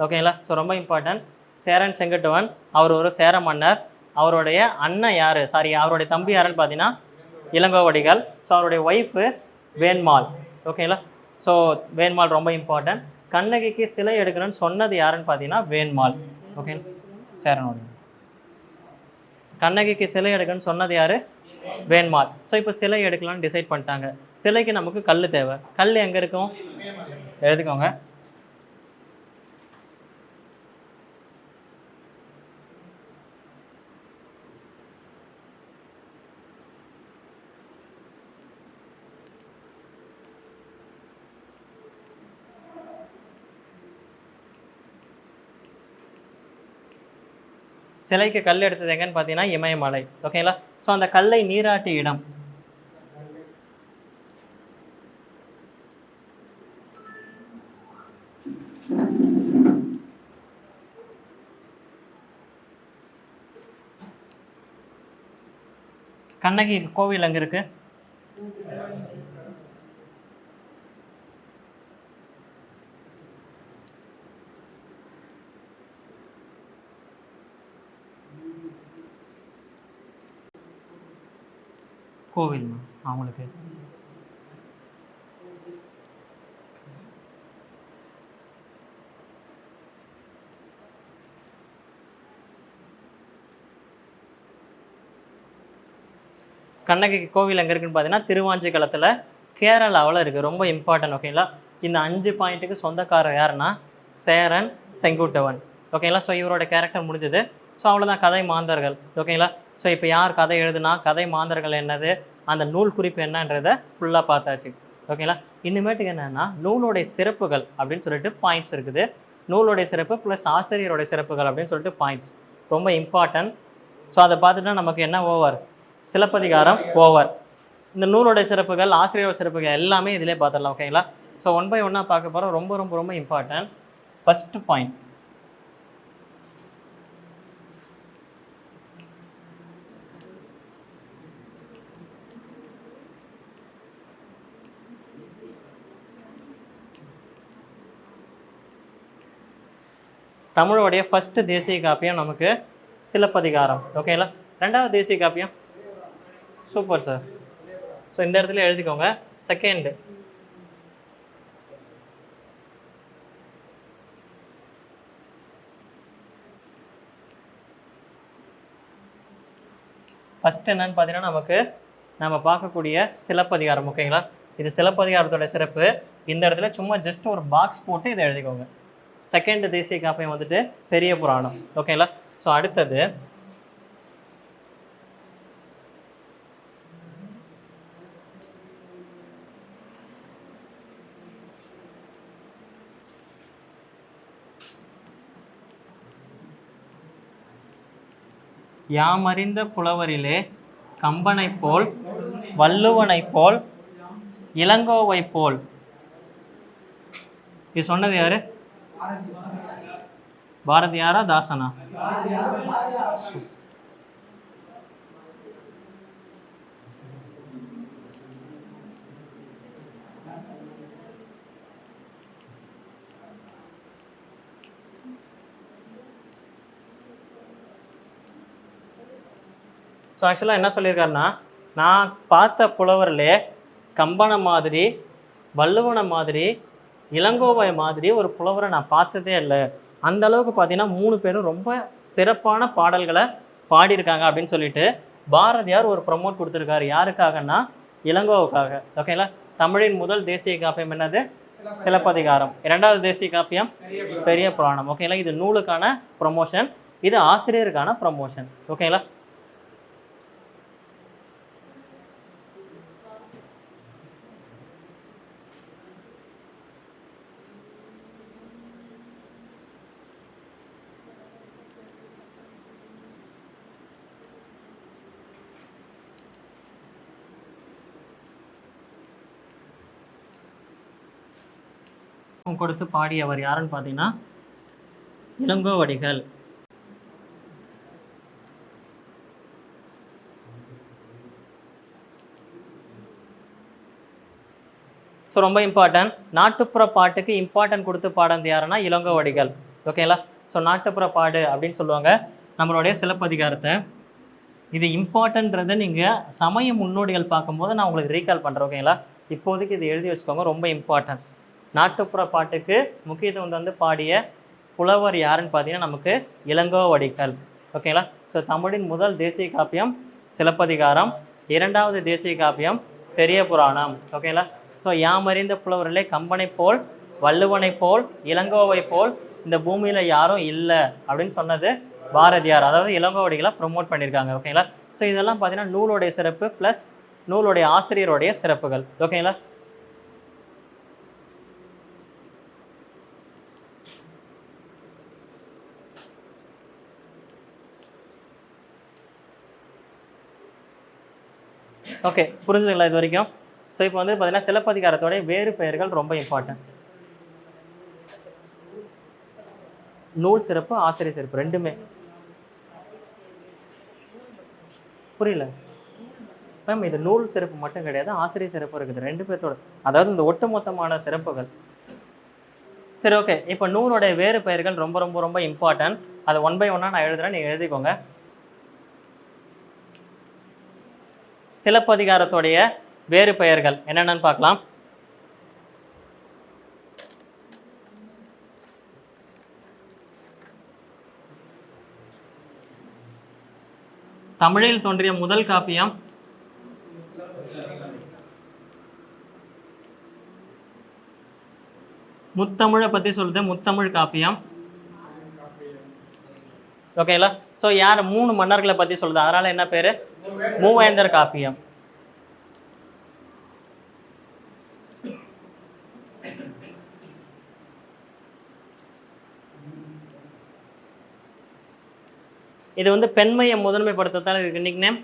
ஓகேங்களா? ஸோ ரொம்ப இம்பார்ட்டன்ட். சேரன் செங்குட்டுவன் அவர் ஒரு சேர மன்னர். அவருடைய அண்ணன் யார், சாரி அவருடைய தம்பி யாருன்னு பார்த்தீங்கன்னா இளங்கோவடிகள். ஸோ அவருடைய ஒய்ஃபு வேண்மாள். ஓகேங்களா? ஸோ வேண்மாள் ரொம்ப இம்பார்ட்டன்ட். கண்ணகிக்கு சிலை எடுக்கணும்னு சொன்னது யாருன்னு பார்த்தீங்கன்னா வேண்மாள். ஓகே, சேரனோட கண்ணகிக்கு சிலை எடுக்கணும்னு சொன்னது யார்? வேண்மாள். ஸோ இப்போ சிலை எடுக்கலாம்னு டிசைட் பண்ணிட்டாங்க. சிலைக்கு நமக்கு கல் தேவை. கல் எங்கே இருக்கும்? எழுதிக்கோங்க. சிலைக்கு கல் எடுத்தது எங்கன்னு பார்த்தீங்கன்னா இமயமலை. ஓகேங்களா? ஸோ அந்த கல்லை நீராட்டிய இடம் கண்ணகி கோவில் எங்கே இருக்கு? கோவில் அவங்களுக்கு கண்ணகிக்கு கோவில் எங்கே இருக்குன்னு பார்த்தீங்கன்னா திருவாஞ்சிக்குளத்தில் கேரளாவில் இருக்குது. ரொம்ப இம்பார்ட்டன்ட். ஓகேங்களா? இந்த 5 பாயிண்ட்டுக்கு சொந்தக்காரர் யாருன்னா சேரன், செங்குட்டுவன். ஓகேங்களா? ஸோ இவரோட கேரக்டர் முடிஞ்சது. ஸோ அவ்வளோதான் கதை மாந்தர்கள். ஓகேங்களா? ஸோ இப்போ யார் கதை எழுதுனா, கதை மாந்தர்கள் என்னது, அந்த நூல் குறிப்பு என்னன்றதை ஃபுல்லாக பார்த்தாச்சு. ஓகேங்களா? இனிமேட்டுக்கு என்னென்னா நூலுடைய சிறப்புகள் அப்படின்னு சொல்லிட்டு பாயிண்ட்ஸ் இருக்குது. நூலுடைய சிறப்பு ப்ளஸ் ஆசிரியருடைய சிறப்புகள் அப்படின்னு சொல்லிட்டு பாயிண்ட்ஸ் ரொம்ப இம்பார்ட்டன்ட். ஸோ அதை பார்த்துட்டா நமக்கு என்ன ஓவர், சிலப்பதிகாரம் ஓவர். இந்த நூலுடைய சிறப்புகள், ஆசிரியர் சிறப்புகள் எல்லாமே இதிலே பார்த்துடலாம். ஓகேங்களா? ஸோ ஒன் பை ஒன்னாக பார்க்க போகிறோம். ரொம்ப ரொம்ப ரொம்ப இம்பார்ட்டன்ட். ஃபஸ்ட்டு பாயிண்ட், தமிழோடைய ஃபஸ்ட்டு தேசிய காப்பியம் நமக்கு சிலப்பதிகாரம். ஓகேங்களா? ரெண்டாவது தேசிய காப்பியம், சூப்பர் சார். ஸோ இந்த இடத்துல எழுதிக்கோங்க. செகண்ட், ஃபஸ்ட் என்னன்னு பார்த்தீங்கன்னா நமக்கு நம்ம பார்க்கக்கூடிய சிலப்பதிகாரம். ஓகேங்களா? இது சிலப்பதிகாரத்தோட சிறப்பு. இந்த இடத்துல சும்மா ஜஸ்ட் ஒரு பாக்ஸ் போட்டு இதை எழுதிக்கோங்க. செகண்ட் தேசிய காப்பியம் வந்துட்டு பெரிய புராணம். ஓகேங்களா? ஸோ அடுத்தது யாமறிந்த புலவரிலே கம்பனை போல், வள்ளுவனை போல், இளங்கோவை போல். இது சொன்னது யாரு? பாரதியாரா தாசனா? ஸோ ஆக்சுவலாக என்ன சொல்லியிருக்காருன்னா, நான் பார்த்த புலவரிலே கம்பனை மாதிரி, வள்ளுவனை மாதிரி, இளங்கோவை மாதிரி ஒரு புலவரை நான் பார்த்ததே இல்லை. அந்த அளவுக்கு பார்த்தீங்கன்னா 3 பேரும் ரொம்ப சிறப்பான பாடல்களை பாடியிருக்காங்க அப்படின்னு சொல்லிட்டு பாரதியார் ஒரு ப்ரமோட் கொடுத்துருக்காரு. யாருக்காகன்னா இளங்கோவுக்காக. ஓகேங்களா? தமிழின் முதல் தேசிய காப்பியம் என்னது? சிலப்பதிகாரம். இரண்டாவது தேசிய காப்பியம் பெரிய புராணம். ஓகேங்களா? இது நூலுக்கான ப்ரொமோஷன், இது ஆசிரியருக்கான ப்ரொமோஷன். ஓகேங்களா? கொடுத்து பாடியவர் யாருன்னு பார்த்தீங்கன்னா இளங்கோவடிகள். ஸோ ரொம்ப இம்பார்ட்டன்ட். நாட்டுப்புற பாட்டுக்கு இம்பார்ட்டன்ட் கொடுத்து பாடுறது யாருன்னா இளங்கோவடிகள். ஓகேங்களா? ஸோ நாட்டுப்புற பாடு அப்படின்னு சொல்லுவாங்க நம்மளுடைய சிலப்பதிகாரத்தை. இது இம்பார்ட்டன்றதை நீங்கள் சமய முன்னோடிகள் பார்க்கும்போது நான் உங்களுக்கு ரீகால் பண்ணுறேன். ஓகேங்களா? இப்போதைக்கு இது எழுதி வச்சுக்கோங்க, ரொம்ப இம்பார்ட்டன்ட். நாட்டுப்புற பாட்டுக்கு முக்கியத்துவம் வந்து பாடிய புலவர் யாருன்னு பார்த்தீங்கன்னா நமக்கு இளங்கோவடிகள். ஓகேங்களா? ஸோ தமிழின் முதல் தேசிய காப்பியம் சிலப்பதிகாரம், இரண்டாவது தேசிய காப்பியம் பெரிய புராணம். ஓகேங்களா? ஸோ யாமறிந்த புலவர்களே கம்பனை போல், வள்ளுவனை போல், இளங்கோவை போல் இந்த பூமியில் யாரும் இல்லை அப்படின்னு சொன்னது பாரதியார். அதாவது இளங்கோவடிகளை ப்ரொமோட் பண்ணியிருக்காங்க. ஓகேங்களா? ஸோ இதெல்லாம் பார்த்தீங்கன்னா நூலுடைய சிறப்பு ப்ளஸ் நூலுடைய ஆசிரியருடைய சிறப்புகள். ஓகேங்களா? ஓகே, புரிஞ்சுதுங்களா இது வரைக்கும்? ஸோ இப்போ வந்து பார்த்தீங்கன்னா சிலப்பதிகாரத்தோடைய வேறு பெயர்கள் ரொம்ப இம்பார்ட்டன்ட். நூல் சிறப்பு, ஆசிரியர் சிறப்பு ரெண்டுமே. புரியல மேம்? இது நூல் சிறப்பு மட்டும் கிடையாது, ஆசிரியர் சிறப்பு இருக்குது, ரெண்டு பேர்த்தோட, அதாவது இந்த ஒட்டுமொத்தமான சிறப்புகள். சரி, ஓகே. இப்போ நூலுடைய வேறு பெயர்கள் ரொம்ப ரொம்ப ரொம்ப இம்பார்ட்டன்ட். அதை ஒன் பை ஒன்னாக நான் எழுதுறேன், நீங்கள் எழுதிக்கோங்க. சிலப்பதிகாரத்துடைய வேறு பெயர்கள் என்னென்னு பார்க்கலாம். தமிழில் தோன்றிய முதல் காப்பியம் முத்தமிழை பற்றி சொல்லுது முத்தமிழ் காப்பியம். ஓகேங்களா? ஸோ யார் 3 மன்னர்களை பற்றி சொல்லுது, அதனால் என்ன பேர்? மூவேந்தர் காப்பியம். இது வந்து பெண்மையை முதன்மைப்படுத்தத்தால் இதுக்கு இன்னைக்கு நேம்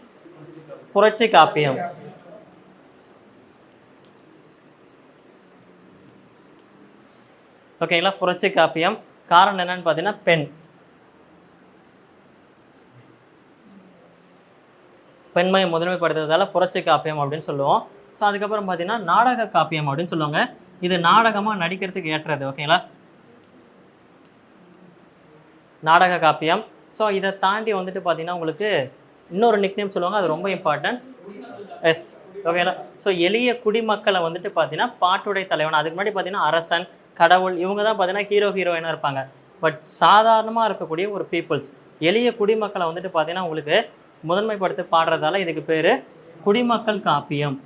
புரட்சி காப்பியம். ஓகேங்களா? புரட்சி காப்பியம். காரணம் என்னன்னு பார்த்தீங்கன்னா பெண், பெண்மையை முதன்மைப்படுத்துறதால புரட்சி காப்பியம் அப்படின்னு சொல்லுவோம். ஸோ அதுக்கப்புறம் பார்த்தீங்கன்னா நாடக காப்பியம் அப்படின்னு சொல்லுவாங்க. இது நாடகமாக நடிக்கிறதுக்கு ஏற்றது. ஓகேங்களா? நாடக காப்பியம். ஸோ இதை தாண்டி வந்துட்டு பார்த்தீங்கன்னா உங்களுக்கு இன்னொரு நிக்நேம் சொல்லுவாங்க, அது ரொம்ப இம்பார்ட்டன்ட். எஸ். ஓகேங்களா? ஸோ எளிய குடிமக்களை வந்துட்டு பார்த்தீங்கன்னா பாட்டுடை தலைவன், அதுக்கு முன்னாடி பார்த்தீங்கன்னா அரசன், கடவுள், இவங்க தான் பார்த்தீங்கன்னா ஹீரோயினாக இருப்பாங்க. பட் சாதாரணமாக இருக்கக்கூடிய ஒரு பீப்புள்ஸ், எளிய குடிமக்களை வந்துட்டு பார்த்தீங்கன்னா உங்களுக்கு முதன்மைப்படுத்தி பாடுறதால இதுக்கு பேர் குடிமக்கள் காப்பியம்.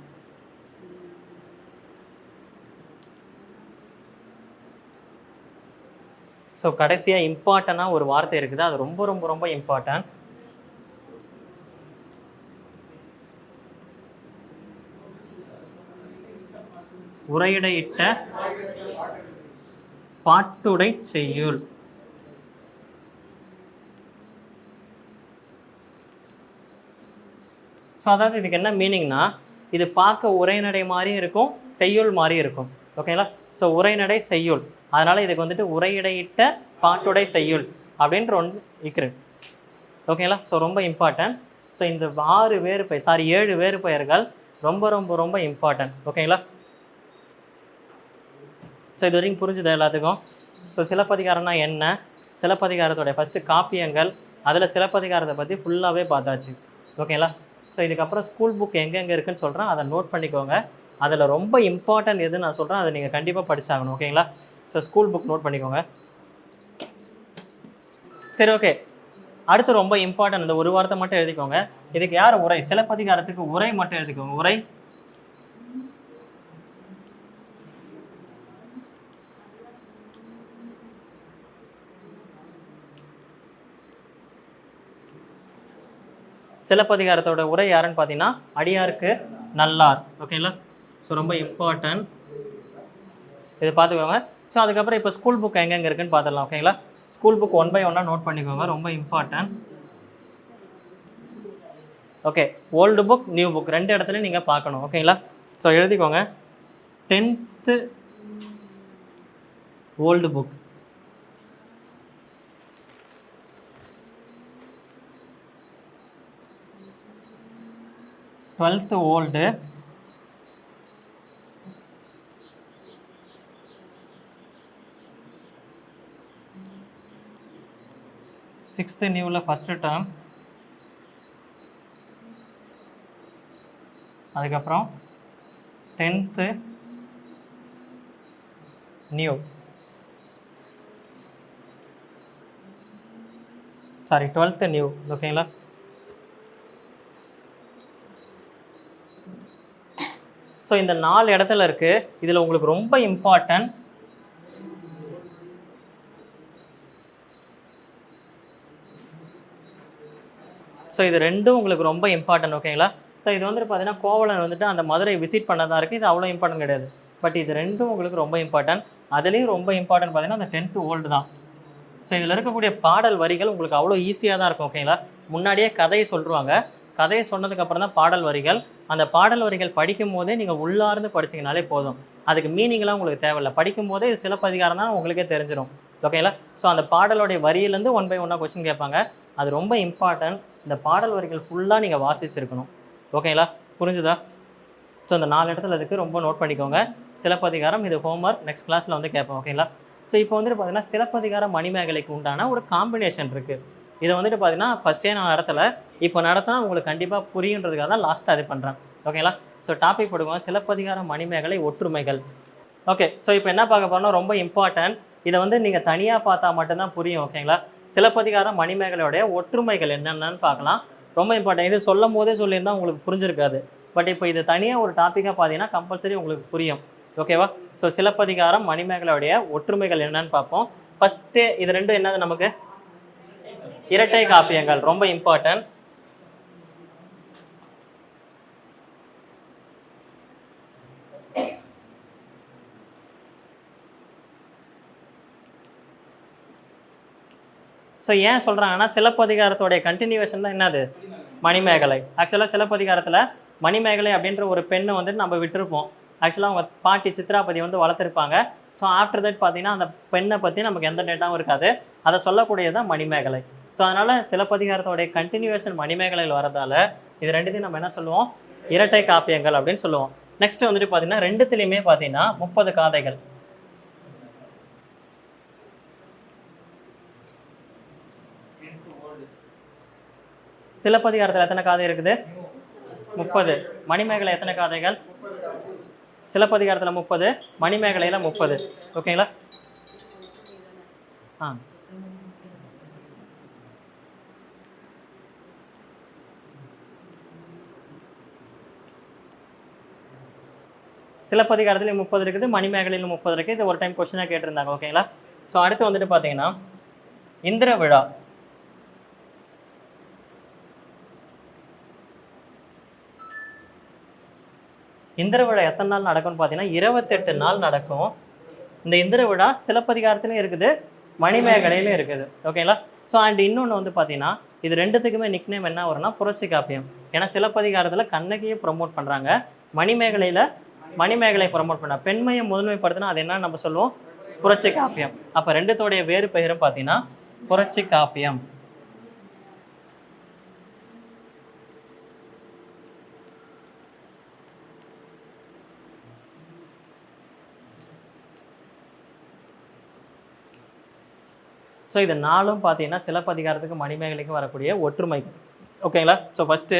ஸோ கடைசியாக இம்பார்ட்டண்டாக ஒரு வார்த்தை இருக்குது, அது ரொம்ப ரொம்ப ரொம்ப இம்பார்ட்டன்ட். உரையிடையிட்ட பாட்டுடை செய்யுள். ஸோ அதாவது இதுக்கு என்ன மீனிங்னா, இது பார்க்க உரைநடை மாதிரி இருக்கும், செய்யுள் மாதிரி இருக்கும். ஓகேங்களா? ஸோ உரைநடை செய்யுள், அதனால் இதுக்கு வந்துட்டு உரையிடையிட்ட பாட்டுடை செய்யுள் அப்படின்ற ஒன்று இருக்குது. ஓகேங்களா? ஸோ ரொம்ப இம்பார்ட்டன்ட். ஸோ இந்த 7 வேறு பெயர்கள் ரொம்ப ரொம்ப ரொம்ப இம்பார்ட்டன்ட். ஓகேங்களா? ஸோ இது வரைக்கும் புரிஞ்சுது எல்லாத்துக்கும்? ஸோ சிலப்பதிகாரம்னா என்ன, சிலப்பதிகாரத்தோடைய ஃபஸ்ட்டு காப்பியங்கள், அதில் சிலப்பதிகாரத்தை பற்றி ஃபுல்லாகவே பார்த்தாச்சு. ஓகேங்களா? ஸோ இதுக்கப்புறம் ஸ்கூல் புக் எங்கெங்கே இருக்குன்னு சொல்கிறேன், அதை நோட் பண்ணிக்கோங்க. அதில் ரொம்ப இம்பார்ட்டன்ட் எதுன்னு நான் சொல்கிறேன், அதை நீங்கள் கண்டிப்பாக படிச்சாகணும். ஓகேங்களா? ஸோ ஸ்கூல் புக் நோட் பண்ணிக்கோங்க. சரி, ஓகே. அடுத்து ரொம்ப இம்பார்ட்டன்ட், இந்த ஒரு வார்த்தை மட்டும் எழுதிக்கோங்க. இதுக்கு யார் உரை? சிலப்பதிகாரத்துக்கு உரை மட்டும் எழுதிக்கோங்க. உரை. சிலப்பதிகாரத்தோட உரை யாருன்னு பார்த்தீங்கன்னா அடியாருக்கு நல்லார். ஓகேங்களா? ஸோ ரொம்ப இம்பார்ட்டன்ட், இது பார்த்துக்கோங்க. ஸோ அதுக்கப்புறம் இப்போ ஸ்கூல் புக் எங்கெங்கே இருக்குன்னு பார்த்துடலாம். ஓகேங்களா? ஸ்கூல் புக் 1 by 1 நோட் பண்ணிக்கோங்க, ரொம்ப important. Okay, old book new book 2 இடத்துலையும் நீங்கள் பார்க்கணும். ஓகேங்களா? ஸோ எழுதிக்கோங்க. 10th old book, 12th old, 6th நியூவில் ஃபஸ்ட்டு டேர்ம், அதுக்கப்புறம் 10th new, sorry 12th new. ஓகேங்களா? ஸோ இந்த 4 இடத்துல இருக்குது. இதில் உங்களுக்கு ரொம்ப இம்பார்ட்டன்ட் ஸோ இது ரெண்டும் உங்களுக்கு ரொம்ப இம்பார்ட்டன்ட். ஓகேங்களா? ஸோ இது வந்துட்டு பார்த்தீங்கன்னா கோவலன் வந்துட்டு அந்த மதுரை விசிட் பண்ணதாக இருக்குது, இது அவ்வளோ இம்பார்ட்டன்ட் கிடையாது. பட் இது ரெண்டும் உங்களுக்கு ரொம்ப இம்பார்ட்டன்ட். அதுலேயும் ரொம்ப இம்பார்ட்டன்ட் பார்த்தீங்கன்னா அந்த 10th ஓல்டு தான். ஸோ இதில் இருக்கக்கூடிய பாடல் வரிகள் உங்களுக்கு அவ்வளோ ஈஸியாக தான் இருக்கும். ஓகேங்களா? முன்னாடியே கதையை சொல்லுவாங்க, கதையை சொன்னதுக்கப்புறம் தான் பாடல் வரிகள். அந்த பாடல் வரிகள் படிக்கும் போதே நீங்கள் உள்ளார்ந்து படிச்சிங்கனாலே போதும், அதுக்கு மீனிங்லாம் உங்களுக்கு தேவையில்லை. படிக்கும் போதே இது சிலப்பதிகாரம் தான் உங்களுக்கே தெரிஞ்சிடும். ஓகேங்களா? ஸோ அந்த பாடலோடைய வரியிலேருந்து 1 by 1 கொஸ்டின் கேட்பாங்க, அது ரொம்ப இம்பார்ட்டன்ட். இந்த பாடல் வரிகள் ஃபுல்லாக நீங்கள் வாசிச்சிருக்கணும். ஓகேங்களா? புரிஞ்சுதா? ஸோ இந்த 4 இடத்துல இருக்குது, ரொம்ப நோட் பண்ணிக்கோங்க. சிலப்பதிகாரம், இது ஹோம்ஒர்க், நெக்ஸ்ட் கிளாஸில் வந்து கேட்போம். ஓகேங்களா? ஸோ இப்போ வந்துட்டு பார்த்தீங்கன்னா சிலப்பதிகாரம் மணிமேகலைக்கு உண்டான ஒரு காம்பினேஷன் இருக்குது. இதை வந்துட்டு பார்த்தீங்கன்னா ஃபஸ்ட்டே நான் நடத்தலை, இப்போ நடத்தினா உங்களுக்கு கண்டிப்பாக புரியுன்றதுக்காக தான் லாஸ்ட்டாக அது பண்ணுறேன். ஓகேங்களா? ஸோ டாபிக் போடுவோம், சிலப்பதிகாரம் மணிமேகலை ஒற்றுமைகள். ஓகே, ஸோ இப்போ என்ன பார்க்க போகிறோம்னா ரொம்ப இம்பார்ட்டன்ட், இதை வந்து நீங்கள் தனியாக பார்த்தா மட்டும்தான் புரியும். ஓகேங்களா? சிலப்பதிகாரம் மணிமேகலையோடைய ஒற்றுமைகள் என்னென்னு பார்க்கலாம். ரொம்ப இம்பார்ட்டன்ட், இது சொல்லும் போதே சொல்லியிருந்தால் உங்களுக்கு புரிஞ்சிருக்காது. பட் இப்போ இது தனியாக ஒரு டாப்பிக்காக பார்த்தீங்கன்னா கம்பல்சரி உங்களுக்கு புரியும். ஓகேவா? ஸோ சிலப்பதிகாரம் மணிமேகலையுடைய ஒற்றுமைகள் என்னன்னு பார்ப்போம். ஃபர்ஸ்ட் இது ரெண்டும் என்னது நமக்கு? இரட்டை காப்பியங்கள், ரொம்ப இம்பார்ட்டன்ட். ஸோ ஏன் சொல்கிறாங்கன்னா சிலப்பதிகாரத்தோடைய கண்டினியூவேஷன் தான் என்னது? மணிமேகலை. ஆக்சுவலாக சிலப்பதிகாரத்தில் மணிமேகலை அப்படின்ற ஒரு பெண்ணை வந்துட்டு நம்ம விட்டுருப்போம். ஆக்சுவலாக அவங்க பாட்டி சித்ராபதி வந்து வளர்த்துருப்பாங்க. ஸோ ஆஃப்டர் தட் பார்த்தீங்கன்னா அந்த பெண்ணை பற்றி நமக்கு எந்த டேட்டாவும் இருக்காது. அதை சொல்லக்கூடியதான் மணிமேகலை. ஸோ அதனால் சிலப்பதிகாரத்தோடைய கண்டினியூவேஷன் மணிமேகலையில் வரதால இது ரெண்டுத்தையும் நம்ம என்ன சொல்லுவோம்? இரட்டை காப்பியங்கள் அப்படின்னு சொல்லுவோம். நெக்ஸ்ட் வந்துட்டு பார்த்தீங்கன்னா ரெண்டுத்துலேயுமே பார்த்தீங்கன்னா 30 காதைகள். சிலப்பதிகாரத்தில் எத்தனை காதை இருக்குது? 30. மணிமேகலை எத்தனை காதைகள்? சிலப்பதிகாரத்தில் 30, மணிமேகலையில் 30. ஓகேங்களா? சிலப்பதிகாரத்துலேயும் 30 இருக்குது, மணிமேகலையிலும் 30 இருக்குது. இது ஒரு டைம் கொஸ்டினாக கேட்டிருந்தாங்க. ஓகேங்களா? ஸோ அடுத்து வந்துட்டு பார்த்தீங்கன்னா இந்திர விழா. இந்திர விழா எத்தனை நாள் நடக்கும்னு பார்த்தீங்கன்னா 28 நாள் நடக்கும். இந்த இந்திர விழா சிலப்பதிகாரத்துலையும் இருக்குது, மணிமேகலையிலும் இருக்குது. ஓகேங்களா? ஸோ அண்ட் இன்னொன்று வந்து பார்த்தீங்கன்னா இது ரெண்டுத்துக்குமே நிக்நேம் என்ன வரும்னா புரட்சி காப்பியம். ஏன்னா சிலப்பதிகாரத்தில் கண்ணகியை ப்ரொமோட் பண்ணுறாங்க, மணிமேகலை ப்ரொமோட் பண்ண பெண்மையை முதன்மைப்படுத்தினா அது என்ன நம்ம சொல்லுவோம்? புரட்சி காப்பியம். அப்போ ரெண்டுத்தோடைய வேறு பெயரும் பார்த்தீங்கன்னா புரட்சி காப்பியம். ஸோ இது நாளும் பார்த்தீங்கன்னா சிலப்பதிகாரத்துக்கு மணிமேகலைக்கும் வரக்கூடிய ஒற்றுமைகள். ஓகேங்களா? ஸோ ஃபஸ்ட்டு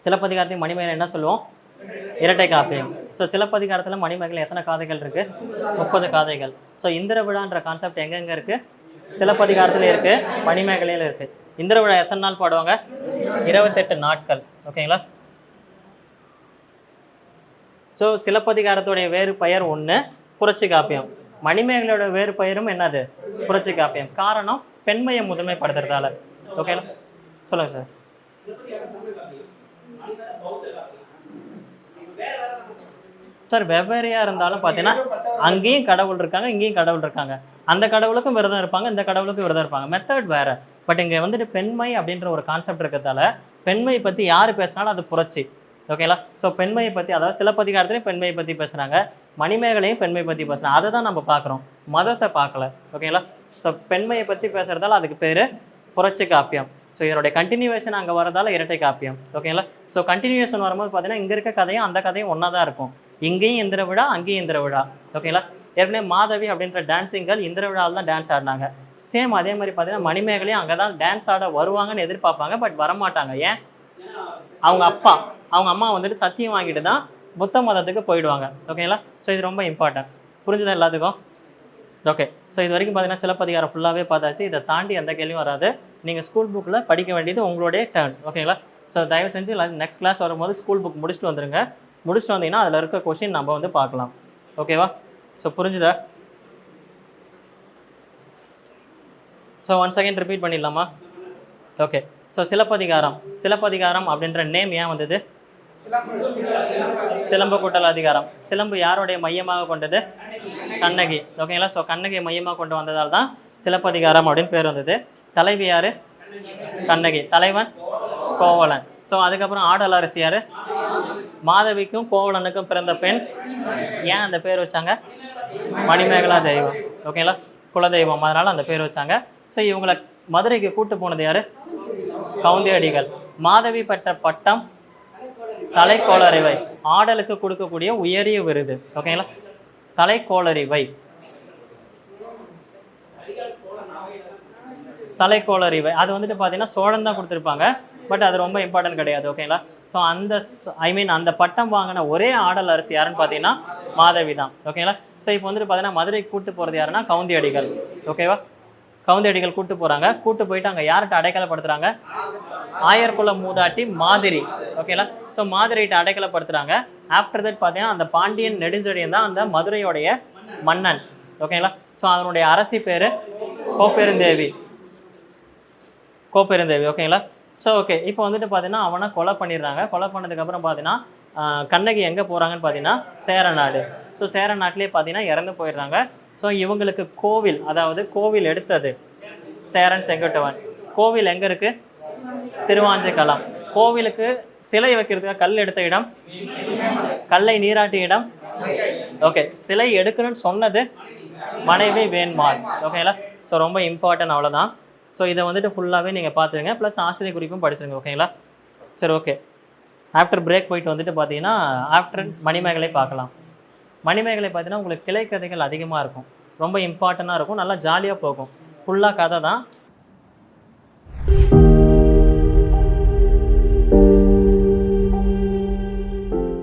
சிலப்பதிகாரத்துக்கு மணிமேகலை என்ன சொல்லுவோம்? இரட்டை காப்பியம். ஸோ சிலப்பதிகாரத்தில் மணிமேகலை எத்தனை காதைகள் இருக்குது? 30 காதைகள். ஸோ இந்திர விழான்ற கான்செப்ட் எங்கெங்கே இருக்குது? சிலப்பதிகாரத்தில் இருக்குது, மணிமேகலையில் இருக்குது. இந்திர விழா எத்தனை நாள் பாடுவாங்க? 28 நாட்கள். ஓகேங்களா? ஸோ சிலப்பதிகாரத்துடைய வேறு பெயர் ஒன்று புரட்சி காப்பியம். மணிமேகலையோட வேறு பெயரும் என்னது? புரட்சி காப்பியம். காரணம் பெண்மையை முதன்மைப்படுத்துறதால. ஓகேங்களா? சொல்லுங்க சார். சார் வெவ்வேறையா இருந்தாலும் பார்த்தீங்கன்னா அங்கேயும் கடவுள் இருக்காங்க, இங்கேயும் கடவுள் இருக்காங்க. அந்த கடவுளுக்கும் விரதம் இருப்பாங்க, இந்த கடவுளுக்கும் விரதம் இருப்பாங்க. மெத்தட் வேற. பட் இங்கே வந்துட்டு பெண்மை அப்படின்ற ஒரு கான்செப்ட் இருக்கிறதால பெண்மையை பற்றி யார் பேசினாலும் அது புரட்சி. ஓகேங்களா? ஸோ பெண்மையை பற்றி, அதாவது சிலப்பதிகாரத்துலையும் பெண்மையை பற்றி பேசுகிறாங்க, மணிமேகலையும் பெண்மை பற்றி பேசுகிறாங்க. அதை தான் நம்ம பார்க்குறோம், மதத்தை பார்க்கல. ஓகேங்களா? ஸோ பெண்மையை பற்றி பேசுகிறதால அதுக்கு பேர் புரட்சி காப்பியம். ஸோ இதனுடைய கண்டினியூவேஷன் அங்கே வரதால இரட்டை காப்பியம். ஓகேங்களா? ஸோ கண்டினியூவேஷன் வரும்போது பார்த்தீங்கன்னா இங்கே இருக்க கதையும் அந்த கதையும் ஒன்றா தான் இருக்கும். இங்கேயும் இந்திர விழா, அங்கேயும் இந்திர விழா. ஓகேங்களா? ஏற்கனவே மாதவி அப்படின்ற டான்ஸிங்கள் இந்திர விழாவில் தான் டான்ஸ் ஆடினாங்க. சேம் அதே மாதிரி பார்த்தீங்கன்னா மணிமேகலையும் அங்கே தான் டான்ஸ் ஆட வருவாங்கன்னு எதிர்பார்ப்பாங்க, பட் வரமாட்டாங்க. ஏன்? அவங்க அம்மா வந்துட்டு சத்தியம் வாங்கிட்டு தான் புத்த மதத்துக்கு போயிடுவாங்க. ஓகேங்களா? ஸோ இது ரொம்ப இம்பார்ட்டன்ட். புரிஞ்சுதா எல்லாத்துக்கும்? ஓகே. ஸோ இது வரைக்கும் பார்த்தீங்கன்னா சிலப்பதிகாரம் ஃபுல்லாகவே பார்த்தாச்சு. இதை தாண்டி எந்த கேள்வியும் வராது. நீங்கள் ஸ்கூல் புக்கில் படிக்க வேண்டியது உங்களுடைய டர்ன். ஓகேங்களா? ஸோ தயவு செஞ்சு நெக்ஸ்ட் கிளாஸ் வரும்போது ஸ்கூல் புக் முடிச்சுட்டு வந்துருங்க. முடிச்சுட்டு வந்தீங்கன்னா அதில் இருக்க கொஷின் நம்ம வந்து பார்க்கலாம். ஓகேவா? ஸோ புரிஞ்சுதா? ஸோ ஒன்ஸ் அகைன் ரிப்பீட் பண்ணிடலாமா? ஓகே. ஸோ சிலப்பதிகாரம் அப்படின்ற நேம் ஏன் வந்தது? சிலம்பு கூட்டல் அதிகாரம். சிலம்பு யாருடைய மையமாக கொண்டது? கண்ணகி. ஓகேங்களா? ஸோ கண்ணகியை மையமாக கொண்டு வந்ததால் தான் சிலப்பதிகாரம் அப்படின்னு பேர் வந்தது. தலைவி யாரு? கண்ணகி. தலைவன் கோவலன். ஸோ அதுக்கப்புறம் ஆடல் அரசி யாரு? மாதவிக்கும் கோவலனுக்கும் பிறந்த பெண். ஏன் அந்த பேர் வச்சாங்க? மணிமேகலா தெய்வம். ஓகேங்களா? குலதெய்வம், அதனால அந்த பேர் வச்சாங்க. ஸோ இவங்களை மதுரைக்கு கூட்டு போனது யாரு? கவுந்தியடிகள். மாதவி பெற்ற பட்டம் தலைக்கோளறிவை. ஆடலுக்கு கொடுக்கக்கூடிய உயரிய விருது. ஓகேங்களா? தலைக்கோளறிவை. அது வந்துட்டு பார்த்தீங்கன்னா சோழன் தான் கொடுத்துருப்பாங்க, பட் அது ரொம்ப இம்பார்ட்டன்ட் கிடையாது. ஓகேங்களா? ஸோ அந்த பட்டம் வாங்கின ஒரே ஆடல் அரசி யாருன்னு பார்த்தீங்கன்னா மாதவி தான். ஓகேங்களா? ஸோ இப்போ வந்துட்டு பார்த்தீங்கன்னா மதுரைக்கு கூட்டு போகிறது யாருன்னா கவுந்தியடிகள். ஓகேவா? கவுந்தடிகள் கூட்டு போகிறாங்க. கூட்டு போயிட்டு அங்கே யார்கிட்ட அடைக்கலப்படுத்துகிறாங்க? ஆயர்குல மூதாட்டி மாதிரி. ஓகேங்களா? ஸோ மாதிரிகிட்ட அடைக்கலப்படுத்துகிறாங்க. ஆஃப்டர் தட் பார்த்தீங்கன்னா அந்த பாண்டியன் நெடுஞ்செழியன் தான் அந்த மதுரையோடைய மன்னன். ஓகேங்களா? ஸோ அதனுடைய அரசி பேர் கோப்பெருந்தேவி. கோப்பெருந்தேவி. ஓகேங்களா? ஸோ ஓகே, இப்போ வந்துட்டு பார்த்தீங்கன்னா அவனை கொலை பண்ணிடுறாங்க. கொலை பண்ணதுக்கப்புறம் பார்த்தீங்கன்னா கண்ணகி எங்கே போகிறாங்கன்னு பார்த்தீங்கன்னா சேரநாடு. ஸோ சேரநாட்டிலே பார்த்தீங்கன்னா இறந்து போயிடுறாங்க. ஸோ இவங்களுக்கு கோவில், அதாவது கோவில் எடுத்தது சேரன் செங்குட்டுவன். கோவில் எங்கே இருக்குது? திருவாஞ்சைக்களம். கோவிலுக்கு சிலை வைக்கிறதுக்காக கல் எடுத்த இடம், கல்லை நீராட்டிய இடம். ஓகே, சிலை எடுக்கணும்னு சொன்னது மனைவி வேண்மாள். ஓகேங்களா? ஸோ ரொம்ப இம்பார்ட்டன்ட், அவ்வளோதான். ஸோ இதை வந்துட்டு ஃபுல்லாகவே நீங்கள் பார்த்துருங்க, ப்ளஸ் ஆசிரியர் குறிப்பும் படிச்சுருங்க. ஓகேங்களா? சரி, ஓகே. ஆஃப்டர் பிரேக் போயிட்டு வந்துட்டு பார்த்தீங்கன்னா ஆஃப்டர் மணிமேகலை பார்க்கலாம். மணிமேகலை பார்த்தீங்கன்னா உங்களுக்கு கிளை கதைகள் அதிகமாக இருக்கும், ரொம்ப இம்பார்ட்டண்ட்டாக இருக்கும், நல்லா ஜாலியாக போகும். ஃபுல்லாக கதை தான்.